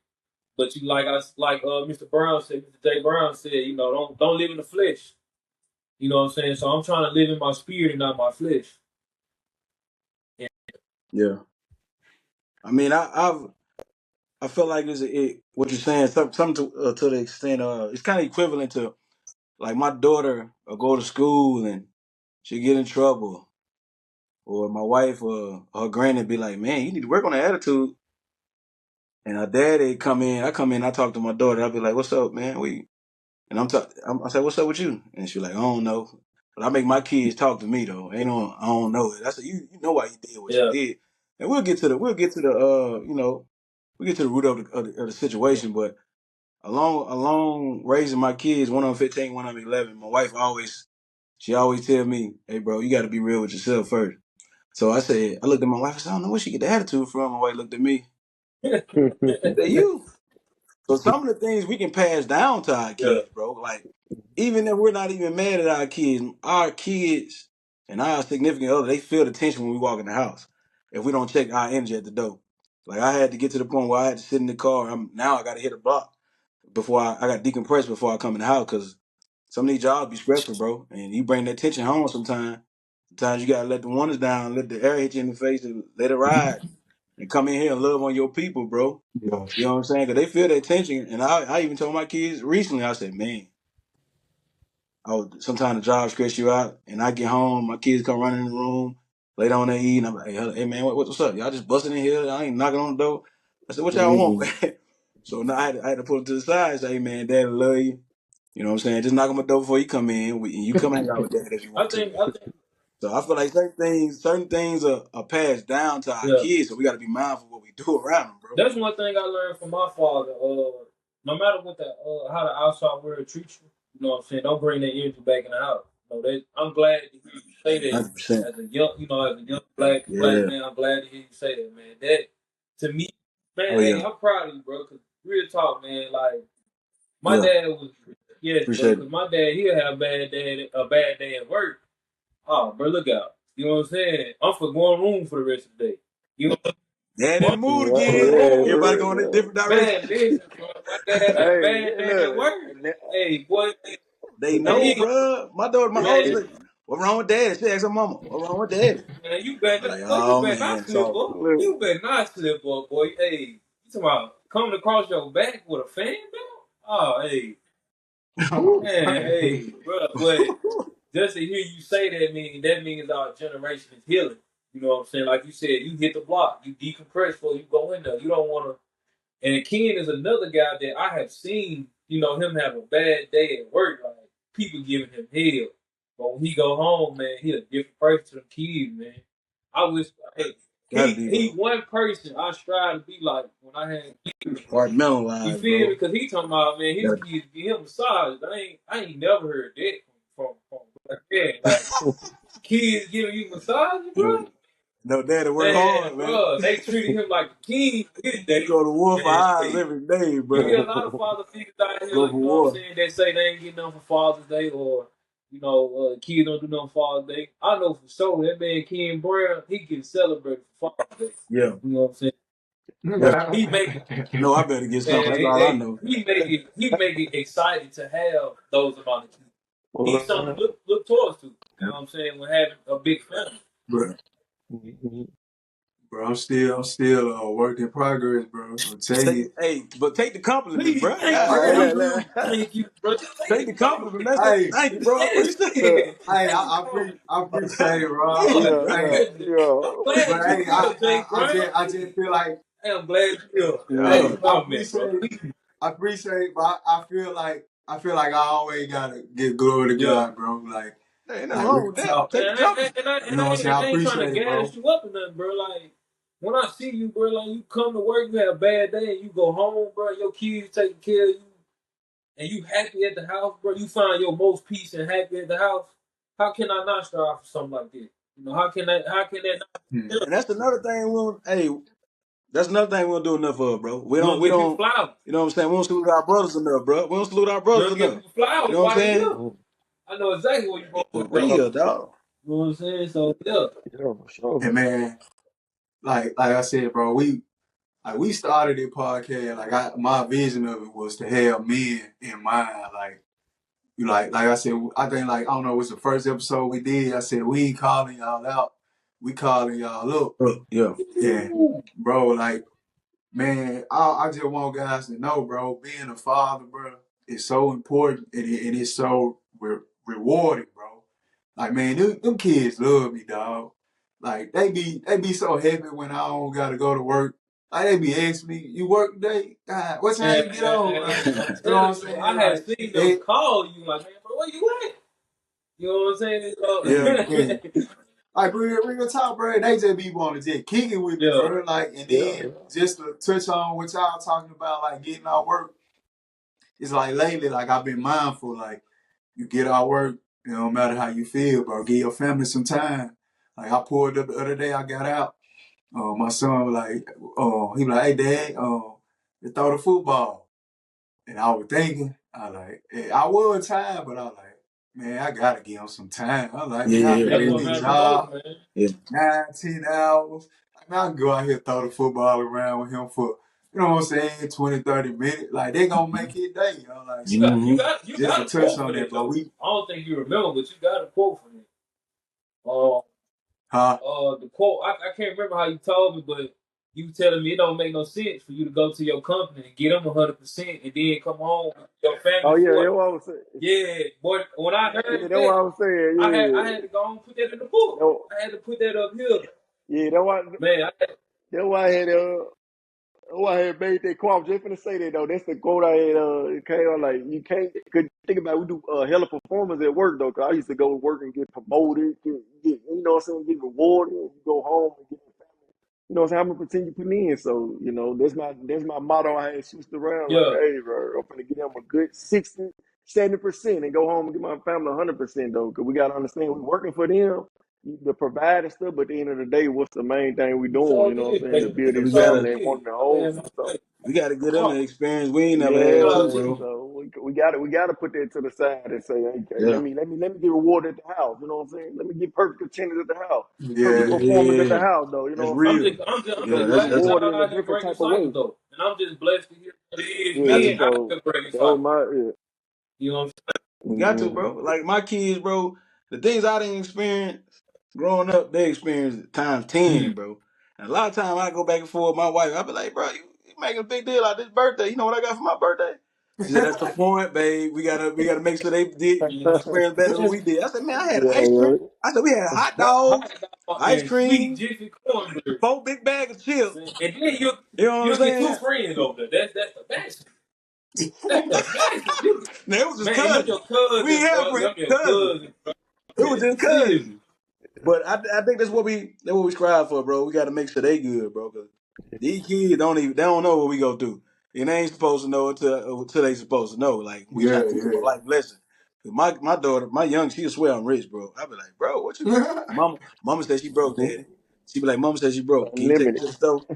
Speaker 3: But you like Mr. Brown said, Mr. J. Brown said, don't live in the flesh. You know what I'm saying? So I'm trying to live in my spirit and not my flesh. And
Speaker 2: Yeah. I mean, I feel like what you're saying, something to the extent it's kind of equivalent to like my daughter will go to school and she get in trouble, or my wife or her granny be like, "Man, you need to work on the attitude." And her daddy come in, I talk to my daughter, I'll be like, "What's up, man? And I say, "What's up with you?" And she like, "I don't know." But I make my kids talk to me though. Ain't no, I don't know it. I said, "You know why you did what you
Speaker 3: yeah,
Speaker 2: did," and we get to the root of the situation. But along raising my kids, one of them 15, one of them 11. My wife she always tell me, "Hey, bro, you got to be real with yourself first." So I looked at my wife. I said, "I don't know where she get the attitude from." My wife looked at me. She said, "You." So some of the things we can pass down to our
Speaker 3: yeah.
Speaker 2: kids, bro. Like even if we're not even mad at our kids and our significant other, they feel the tension when we walk in the house. If we don't check our energy at the door, like I had to get to the point where I had to sit in the car. Now I got to hit a block before I got decompressed before I come in the house because some of these jobs be stressful, bro. And you bring that tension home sometimes. Sometimes you gotta let the warners down, let the air hit you in the face, and let it ride, and come in here and love on your people, bro.
Speaker 1: Yeah.
Speaker 2: You know what I'm saying? Because they feel that tension. And I even told my kids recently, I said, man, sometimes the job stress you out. And I get home, my kids come running in the room, lay down there eating. I'm like, hey man, what's up? Y'all just busting in here. I ain't knocking on the door. I said, what y'all want?
Speaker 4: Mhm.
Speaker 2: So now I had to put it to the side and say, hey man, dad love you. You know what I'm saying? Just knock on my door before you come in. And you come hang out with dad if you
Speaker 3: I
Speaker 2: want to.
Speaker 3: think, I think,
Speaker 2: So I feel like certain things are passed down to our
Speaker 3: yeah.
Speaker 2: kids. So we got to be mindful of what we do around them, bro.
Speaker 3: That's one thing I learned from my father. No matter what how the outside world treats you, you know what I'm saying. Don't bring that energy back in the house. I'm glad to hear you say that
Speaker 2: 100%.
Speaker 3: as a young black
Speaker 2: Yeah.
Speaker 3: man. I'm glad to hear you say that, man. That to me, man.
Speaker 2: Oh
Speaker 3: Hey,
Speaker 2: yeah.
Speaker 3: I'm proud of you, bro. Cause real talk, man. Like my
Speaker 2: Yeah.
Speaker 3: dad was, yes, bro.
Speaker 2: Appreciate it.
Speaker 3: Cause my dad, he'll have a bad day at work. Oh, bro, look out. You know what I'm saying? I'm for going room for the rest of the day. You know.
Speaker 2: Dad in the mood
Speaker 3: On
Speaker 2: again.
Speaker 3: the
Speaker 4: Yeah,
Speaker 3: road.
Speaker 2: Everybody
Speaker 4: for
Speaker 2: going in
Speaker 4: real.
Speaker 2: different directions.
Speaker 3: Man, listen, bro. My dad had a
Speaker 4: Hey,
Speaker 3: bad day at
Speaker 4: look,
Speaker 3: work. Hey, boy.
Speaker 2: They know,
Speaker 3: Hey,
Speaker 2: bro. My daughter, my oldest,
Speaker 3: man,
Speaker 2: like, what wrong with dad? She asked her mama, what wrong with daddy?
Speaker 3: man, you better,
Speaker 2: Like,
Speaker 3: boy, you
Speaker 2: oh
Speaker 3: better not
Speaker 2: man,
Speaker 3: slip
Speaker 2: so
Speaker 3: up.
Speaker 4: look,
Speaker 3: You better not slip up, boy. Hey, you talking about coming across your back with a fan belt? Oh, hey,
Speaker 1: Oh,
Speaker 3: man,
Speaker 1: man.
Speaker 3: hey, bro. But just to hear you say that means our generation is healing. You know what I'm saying? Like you said, you hit the block, you decompress before you go in there. You don't want to. And Ken is another guy that I have seen, him have a bad day at work, like people giving him hell. But when he go home, man, he a different person to the kids, man. I wish hey,
Speaker 2: gotta
Speaker 3: he
Speaker 2: be,
Speaker 3: he
Speaker 2: bro.
Speaker 3: one person I strive to be like when I had kids. You
Speaker 2: Compartmentalized,
Speaker 3: feel me?
Speaker 2: bro.
Speaker 3: Because he talking about man, his
Speaker 2: Gotta,
Speaker 3: kids give him massage. I ain't never heard that from like that. Like kids giving you massage, bro.
Speaker 2: no, daddy work
Speaker 3: Man,
Speaker 2: hard, man.
Speaker 3: bro, they treated him like a king his
Speaker 2: You
Speaker 3: day.
Speaker 2: go to war for
Speaker 3: Man,
Speaker 2: eyes
Speaker 3: hey,
Speaker 2: every day,
Speaker 3: you
Speaker 2: bro.
Speaker 3: hear a lot of father figures out here,
Speaker 2: Go for
Speaker 3: you know what I'm
Speaker 2: war.
Speaker 3: saying, that say they ain't getting nothing for Father's Day or, kids don't do nothing for Father's Day. I know for sure that man Ken Brown, he gets celebrated for Father's Day.
Speaker 2: Yeah,
Speaker 3: You know what I'm saying?
Speaker 2: yeah.
Speaker 3: He make it,
Speaker 2: No, I better get something.
Speaker 3: man,
Speaker 2: That's all I
Speaker 3: hey,
Speaker 2: know.
Speaker 3: he make it exciting to have those amount of kids. He's something to look towards to. You
Speaker 2: Yeah.
Speaker 3: know what I'm saying? When having a big family.
Speaker 1: Bro, bro, I'm still a work in progress, bro. I'll tell you.
Speaker 2: Hey, but take the compliment,
Speaker 3: Please,
Speaker 2: bro.
Speaker 3: thank
Speaker 2: God
Speaker 3: you,
Speaker 4: hey,
Speaker 3: bro.
Speaker 2: damn.
Speaker 4: look,
Speaker 3: Thank you, bro. Just
Speaker 2: Take
Speaker 3: take
Speaker 2: the
Speaker 3: it, dog.
Speaker 2: compliment. That's the
Speaker 1: Hey,
Speaker 2: thank you, bro. I appreciate it.
Speaker 1: hey,
Speaker 3: Yes.
Speaker 1: I,
Speaker 3: Take the call.
Speaker 1: I appreciate it, Rob.
Speaker 3: Oh,
Speaker 4: yeah,
Speaker 1: Hey,
Speaker 4: yeah,
Speaker 3: goodness. I'm
Speaker 4: yeah.
Speaker 3: glad
Speaker 1: but
Speaker 3: you
Speaker 1: hey,
Speaker 3: here, Jay
Speaker 1: I
Speaker 3: Brown.
Speaker 1: just feel like,
Speaker 3: Hey, I'm glad you're here. That's
Speaker 2: Yeah.
Speaker 3: a
Speaker 1: hey,
Speaker 3: compliment, bro.
Speaker 1: I appreciate, but I feel like I always gotta give glory to
Speaker 3: Yeah.
Speaker 1: God, bro.
Speaker 2: Hey, ain't nothing
Speaker 1: Like
Speaker 2: wrong
Speaker 1: real
Speaker 2: with that.
Speaker 1: talk.
Speaker 2: Take the
Speaker 3: And I,
Speaker 2: compliment.
Speaker 3: and I,
Speaker 1: You
Speaker 3: and
Speaker 1: know
Speaker 3: I,
Speaker 1: what I'm saying?
Speaker 3: ain't,
Speaker 1: I
Speaker 3: I ain't trying to
Speaker 1: appreciate it,
Speaker 3: gas
Speaker 1: bro.
Speaker 3: you up or nothing, bro. Like, when I see you, bro, like, you come to work, you have a bad day, and you go home, bro, your kids taking care of you, and you happy at the house, bro, you find your most peace and happy at the house. How can I not strive for something like that? How can that
Speaker 1: Hmm.
Speaker 3: not
Speaker 2: And that's another thing that's another thing we don't do enough of, bro.
Speaker 3: You don't
Speaker 2: We
Speaker 3: give people
Speaker 2: don't,
Speaker 3: flowers.
Speaker 2: you know what I'm saying? We don't salute our brothers enough, bro. We don't salute our
Speaker 3: You
Speaker 2: brothers
Speaker 3: don't give
Speaker 2: enough.
Speaker 3: people flowers
Speaker 2: You know what I'm
Speaker 3: while they
Speaker 2: saying?
Speaker 3: here. I know exactly what you're going
Speaker 2: For
Speaker 3: with, bro.
Speaker 2: real, dog.
Speaker 3: You know what I'm saying? So yeah.
Speaker 4: Yeah, for sure.
Speaker 1: And man, like I said, bro, we started this podcast. My vision of it was to have men in mind. Like I said, I think I don't know, it was the first episode we did. I said we ain't calling y'all out, we calling y'all up.
Speaker 2: Yeah.
Speaker 1: Yeah, bro. Man, I just want guys to know, bro. Being a father, bro, is so important and it's so rewarding, bro. Like man, them kids love me, dog. Like they be so happy when I don't gotta go to work. Like they be asking me, "You work today? God, what time you get on?" Like,
Speaker 3: I'm
Speaker 1: you know what I'm
Speaker 3: telling you, I
Speaker 1: saying?
Speaker 3: had
Speaker 1: Like
Speaker 3: seen them
Speaker 1: they,
Speaker 3: call you like, man, bro, where you at? You know what I'm saying?
Speaker 2: Yeah.
Speaker 1: yeah. Like real talk, bro. They just be wanting to just kick it with me,
Speaker 3: Yeah.
Speaker 1: bro. Like, and
Speaker 4: Yeah,
Speaker 1: then just to touch on what y'all talking about, like getting out work. It's like lately, like I've been mindful, like you get out work, no matter how you feel, bro. Give your family some time. Like I pulled up the other day, I got out. My son was like, he was like, hey dad, let's throw the football. And I was thinking, I was tired, but I was like, man, I gotta give him some time. I was like,
Speaker 2: Yeah,
Speaker 1: man,
Speaker 2: yeah,
Speaker 1: I've
Speaker 2: yeah.
Speaker 1: been
Speaker 3: That's
Speaker 1: at
Speaker 3: what
Speaker 1: this
Speaker 2: Yeah.
Speaker 3: matters the most,
Speaker 1: job
Speaker 3: man.
Speaker 2: Yeah.
Speaker 1: 9, 10 hours. Like, man, I can go out here throw the football around with him for, you know what I'm saying, 20, 30 minutes. Like, they gonna make it day. You know, like,
Speaker 3: You
Speaker 1: so
Speaker 3: got you
Speaker 2: Mm-hmm.
Speaker 3: got you
Speaker 1: just to
Speaker 3: got a
Speaker 1: touch
Speaker 3: quote for
Speaker 1: on
Speaker 3: that
Speaker 1: that, bro.
Speaker 3: though. I don't think you remember, but you got a quote for that. Uh,
Speaker 1: Huh?
Speaker 3: the quote I can't remember how you told me, but you telling me it don't make no sense for you to go to your company and get them 100% and then come home with your family
Speaker 4: oh yeah,
Speaker 3: for
Speaker 4: that's
Speaker 3: it.
Speaker 4: what I was saying.
Speaker 3: Yeah, boy. When I
Speaker 4: Yeah,
Speaker 3: heard
Speaker 4: that's what
Speaker 3: that,
Speaker 4: I was saying.
Speaker 3: I had to go and put that in the book.
Speaker 4: That,
Speaker 3: I had to put that up here,
Speaker 4: yeah, that's why.
Speaker 3: man.
Speaker 4: That's why I had oh, I had made that quote. I was just finna say that though. That's the quote I had. It came out like you can't. Cause think about it, we do hella performance at work though. Cause I used to go to work and get promoted, get you know what I'm saying, get rewarded. And you go home and get you know what I'm saying. I'm gonna pretend you put in. So you know that's my motto. I had switched around like,
Speaker 3: Yeah.
Speaker 4: hey, bro, I'm gonna give them a good 60, 70% and go home and give my family 100% though. Cause we gotta understand we're working for them. The providing stuff, but at the end of the day, what's the main thing we doing?
Speaker 3: So
Speaker 4: You know what I'm
Speaker 3: did.
Speaker 4: saying? To build
Speaker 3: You
Speaker 2: And
Speaker 4: this
Speaker 2: we
Speaker 3: so
Speaker 2: gotta
Speaker 4: family and
Speaker 3: did.
Speaker 4: wanting to
Speaker 3: I
Speaker 4: hold
Speaker 3: mean,
Speaker 4: it. So
Speaker 2: we gotta get them the
Speaker 3: oh,
Speaker 2: experience we ain't never
Speaker 3: you
Speaker 2: had
Speaker 4: yeah,
Speaker 3: know,
Speaker 2: too,
Speaker 3: I
Speaker 2: bro.
Speaker 3: mean,
Speaker 4: so we gotta put that to the side and say, okay,
Speaker 2: Yeah.
Speaker 4: let me get rewarded at the house. You know what I'm saying? Let me get perfect attendance at the house, perfect
Speaker 1: Yeah,
Speaker 4: performance at the
Speaker 2: Yeah.
Speaker 4: house, though. You
Speaker 2: That's
Speaker 4: know what I'm saying?
Speaker 2: real.
Speaker 4: You
Speaker 3: I'm
Speaker 4: know,
Speaker 2: Yeah,
Speaker 3: just
Speaker 4: get
Speaker 3: glad
Speaker 2: that's
Speaker 4: rewarded
Speaker 3: y'all
Speaker 4: in a
Speaker 3: out here
Speaker 4: different
Speaker 3: breaking
Speaker 4: type of way.
Speaker 3: cycles though, and I'm just blessed to hear it is
Speaker 2: got
Speaker 4: Yeah.
Speaker 3: men
Speaker 2: to.
Speaker 3: out
Speaker 4: So
Speaker 3: here breaking
Speaker 4: that was
Speaker 3: cycles.
Speaker 4: my
Speaker 3: You know what
Speaker 2: You got to,
Speaker 4: mm-hmm.
Speaker 2: bro. Like my kids, bro, the things I didn't experience growing up, they experienced times
Speaker 3: I'm
Speaker 2: 10,
Speaker 3: saying?
Speaker 2: bro. And a lot of time I go back and forth with my wife, I be like, bro, you making a big deal out of this birthday. You know what I got for my birthday? She said, that's the point, babe. We gotta make sure they did experience better than
Speaker 3: Yes.
Speaker 2: we did. I said, man, I had ice cream.
Speaker 4: Yeah,
Speaker 2: I said, we had hot
Speaker 3: Bro,
Speaker 2: dogs,
Speaker 3: hot dog
Speaker 2: ice
Speaker 3: and sweet
Speaker 2: cream,
Speaker 3: jiffy cornbread.
Speaker 2: 4 big bags of chips.
Speaker 3: And then you
Speaker 2: You know what I'm
Speaker 3: you'll get two
Speaker 2: saying?
Speaker 3: friends over there. That's the best. That's the best. You,
Speaker 2: Now, it was just
Speaker 3: man, and them
Speaker 2: cousins.
Speaker 3: your
Speaker 2: We
Speaker 3: cousins,
Speaker 2: ain't have
Speaker 3: bro.
Speaker 2: friends,
Speaker 3: Them your
Speaker 2: cousins.
Speaker 3: cousins, bro.
Speaker 2: It was just
Speaker 3: Serious.
Speaker 2: cousins. But I think that's what we strive for, bro. We got to make sure they good, bro. Cause these kids they don't know what we go through, and they ain't supposed to know until they supposed to know. Like we try
Speaker 1: yeah,
Speaker 2: to teach them a life lesson. 'Cause my daughter, my young, she'll swear I'm rich, bro. I be like, bro, what you?
Speaker 1: yeah.
Speaker 2: Mama said she broke, daddy. She be like, Mama said she broke. Can you take me
Speaker 4: unlimited,
Speaker 2: to the store?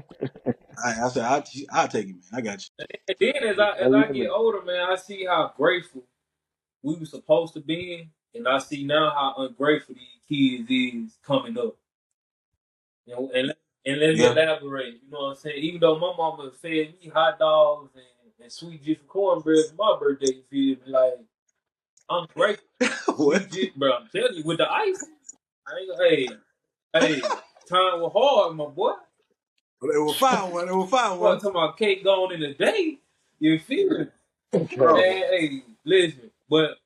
Speaker 2: I said, I'll take you, man. I got
Speaker 3: And then as I get
Speaker 4: unlimited.
Speaker 3: older, man, I see how grateful we were supposed to be, and I see now how ungrateful these kids is coming up. You know, and let
Speaker 2: you.
Speaker 3: me
Speaker 2: Yeah.
Speaker 3: elaborate. You know what I'm saying? Even though my mama fed me hot dogs and sweet jiffy cornbread for my birthday, you feel me? Like I'm grateful. Sweet
Speaker 2: What?
Speaker 3: jiffy, bro. I'm telling you, with the ice, I ain't gonna. Hey, time was hard, my boy.
Speaker 2: It will find one. It will find
Speaker 3: Boy,
Speaker 2: one,
Speaker 3: talking about cake going in a day. You feel me?
Speaker 2: bro.
Speaker 3: Man, hey, listen, but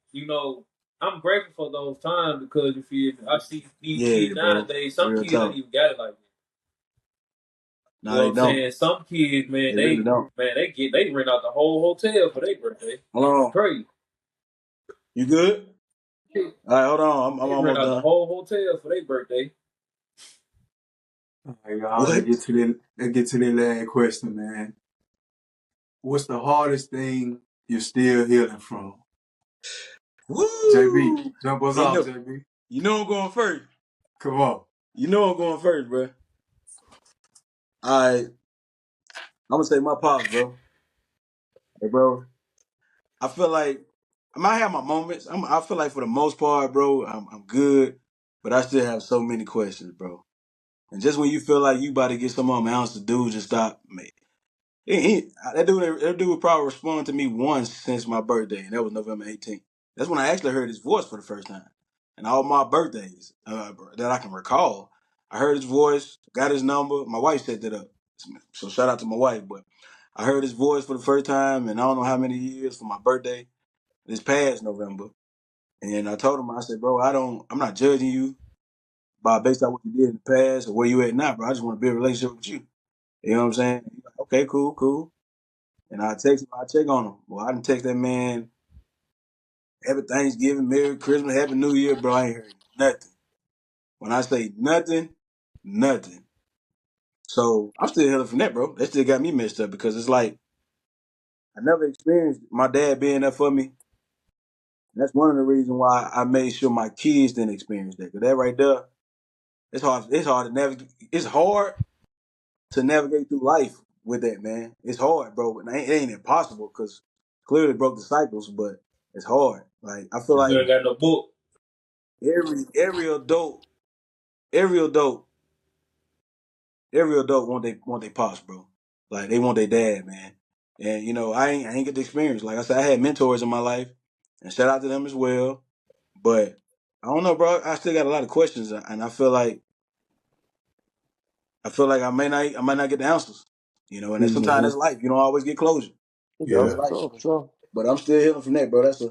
Speaker 3: I'm grateful for those times because you feel me. I see these
Speaker 2: Yeah,
Speaker 3: kids
Speaker 2: bro.
Speaker 3: nowadays. Some
Speaker 2: Real
Speaker 3: kids ain't
Speaker 2: talk.
Speaker 3: even got it like that. You
Speaker 2: No,
Speaker 3: know what
Speaker 2: they
Speaker 3: I'm
Speaker 2: don't.
Speaker 3: saying? Some kids, man,
Speaker 2: They really don't.
Speaker 3: they rent out the whole hotel for their birthday.
Speaker 2: Hold on.
Speaker 3: Crazy.
Speaker 2: You good? All right, hold on. I'm
Speaker 3: They rent
Speaker 2: almost
Speaker 3: out the
Speaker 2: done.
Speaker 3: whole hotel for their birthday.
Speaker 1: All right, y'all,
Speaker 2: What?
Speaker 1: let's get to the last question, man. What's the hardest thing you're still healing from? JB,
Speaker 2: Woo!
Speaker 1: jump us
Speaker 2: You
Speaker 1: off,
Speaker 2: know,
Speaker 1: JB.
Speaker 2: you know I'm going first.
Speaker 1: Come on.
Speaker 2: You know I'm going first, bro. All right, I'm gonna say my pops, bro. Hey, bro. I feel like I might have my moments. I feel like for the most part, bro, I'm good, but I still have so many questions, bro. And just when you feel like you about to get some amounts to do, just stop, man. That dude would probably respond to me once since my birthday, and that was November 18th. That's when I actually heard his voice for the first time. And all my birthdays that I can recall, I heard his voice, got his number. My wife set that up, so shout out to my wife. But I heard his voice for the first time, and I don't know how many years for my birthday this past November. And I told him, I said, bro, I'm not judging you based on what you did in the past or where you at now, bro. I just want to build a relationship with you. You know what I'm saying? He's like, okay, cool, cool. And I text him, I check on him. Well, I didn't text that man Happy Thanksgiving, Merry Christmas, Happy New Year, bro. I ain't heard nothing. When I say nothing, nothing. So I'm still healing from that, bro. That still got me messed up because it's like I never experienced my dad being there for me. And that's one of the reasons why I made sure my kids didn't experience that. Cause that right there, it's hard. It's hard to navigate. It's hard to navigate through life with that, man. It's hard, bro. It ain't impossible because clearly broke the cycles, but it's hard. Like I feel
Speaker 3: If
Speaker 2: like
Speaker 3: you ain't got no book,
Speaker 2: every adult, every adult, every adult want they pops, bro. Like they want their dad, man. And I ain't get the experience. Like I said, I had mentors in my life, and shout out to them as well. But I don't know, bro. I still got a lot of questions, and I feel like I might not get the answers. And then sometimes
Speaker 1: Mm-hmm.
Speaker 2: that's life. You don't always get closure.
Speaker 4: Yeah,
Speaker 2: That's
Speaker 1: Yeah,
Speaker 4: for
Speaker 2: life.
Speaker 4: sure, for sure.
Speaker 2: But I'm still healing from that, bro. That's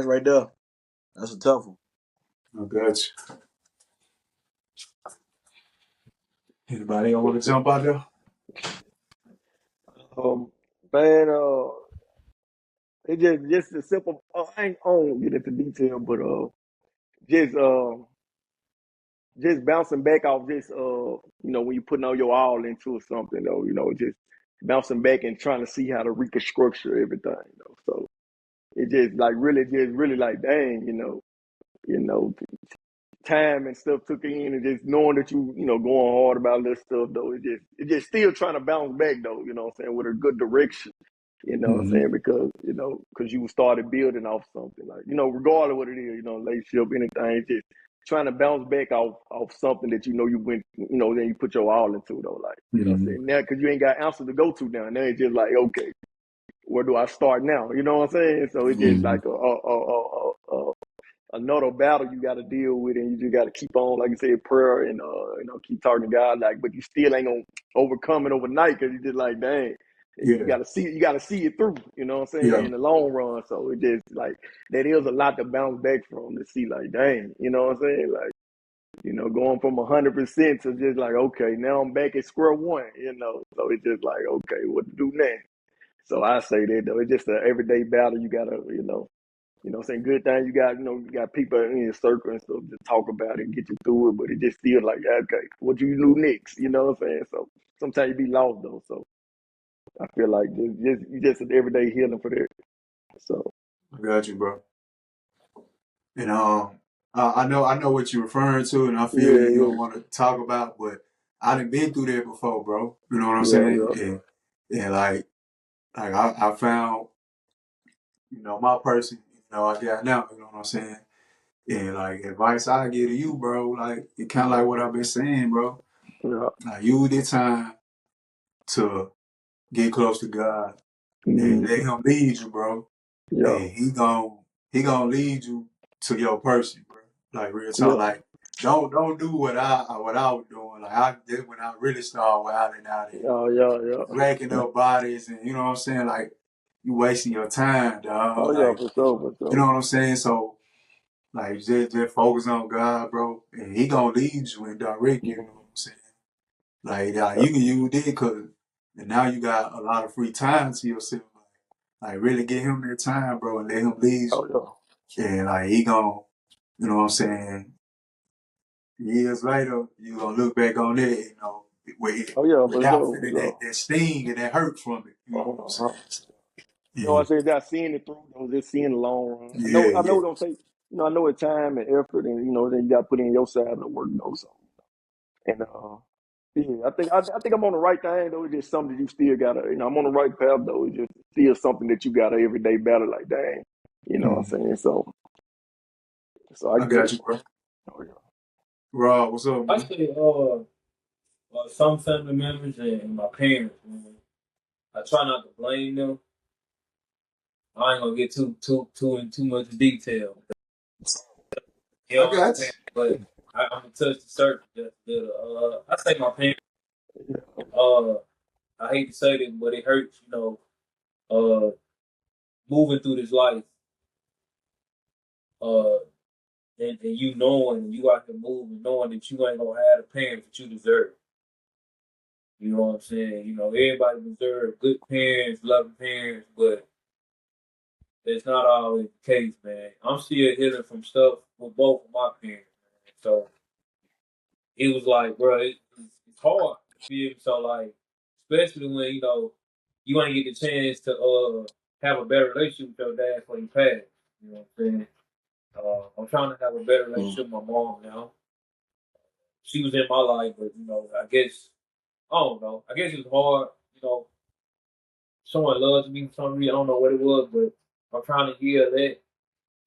Speaker 2: right there. That's a tough one.
Speaker 1: I got you. Anybody else want to jump out there?
Speaker 4: Man, it just a simple. I won't get into detail, but just just bouncing back off this when you putting all your all into something though, just bouncing back and trying to see how to reconstructure everything though. So it just really like dang, you know, time and stuff took in and just knowing that going hard about this stuff though. It just still trying to bounce back though, you know what I'm saying, with a good direction. You know what I'm
Speaker 1: Mm-hmm.
Speaker 4: saying? Because you started building off something like, regardless of what it is, relationship, anything, just trying to bounce back off something that you went, then you put your all into though, like, what I'm
Speaker 1: Mm-hmm.
Speaker 4: saying? Now, because you ain't got answers to go to now. Now it's just like, okay, where do I start now? You know what I'm saying? So it's just
Speaker 1: Mm-hmm.
Speaker 4: like another battle you got to deal with, and you just got to keep on, like you said, prayer and keep talking to God. Like, but you still ain't gonna overcome it overnight because you just like, dang, you
Speaker 1: Yeah.
Speaker 4: got to see it through. You know what I'm saying,
Speaker 1: Yeah.
Speaker 4: in the long run. So it just like that is a lot to bounce back from, to see like, dang, you know what I'm saying, like. Going from 100% to just like, okay, now I'm back at square one, So it's just like, okay, what to do now? So I say that though, it's just an everyday battle. You gotta, what I'm saying, good thing you got people in your circle and stuff to talk about it and get you through it. But it just still like, okay, what you do next? You know what I'm saying? So sometimes you be lost though. So I feel like just an everyday healing for that. So
Speaker 1: I got you, bro. And I know what you're referring to, and I feel
Speaker 4: yeah,
Speaker 1: you
Speaker 4: yeah,
Speaker 1: don't want to talk about, but I done been through that before, bro. You know what I'm
Speaker 4: yeah,
Speaker 1: saying?
Speaker 4: yeah,
Speaker 1: And like I found, my person, I got now, you know what I'm saying? And like advice I give to you, bro, like it kinda like what I've been saying, bro.
Speaker 4: yeah,
Speaker 1: Like use the time to get close to God and
Speaker 4: mm,
Speaker 1: let him lead you, bro.
Speaker 4: yeah,
Speaker 1: And he gonna lead you to your person, bro. Like real talk.
Speaker 4: yeah,
Speaker 1: Like don't do what I was doing. Like I did when I really started wilding out and
Speaker 4: oh yeah, yeah,
Speaker 1: racking up bodies, and you know what I'm saying. Like you wasting your time, dog.
Speaker 4: oh yeah,
Speaker 1: Like
Speaker 4: for sure, for
Speaker 1: you know
Speaker 4: sure.
Speaker 1: what I'm saying. So like just focus on God, bro, and He gonna lead you and direct you. You know
Speaker 4: Mm,
Speaker 1: what I'm saying. Like you can use it because and now you got a lot of free time to yourself. Like really give Him that time, bro, and let Him lead
Speaker 4: oh
Speaker 1: you.
Speaker 4: yeah,
Speaker 1: And like He gonna, you know what I'm saying. Years later, you gonna look back on it,
Speaker 4: oh yeah, for
Speaker 1: without
Speaker 4: sure, for
Speaker 1: feeling
Speaker 4: sure.
Speaker 1: that sting and that hurt from it. You know what I'm
Speaker 4: Uh-huh.
Speaker 1: saying?
Speaker 4: I
Speaker 1: Yeah,
Speaker 4: said that seeing it through, though, just seeing the long run.
Speaker 1: yeah,
Speaker 4: I know
Speaker 1: yeah.
Speaker 4: it don't take, I know it's time and effort, and then you got to put in your side of the work, though. So, and yeah, I think I'm on the right thing, though. It's just something that you still gotta, I'm on the right path, though. It's just still something that you gotta everyday battle, like, dang, you know what I'm
Speaker 1: Mm.
Speaker 4: saying? So I
Speaker 1: I
Speaker 4: get
Speaker 1: got
Speaker 4: it.
Speaker 1: you, bro.
Speaker 4: Oh yeah,
Speaker 1: Rob, what's up,
Speaker 3: I
Speaker 1: man?
Speaker 3: say, some family members and my parents, man. I try not to blame them. I ain't gonna get too much detail. You
Speaker 1: I
Speaker 3: know what I'm
Speaker 1: got
Speaker 3: saying?
Speaker 1: you.
Speaker 3: But I'm gonna touch the surface just a little. I say my parents.
Speaker 4: yeah,
Speaker 3: Uh, I hate to say this, but it hurts. Uh, moving through this life. Uh, and you knowing you out here moving, knowing that you ain't gonna have the parents that you deserve. You know what I'm saying? Everybody deserves good parents, loving parents, but that's not always the case, man. I'm still healing from stuff with both of my parents, man. So it was like, bro, it's hard. You feel me? So like, especially when you ain't get the chance to have a better relationship with your dad before you pass. You know what I'm saying? I'm trying to have a better
Speaker 2: Mm.
Speaker 3: relationship with my mom now. She was in my life, but I guess I don't know. I guess it's hard. Someone loves me for some reason. I don't know what it was, but I'm trying to heal that,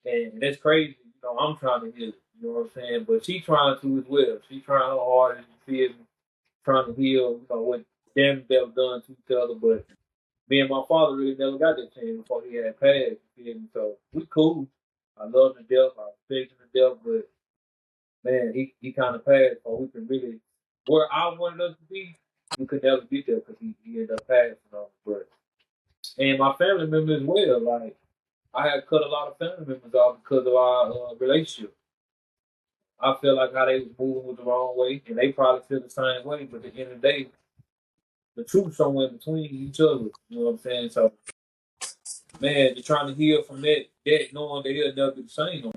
Speaker 3: and that's crazy. I'm trying to heal it. You know what I'm saying? But she trying to as well. She trying her hardest. You feel me? Trying to heal. What damage that was done to each other. But me and my father really never got that chance before he had passed. You feel me? So we cool. I love him to death. I respect him to death. But man, he kind of passed, so we can really where I wanted us to be. We could never get there because he ended up passing on. But and my family members as well. Like I had cut a lot of family members off because of our relationship. I feel like how they was moving was the wrong way, and they probably feel the same way. But at the end of the day, the truth somewhere between each other. You know what I'm saying? So man, you're trying to heal from that knowing that he'll never be the same.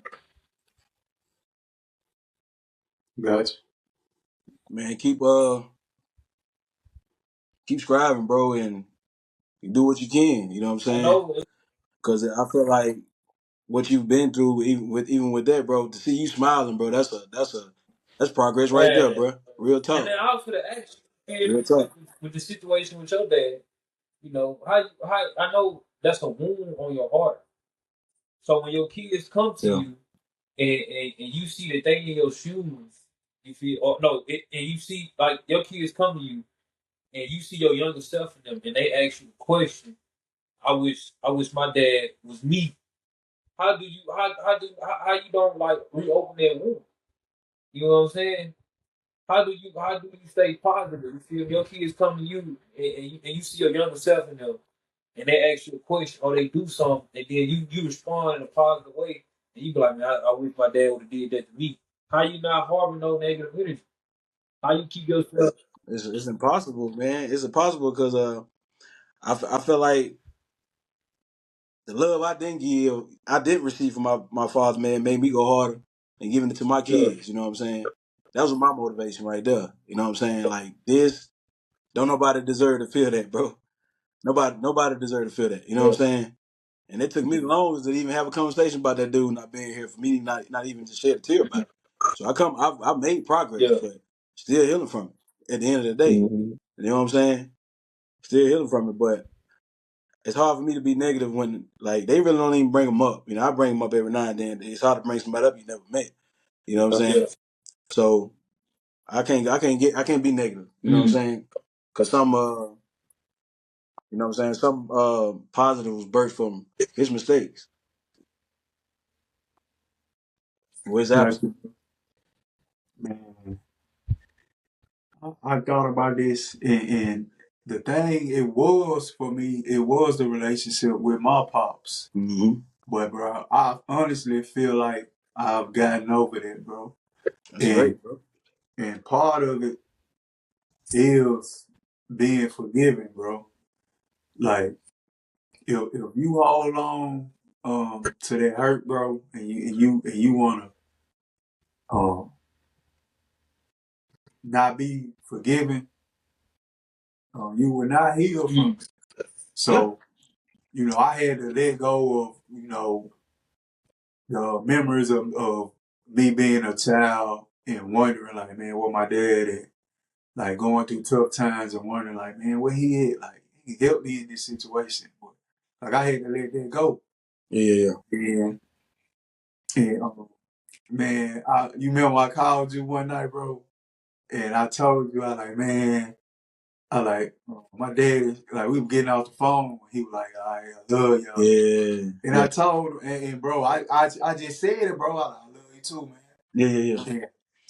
Speaker 1: Got you.
Speaker 2: Man, keep striving, bro, and do what you can. You know what I'm
Speaker 3: I
Speaker 2: saying?
Speaker 3: know.
Speaker 2: Because I feel like what you've been through, even with that, bro, to see you smiling, bro, that's progress right there,
Speaker 3: Man,
Speaker 2: bro. Real
Speaker 3: and
Speaker 2: talk,
Speaker 3: then I was gonna ask you,
Speaker 2: real
Speaker 3: with,
Speaker 2: talk.
Speaker 3: with the situation with your dad. You know how I know that's a wound on your heart. So when your kids come to
Speaker 2: Yeah.
Speaker 3: you and you see that they in your shoes, you feel or no, and you see like your kids come to you and you see your younger self in them and they ask you a question. I wish my dad was me. How you don't like reopen that wound? You know what I'm saying? How do you stay positive? You feel your kids come to you and you see your younger self in them and they ask you a question or they do something and then you respond in a positive way and you be like, man, I wish my dad would have did that to me. How you not harboring no negative energy? How you keep yourself?
Speaker 2: It's impossible, man. It's impossible because I feel like the love I didn't give, I did receive from my father, man, made me go harder and giving it to my
Speaker 3: Yeah.
Speaker 2: kids. You know what I'm saying? That was my motivation right there. You know what I'm saying? Like this, don't nobody deserve to feel that, bro. Nobody deserve to feel that. You know what I'm
Speaker 3: Yeah.
Speaker 2: saying? And it took me long to even have a conversation about that dude not being here for me, not even to shed a tear about it. So I made progress,
Speaker 3: Yeah.
Speaker 2: but still healing from it. At the end of the day,
Speaker 4: Mhm.
Speaker 2: you know what I'm saying? Still healing from it, but it's hard for me to be negative when like they really don't even bring them up. You know, I bring them up every now and then. It's hard to bring somebody up you never met. You know what I'm
Speaker 3: Yeah.
Speaker 2: saying? So I can't be negative. You know what I'm
Speaker 3: Mm.
Speaker 2: saying? Cause you know what I'm saying, some positive was birthed from his mistakes or his
Speaker 1: Like,
Speaker 2: absence.
Speaker 1: man, I thought about this, and the thing it was for me, it was the relationship with my pops.
Speaker 2: Mm-hmm.
Speaker 1: But bro, I honestly feel like I've gotten over that, bro.
Speaker 2: That's
Speaker 1: And
Speaker 2: great, bro.
Speaker 1: and part of it is being forgiving, bro. Like if you hold on to that hurt, bro, and you wanna um not be forgiven, you will not heal from
Speaker 3: Mm.
Speaker 1: it.
Speaker 2: Yeah.
Speaker 1: So, I had to let go of, the memories of me being a child and wondering like, man, what my dad at? Like going through tough times and wondering like, man, where he at? Like he helped me in this situation. But like I had to let that go.
Speaker 2: Yeah.
Speaker 1: And and man, you remember I called you one night, bro, and I told you I like, man, I like my dad is like we were getting off the phone. He was like, I love y'all.
Speaker 2: Yeah.
Speaker 1: And
Speaker 2: Yeah.
Speaker 1: I told him, and bro, I just said it, bro. I love you too, man.
Speaker 2: Yeah.
Speaker 1: And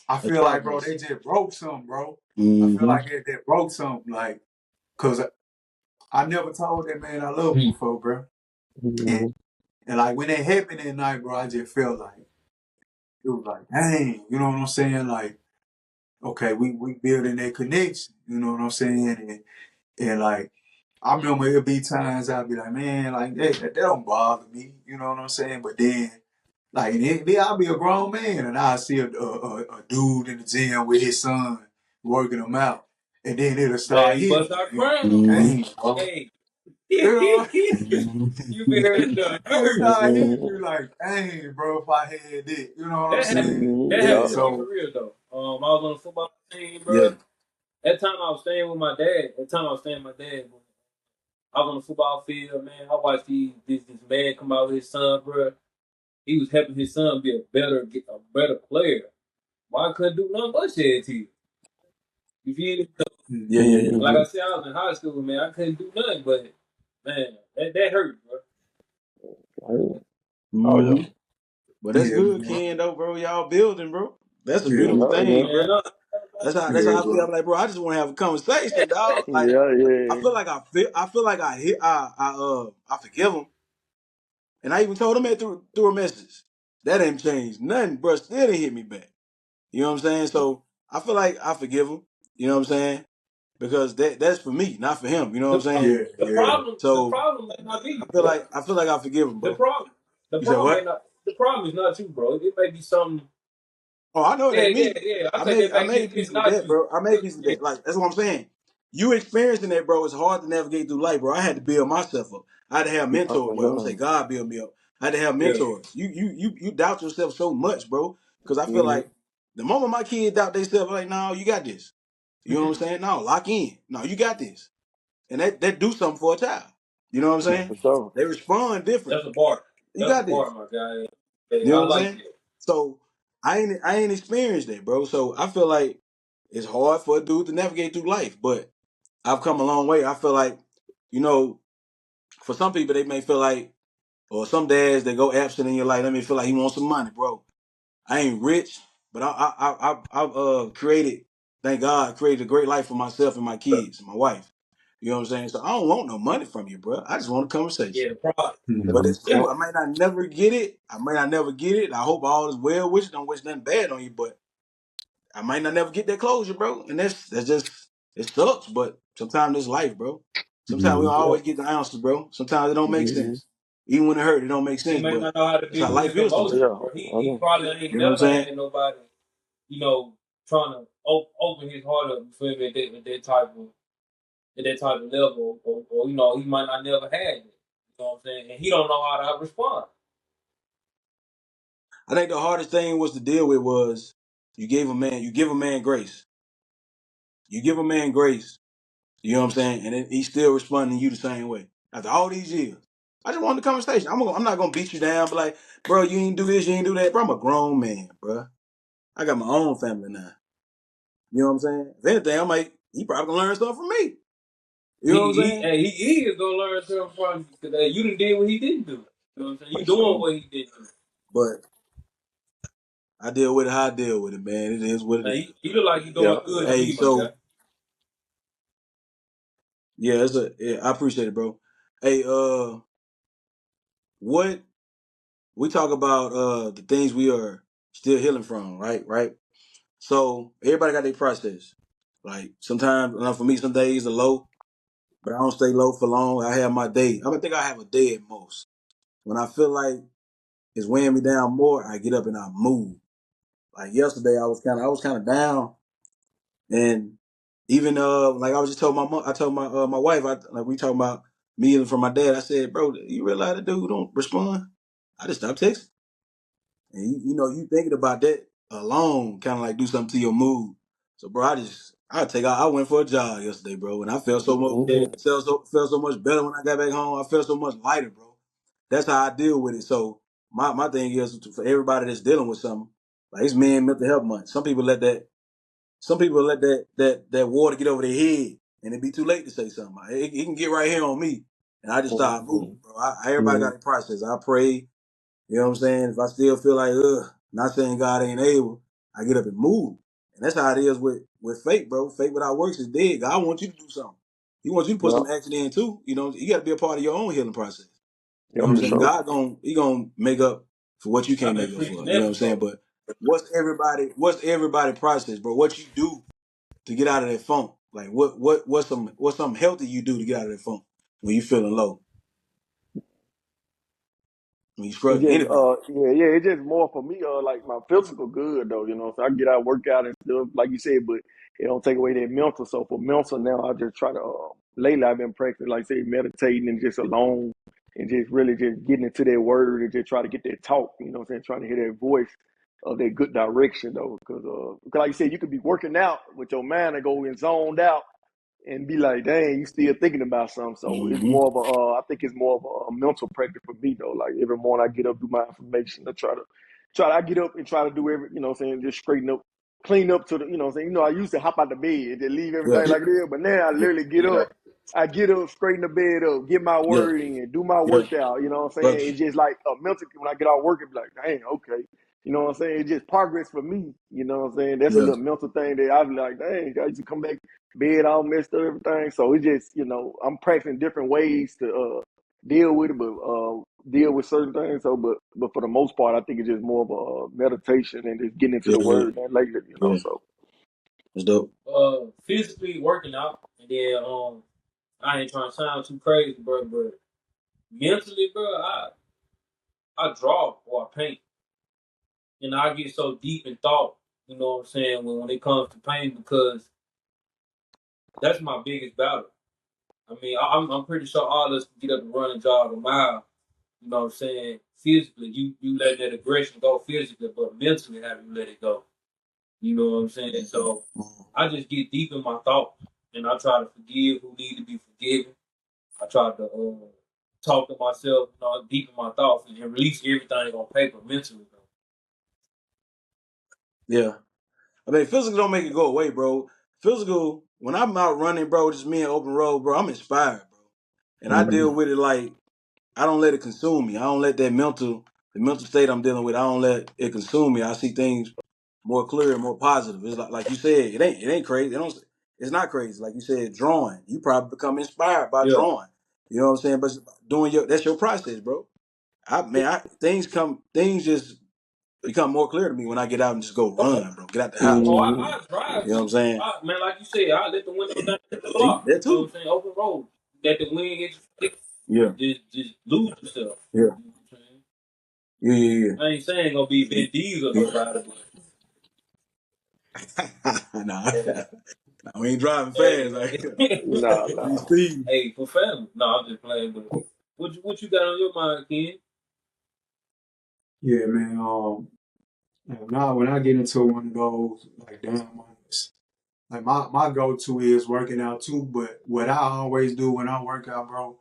Speaker 1: I
Speaker 2: That's
Speaker 1: feel like, bro,
Speaker 2: progress.
Speaker 1: they just broke something, bro. I feel
Speaker 2: Mm-hmm.
Speaker 1: like they broke something, like, cause I never told that man I love him
Speaker 3: Mm.
Speaker 1: before, bro. And
Speaker 4: Mhm.
Speaker 1: and like when that happened that night, bro, I just felt like it was like, dang, you know what I'm saying? Like, okay, we building that connection, you know what I'm saying? And like I remember it'd be times I'd be like, man, like that don't bother me, you know what I'm saying? But then like then I'll be a grown man and I see a dude in the gym with his son working him out. And then it'll
Speaker 3: Man,
Speaker 1: start
Speaker 3: you
Speaker 1: hitting
Speaker 3: bust
Speaker 1: me.
Speaker 3: out
Speaker 1: And,
Speaker 3: crying on
Speaker 2: Mm-hmm.
Speaker 1: dang, bro.
Speaker 3: hey.
Speaker 1: You know,
Speaker 2: Mm-hmm.
Speaker 3: You been hurt the
Speaker 1: it'll
Speaker 3: hurt.
Speaker 1: start hitting
Speaker 4: Mhm.
Speaker 1: me like, dang, bro, if I had it. You know what I'm
Speaker 3: That happened.
Speaker 1: saying?
Speaker 4: Mhm.
Speaker 3: That
Speaker 2: Yeah.
Speaker 1: And
Speaker 3: happened
Speaker 4: Yeah.
Speaker 3: to me for
Speaker 1: so,
Speaker 3: real though. I was on a football team,
Speaker 2: Yeah.
Speaker 3: bro. That time I was staying with my dad. That time I was staying with my dad. I was on the football field, man. I watched this man come out with his son, bro. He was helping his son be a better player. Why I couldn't do nothing but shed tears? You feel me?
Speaker 2: Yeah.
Speaker 1: mhm.
Speaker 3: Like
Speaker 4: Mhm.
Speaker 3: I said, I was in high school, man. I couldn't do nothing, but man, that hurt, bro.
Speaker 4: Oh yeah.
Speaker 2: Mm-hmm. But that's
Speaker 1: Yeah,
Speaker 2: good,
Speaker 1: man.
Speaker 2: Ken, though, bro. Y'all building, bro. That's a
Speaker 1: Yeah,
Speaker 2: beautiful
Speaker 4: Yeah.
Speaker 2: thing,
Speaker 3: Man,
Speaker 2: bro.
Speaker 3: no,
Speaker 2: That's
Speaker 1: yeah,
Speaker 2: how I feel.
Speaker 1: bro.
Speaker 2: I'm like, bro, I just want to have a conversation, dog. Like,
Speaker 4: Yeah.
Speaker 2: I
Speaker 4: Yeah.
Speaker 2: feel like I feel like I forgive him, and I even told him that through a message. That ain't changed nothing, bro. Still didn't hit me back. You know what I'm saying? So I feel like I forgive him. You know what I'm saying? Because that's for me, not for him. You know what I'm
Speaker 3: the pro-
Speaker 2: saying?
Speaker 1: Yeah,
Speaker 3: the
Speaker 1: yeah.
Speaker 3: problem the
Speaker 2: So
Speaker 3: problem may not be you,
Speaker 2: I feel
Speaker 3: bro.
Speaker 2: like I forgive him,
Speaker 3: The
Speaker 2: bro.
Speaker 3: problem the
Speaker 2: You said
Speaker 3: problem may
Speaker 2: what?
Speaker 3: not the problem is not you, bro. It may be something.
Speaker 2: Oh, I know it
Speaker 3: Yeah,
Speaker 2: ain't
Speaker 3: yeah,
Speaker 2: me.
Speaker 3: yeah. I take that
Speaker 2: I
Speaker 3: back.
Speaker 2: made
Speaker 3: It's
Speaker 2: peace with
Speaker 3: not
Speaker 2: that,
Speaker 3: you.
Speaker 2: bro. I made peace with
Speaker 3: Yeah,
Speaker 2: that. Like that's what I'm saying. You experiencing that, bro. It's hard to navigate through life, bro. I had to build myself up. I had to have mentors. Well, I'm gonna say
Speaker 4: Uh-huh.
Speaker 2: God built me up. I had to have
Speaker 3: yeah.
Speaker 2: mentors. You doubt yourself so much, bro. Because I feel
Speaker 4: Mhm.
Speaker 2: like the moment my kids doubt themselves, like, no, you got this. You know what I'm saying? No, lock in. No, you got this. and that do something for a child. You know what I'm
Speaker 4: Yeah,
Speaker 2: saying?
Speaker 4: for sure.
Speaker 2: They respond different.
Speaker 3: That's a bar.
Speaker 2: You
Speaker 3: That's a
Speaker 2: got
Speaker 3: bar,
Speaker 2: this.
Speaker 3: my guy.
Speaker 2: You
Speaker 3: Hey,
Speaker 2: know
Speaker 3: I
Speaker 2: what I'm
Speaker 3: like
Speaker 2: saying?
Speaker 3: that.
Speaker 2: So I ain't experienced that, bro. So I feel like it's hard for a dude to navigate through life, but I've come a long way. I feel like, you know, for some people they may feel like, or some dads that go absent in your life, they may feel like he wants some money, bro. I ain't rich, but I've created, thank God, created a great life for myself and my kids and my wife. You know what I'm saying? So I don't want no money from you, bro. I just want a conversation.
Speaker 3: Yeah, the product.
Speaker 2: But
Speaker 1: Mhm.
Speaker 2: it's cool. I might not never get it. I might not never get it. I hope all is well with you. Don't wish nothing bad on you, but I might not never get that closure, bro. And that's just it sucks, but sometimes it's life, bro. Sometimes we don't
Speaker 1: Mhm.
Speaker 4: Yeah.
Speaker 2: always get the answers, bro. Sometimes it don't make
Speaker 4: Mm-hmm.
Speaker 2: sense. Even when it hurt, it don't make
Speaker 3: He
Speaker 2: sense.
Speaker 3: may
Speaker 2: But
Speaker 3: not know how to
Speaker 2: that's how
Speaker 3: deal with
Speaker 2: life
Speaker 3: his
Speaker 2: is
Speaker 3: emotions,
Speaker 2: sometimes.
Speaker 4: Yeah,
Speaker 3: bro.
Speaker 4: I
Speaker 3: He
Speaker 4: know.
Speaker 3: probably ain't
Speaker 2: You know what I'm
Speaker 3: never
Speaker 2: saying?
Speaker 3: had nobody, trying to open his heart up. You feel me? At that type of level, or he might not never had it. You know what I'm saying? And he don't know how to respond.
Speaker 2: I think the hardest thing was to deal with was you give a man grace. You give a man grace, you know what I'm saying? And then he's still responding to you the same way. After all these years. I just wanted the conversation. I'm not gonna beat you down, but like, bro, you ain't do this, you ain't do that. Bro, I'm a grown man, bro. I got my own family now. You know what I'm saying? If anything, I'm like, he probably gonna learn something from me. You know what I'm saying?
Speaker 3: He is gonna learn something from you because you done did what he didn't do. You know what I'm saying?
Speaker 4: For
Speaker 3: You doing
Speaker 4: sure.
Speaker 3: what he didn't do.
Speaker 2: But I deal with it how I deal with it, man. It is what it
Speaker 3: Now,
Speaker 2: is.
Speaker 3: you look like you
Speaker 4: Yeah.
Speaker 3: doing good to
Speaker 2: Hey,
Speaker 3: me, my guy.
Speaker 2: so yeah, I appreciate it, bro. Hey, what we talk about the things we are still healing from, right? Right. So everybody got their process. Like sometimes, for me, some days are low, but I don't stay low for long. I have my day. I think I have a day at most. When I feel like it's weighing me down more, I get up and I move. Like yesterday, I was kind of down, and even like I was just told I told my wife, like we talking about me and from my dad. I said, bro, you realize the dude don't respond? I just stopped texting. And you thinking about that alone kind of like do something to your mood. So, bro, I went for a jog yesterday, bro, and I
Speaker 3: Yeah.
Speaker 4: Mm-hmm.
Speaker 2: felt so much better when I got back home. I felt so much lighter, bro. That's how I deal with it. So, my thing is for everybody that's dealing with something, like it's Men Mental Health Month. Some people let that water get over their head, and it be too late to say something. It can get right here on me, and I just start
Speaker 4: Mm-hmm.
Speaker 2: moving, bro. Everybody got a process. I pray. You know what I'm saying? If I still feel like, not saying God ain't able, I get up and move. And that's how it is with faith, bro. Faith without works is dead. God wants you to do something. He wants you to put
Speaker 4: Yeah.
Speaker 2: some action in too. You know, you got to be a part of your own healing process. You
Speaker 4: Yeah,
Speaker 2: know what
Speaker 4: for
Speaker 2: I'm saying?
Speaker 1: Mhm.
Speaker 4: sure.
Speaker 2: He gonna make up for what you
Speaker 3: I've
Speaker 2: can't
Speaker 3: been
Speaker 2: make up
Speaker 3: preaching
Speaker 2: for. You know
Speaker 3: that
Speaker 2: what I'm saying?
Speaker 3: before.
Speaker 2: But what's everybody process, bro? What you do to get out of that funk? Like what's something healthy you do to get out of that funk when you feeling low, when you
Speaker 4: It
Speaker 2: struggling,
Speaker 4: just
Speaker 2: anybody.
Speaker 4: yeah, it's just more for me, like my physical good though, so I get out, work out and stuff, like you said, but it don't take away that mental. So for mental now I just try to lately I've been practicing, like say, meditating and just alone and just really just getting into that word and just try to get that talk, trying to hear that voice of that good direction though. Cause like you said, you could be working out with your mind and go and zoned out and be like, dang, you still thinking about something. So it's
Speaker 2: Mm-hmm.
Speaker 4: more of I think it's more of a mental practice for me though. Like every morning I get up, do my affirmation, I get up and try to do every, just straighten up, clean up to the, I used to hop out the bed and just leave
Speaker 2: Yeah,
Speaker 4: everything like it is, but now I
Speaker 2: yeah,
Speaker 4: literally get
Speaker 3: Yeah.
Speaker 4: up. I get up, straighten the bed up, get my
Speaker 2: yeah,
Speaker 4: word in, do my
Speaker 2: yeah,
Speaker 4: workout. You know what I'm
Speaker 2: bro.
Speaker 4: saying? It's just like a mental. When I get out of work, it's like, dang, okay. You know what I'm saying? It's just progress for me. You know what I'm saying? That's a
Speaker 2: Yeah,
Speaker 4: little mental thing that I be like, dang, I used to come back bed all messed up, everything. So it just, I'm practicing different ways to deal with it, but deal with certain things. So, but for the most part, I think it's just more of a meditation and just getting into
Speaker 2: yeah,
Speaker 4: the
Speaker 2: yeah,
Speaker 4: word and later,
Speaker 2: yeah.
Speaker 4: So
Speaker 2: It's dope.
Speaker 3: Physically working out, and then I ain't trying to sound too crazy, bro, but mentally, bro, I draw or I paint, and I get so deep in thought. You know what I'm saying when it comes to pain because that's my biggest battle. I mean, I'm pretty sure all of us can get up and run and jog a mile. You know what I'm saying? Physically, you let that aggression go physically, but mentally, how you let it go? You know what I'm saying? So I just get deep in my thoughts. and I try to forgive who need to be forgiven. I try to talk to myself, deep in my thoughts, and release everything on paper mentally. Though.
Speaker 2: Yeah. I mean, physical don't make it go away, bro. Physical, when I'm out running, bro, just me and open road, bro, I'm inspired, bro. And I deal with it like I don't let it consume me. I don't let the mental state I'm dealing with, I don't let it consume me. I see things more clear and more positive. It's like you said, it ain't crazy. It's not crazy. Like you said, drawing. You probably become inspired by
Speaker 3: Yeah.
Speaker 2: drawing. You know what I'm saying? But that's your process, bro. Things just become more clear to me when I get out and just go
Speaker 3: Oh,
Speaker 2: run, bro. Get out the house.
Speaker 3: I drive
Speaker 2: You know what I'm
Speaker 3: too.
Speaker 2: saying?
Speaker 3: Man, like you said, I let the window down to the
Speaker 2: See,
Speaker 3: block.
Speaker 2: that
Speaker 3: You know what
Speaker 2: too.
Speaker 3: I'm saying? Open road. Let the wind get you.
Speaker 2: Yeah.
Speaker 3: Just lose yourself.
Speaker 2: Yeah.
Speaker 3: You know what I'm saying?
Speaker 2: Yeah.
Speaker 3: I ain't saying gonna be Vin Diesel or nobody,
Speaker 2: Nah,
Speaker 3: but
Speaker 2: we ain't driving fast. Like
Speaker 3: hey,
Speaker 4: Nah,
Speaker 2: we
Speaker 4: nah.
Speaker 2: speed.
Speaker 3: hey, for family. No, I'm just playing. But what you got on your mind, Ken?
Speaker 1: Yeah, man. Now when I get into one of those like down moments, like my go to is working out too. But what I always do when I work out, bro,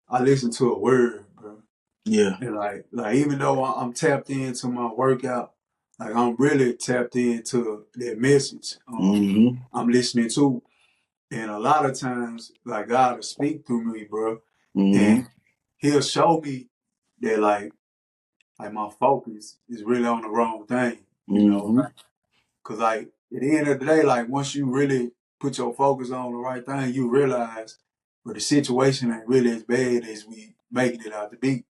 Speaker 1: I listen to a word, bro.
Speaker 2: Yeah.
Speaker 1: And like even though I'm tapped into my workout, like I'm really tapped into that message.
Speaker 2: Mm-hmm.
Speaker 1: I'm listening to, and a lot of times, like God will speak through me, bro, and
Speaker 2: Mm-hmm.
Speaker 1: He'll show me that like my focus is really on the wrong thing, you know.
Speaker 2: Mm-hmm.
Speaker 1: Cause like at the end of the day, like once you really put your focus on the right thing, you realize, but the situation ain't really as bad as we making it out to be.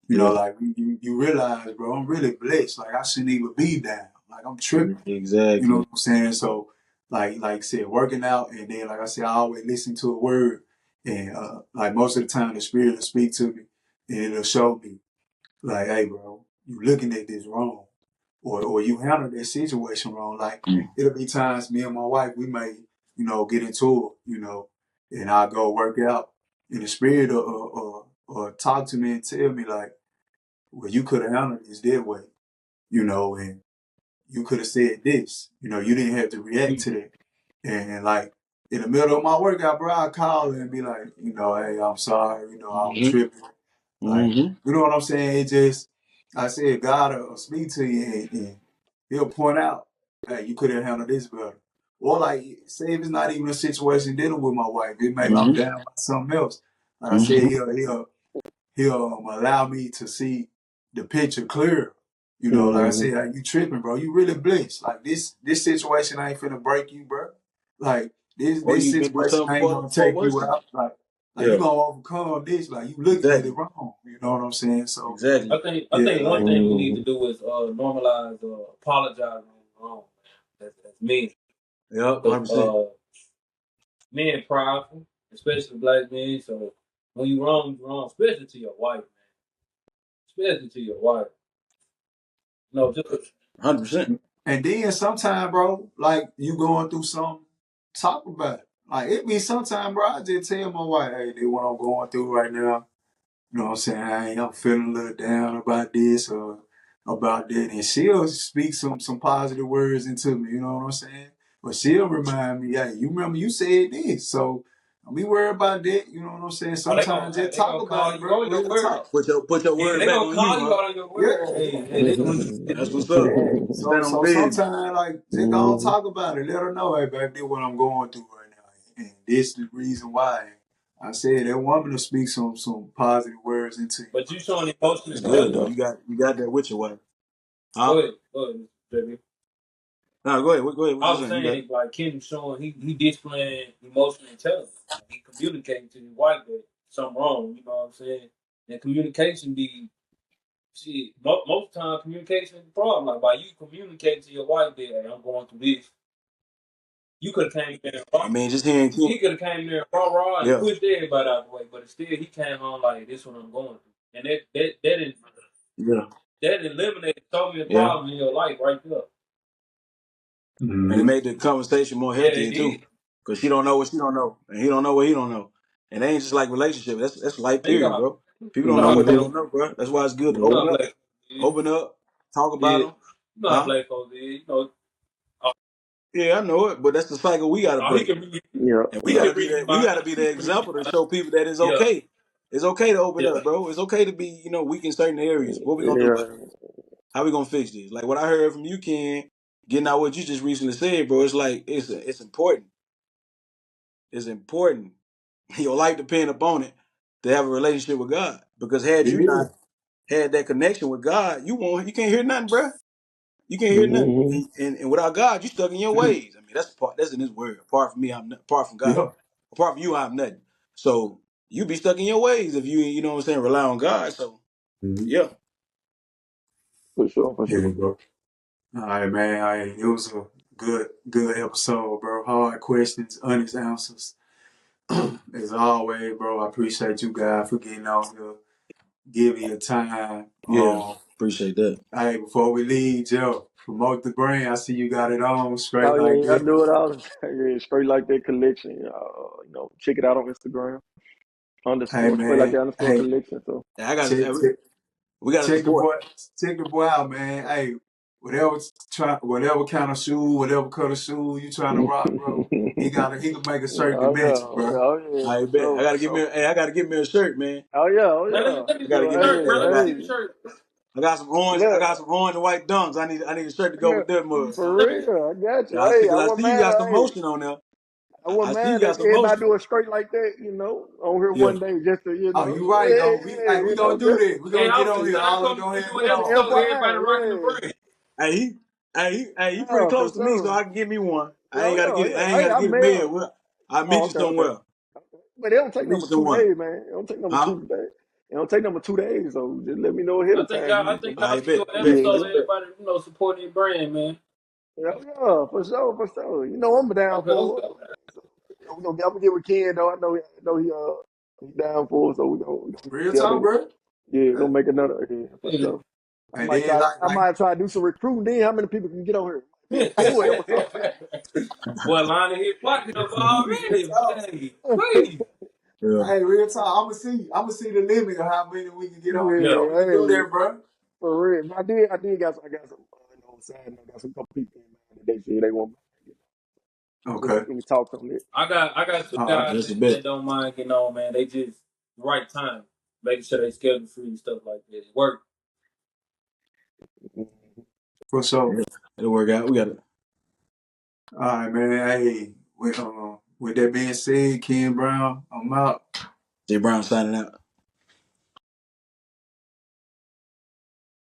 Speaker 1: You know,
Speaker 2: Yeah.
Speaker 1: like you realize, bro, I'm really blessed. Like I shouldn't even be down. Like I'm tripping. You know
Speaker 2: Exactly.
Speaker 1: what I'm saying? So like I said, working out, and then like I said, I always listen to a word, and like most of the time, the spirit will speak to me, and it'll show me, like, hey, bro, you looking at this wrong, or you handle that situation wrong. Like it'll be times me and my wife, we may, get into it, and I go work out, and the spirit or talk to me and tell me like, well, you could have handled this that way, and you could have said this, you didn't have to react to that. And like in the middle of my workout, bro, I call her and be like, hey, I'm sorry, I was
Speaker 2: Mm-hmm.
Speaker 1: tripping. Like,
Speaker 2: Mm-hmm.
Speaker 1: you know what I'm saying? It just, I said, God will speak to you and he'll point out, hey, you could have handled this better. Or like, say if it's not even a situation dealing with my wife, it maybe I'm
Speaker 2: Mm-hmm.
Speaker 1: down by something else. Like I said,
Speaker 2: Mm-hmm.
Speaker 1: he'll allow me to see the picture clearer. Like I
Speaker 4: Mm-hmm.
Speaker 1: said, like, you tripping, bro. You really blessed. Like this situation ain't finna break you, bro. Like
Speaker 2: Or
Speaker 1: this
Speaker 2: you've been through
Speaker 1: situation
Speaker 2: something
Speaker 1: ain't gonna
Speaker 2: far
Speaker 1: take
Speaker 2: worse
Speaker 1: you
Speaker 2: than
Speaker 1: out.
Speaker 2: that.
Speaker 1: Like you
Speaker 2: Yeah.
Speaker 1: gonna overcome this. Like you looking at it
Speaker 2: Exactly.
Speaker 1: wrong. You know what I'm saying? So
Speaker 2: Exactly.
Speaker 3: I
Speaker 1: yeah,
Speaker 3: think one
Speaker 1: like
Speaker 3: thing we need
Speaker 4: Mm-hmm.
Speaker 3: to do is normalize apologizing when you're wrong. Man. That's me.
Speaker 2: Yep.
Speaker 3: Because
Speaker 2: 100%.
Speaker 3: men prideful, especially black men. So when you wrong, you wrong, especially to your wife, man. Especially to your wife. No, just
Speaker 2: 100%.
Speaker 1: and then sometime, bro, like you going through something, talk about it. Like it be sometime, bro. I just tell my wife, hey, this what I'm going through right now. You know what I'm saying? I'm feeling a little down about this or about that. And she'll speak some positive words into me, you know what I'm saying? But she'll remind me, hey, you remember you said this. So don't be worried about that, you know what I'm saying? Sometimes just
Speaker 3: they
Speaker 1: talk
Speaker 3: gonna
Speaker 1: about
Speaker 3: call
Speaker 1: it,
Speaker 3: you
Speaker 1: bro.
Speaker 3: on your
Speaker 1: Real
Speaker 3: word.
Speaker 1: talk.
Speaker 2: Put your
Speaker 3: Yeah,
Speaker 2: words
Speaker 3: they
Speaker 2: back
Speaker 3: gonna
Speaker 2: on you,
Speaker 3: call you
Speaker 2: huh?
Speaker 3: out on your word.
Speaker 1: Yeah.
Speaker 3: Hey, they gonna.
Speaker 2: That's what's up.
Speaker 1: So
Speaker 2: Stand on
Speaker 1: so
Speaker 2: business.
Speaker 1: sometimes like just go and talk about it. Let her know, hey baby, this what I'm going through right now. And this is the reason why. I said that woman will speak some positive words into you,
Speaker 3: But
Speaker 1: bro.
Speaker 3: you showing emotional
Speaker 2: That's good though.
Speaker 3: intelligence.
Speaker 2: You got that with your wife.
Speaker 3: Go
Speaker 2: Huh?
Speaker 3: ahead, baby.
Speaker 2: No, go ahead. Go ahead. What
Speaker 3: I
Speaker 2: you
Speaker 3: was
Speaker 2: saying? You got
Speaker 3: saying
Speaker 2: it.
Speaker 3: like Ken was showing he displaying emotional intelligence. Like, he communicating to his wife that something wrong. You know what I'm saying? And communication be shit. Most time communication is the problem. Like by you communicating to your wife that hey, I'm going through this. You could have came there and
Speaker 2: I mean, just hearing
Speaker 3: he could have came there and raw and
Speaker 2: Yeah.
Speaker 3: pushed everybody out the way, but still he came on like this what I'm going through. And
Speaker 2: Yeah.
Speaker 3: that eliminated so many
Speaker 2: Yeah.
Speaker 3: problems in your life right there.
Speaker 2: And it
Speaker 1: Mm-hmm.
Speaker 2: made the conversation more
Speaker 3: Yeah, they
Speaker 2: healthier
Speaker 3: did.
Speaker 2: too. Cause she don't know what she don't know. And he don't know what he don't know. And they ain't just like relationship. That's life
Speaker 3: You know
Speaker 2: period,
Speaker 3: how
Speaker 2: bro. People
Speaker 3: you
Speaker 2: don't
Speaker 3: know
Speaker 2: know
Speaker 3: how
Speaker 2: what they
Speaker 3: black
Speaker 2: don't know, bro. That's why it's good to
Speaker 3: you know
Speaker 2: open
Speaker 3: how
Speaker 2: up.
Speaker 3: black folks is.
Speaker 2: Open up. Talk
Speaker 3: Yeah.
Speaker 2: about them.
Speaker 3: You know how
Speaker 2: Huh?
Speaker 3: black folks is,
Speaker 2: Yeah, I know it, but that's the cycle we got to
Speaker 3: Oh, he
Speaker 2: break,
Speaker 3: can read.
Speaker 4: Yeah,
Speaker 2: and we
Speaker 3: He
Speaker 2: got
Speaker 4: yeah.
Speaker 2: to
Speaker 3: can
Speaker 2: be
Speaker 3: read
Speaker 2: that. We got to
Speaker 3: about
Speaker 2: be
Speaker 3: he
Speaker 2: the
Speaker 3: can read
Speaker 2: example to
Speaker 3: about
Speaker 2: show people that it's
Speaker 3: yeah,
Speaker 2: okay. It's okay to open
Speaker 3: yeah.
Speaker 2: up, bro. It's okay to be, weak in certain areas. What we gonna do about it?
Speaker 4: Yeah.
Speaker 2: How we gonna fix this? Like what I heard from you, Ken, getting out what you just recently said, bro. It's like it's important. It's important. Your life depend upon it to have a relationship with God. Because had
Speaker 1: It
Speaker 2: you not
Speaker 1: is.
Speaker 2: had that connection with God, you can't hear nothing, bro. You can't hear nothing.
Speaker 4: Mm-hmm.
Speaker 2: And without God, you stuck in your ways. I mean, that's the part. That's in His word. Apart from me, apart from God.
Speaker 1: Yeah.
Speaker 2: Apart from you, I'm nothing. So you be stuck in your ways if you know what I'm saying, rely on God. So
Speaker 1: Mm-hmm.
Speaker 2: yeah,
Speaker 4: For sure, for
Speaker 1: Yeah,
Speaker 4: sure.
Speaker 1: bro. All right, man. It was a good episode, bro. Hard questions, honest answers. As always, bro, I appreciate you guys for getting out here, giving your time.
Speaker 2: yeah, appreciate that.
Speaker 1: Hey, before we leave, Joe, promote the brand. I see you got it on straight
Speaker 4: Oh
Speaker 1: like
Speaker 4: yeah, yeah, I
Speaker 1: that.
Speaker 4: do it all the time. Yeah, straight like that collection. Check it out on Instagram.
Speaker 1: Hey,
Speaker 4: Underscore straight like
Speaker 1: man.
Speaker 4: that underscore
Speaker 1: Hey,
Speaker 4: collection. So
Speaker 2: Yeah, I got
Speaker 1: check,
Speaker 2: to.
Speaker 1: check,
Speaker 2: We got to
Speaker 1: check the
Speaker 2: support.
Speaker 1: boy, check the boy out, man. Hey, whatever kind of shoe, whatever color shoe you trying to rock, bro. He can make a shirt to
Speaker 4: oh yeah,
Speaker 1: match it,
Speaker 4: oh yeah,
Speaker 1: bro.
Speaker 4: oh yeah,
Speaker 2: I
Speaker 4: for
Speaker 2: bet.
Speaker 4: sure, for sure.
Speaker 2: I gotta get me a shirt, man.
Speaker 4: Oh yeah, oh
Speaker 3: Man,
Speaker 4: yeah.
Speaker 3: let me
Speaker 2: I
Speaker 3: see
Speaker 2: gotta
Speaker 3: the
Speaker 2: get me a
Speaker 3: shirt,
Speaker 2: shirt.
Speaker 3: bro.
Speaker 2: I
Speaker 3: Let me
Speaker 2: got
Speaker 3: see the
Speaker 4: Hey,
Speaker 3: shirt.
Speaker 2: some orange. I
Speaker 4: look,
Speaker 2: got some orange and white dunks. I need a shirt to go
Speaker 4: yeah,
Speaker 2: with them.
Speaker 4: for
Speaker 3: Let me
Speaker 4: real. I got you.
Speaker 2: Yeah, I see.
Speaker 4: Hey,
Speaker 2: Cause I see you got some motion on there.
Speaker 4: I wouldn't
Speaker 2: I see you
Speaker 4: mind
Speaker 2: got
Speaker 4: if
Speaker 2: some
Speaker 4: everybody
Speaker 2: motion.
Speaker 4: do it straight like that. On here
Speaker 2: Yeah.
Speaker 4: one day, just to
Speaker 1: Oh, you right though. We gonna do
Speaker 4: just
Speaker 1: that. We
Speaker 3: hey,
Speaker 1: gonna get
Speaker 3: I'm
Speaker 1: on
Speaker 3: finna
Speaker 1: here.
Speaker 3: say I
Speaker 1: All of us
Speaker 3: come
Speaker 1: go
Speaker 3: and
Speaker 1: ahead
Speaker 3: do
Speaker 1: and
Speaker 3: an
Speaker 1: get
Speaker 4: just to
Speaker 1: on.
Speaker 3: episode with everybody
Speaker 4: FYI,
Speaker 3: rocking the
Speaker 4: yeah.
Speaker 3: brand.
Speaker 2: He pretty
Speaker 4: Yeah, for
Speaker 2: close to me, so
Speaker 4: sure.
Speaker 2: I can get me one. I
Speaker 4: Yeah,
Speaker 2: ain't gotta
Speaker 4: yeah,
Speaker 2: get it.
Speaker 4: yeah.
Speaker 2: I ain't
Speaker 4: Hey,
Speaker 2: gotta
Speaker 4: I
Speaker 2: get it
Speaker 4: mail.
Speaker 2: mailed. Well, I
Speaker 4: Oh,
Speaker 2: meet you
Speaker 4: okay, okay.
Speaker 2: somewhere.
Speaker 4: But it don't
Speaker 2: I
Speaker 4: take
Speaker 2: meet you
Speaker 4: number two
Speaker 2: somewhere.
Speaker 4: days, man. It don't take number
Speaker 2: Huh?
Speaker 4: 2 days. It don't take number 2 days, so just let me know ahead
Speaker 3: I
Speaker 4: of
Speaker 3: think
Speaker 4: time.
Speaker 3: y'all I
Speaker 4: You
Speaker 3: think
Speaker 4: can
Speaker 3: y'all
Speaker 2: I
Speaker 3: should do
Speaker 2: bet.
Speaker 3: an
Speaker 2: Bet.
Speaker 4: yeah,
Speaker 3: episode
Speaker 2: Let's
Speaker 3: with
Speaker 2: bet.
Speaker 3: everybody, supporting their brand, man.
Speaker 4: yeah, yeah, for sure, for sure. I'm down
Speaker 3: Okay, let's
Speaker 4: for it.
Speaker 3: go.
Speaker 4: I'm gonna get with Ken though. I know he down for it, so we gonna get
Speaker 1: Real
Speaker 4: together.
Speaker 1: talk, bro.
Speaker 4: Yeah, we're
Speaker 1: Yeah.
Speaker 4: gonna make another for
Speaker 3: Yeah.
Speaker 4: sure.
Speaker 1: And then
Speaker 4: I might try to do some recruiting. Then how many people can get on here? Be a full episode.
Speaker 3: Boy, Lonnie hit pocket up
Speaker 1: real
Speaker 3: already.
Speaker 1: talk.
Speaker 3: Hey, please.
Speaker 2: Yeah.
Speaker 1: Hey, real talk. I'ma see the limit of how many we can get on here,
Speaker 3: Yeah.
Speaker 1: bro.
Speaker 4: Yeah,
Speaker 1: We can do
Speaker 4: hey,
Speaker 1: that, bro.
Speaker 4: for real. I got some. Side note, I got some couple people in mind that they said they want.
Speaker 1: Okay.
Speaker 4: Let me talk on it.
Speaker 3: I got two
Speaker 1: All right.
Speaker 3: guys
Speaker 2: That's a
Speaker 3: that
Speaker 2: bet.
Speaker 3: don't mind getting on, man. They just right time, making sure they schedule free and stuff like that. Work.
Speaker 1: For sure.
Speaker 2: Yeah. It'll work out. We got it.
Speaker 1: All right, man. Hey, with that being said, Ken Brown, I'm out.
Speaker 2: Jay Brown signing out.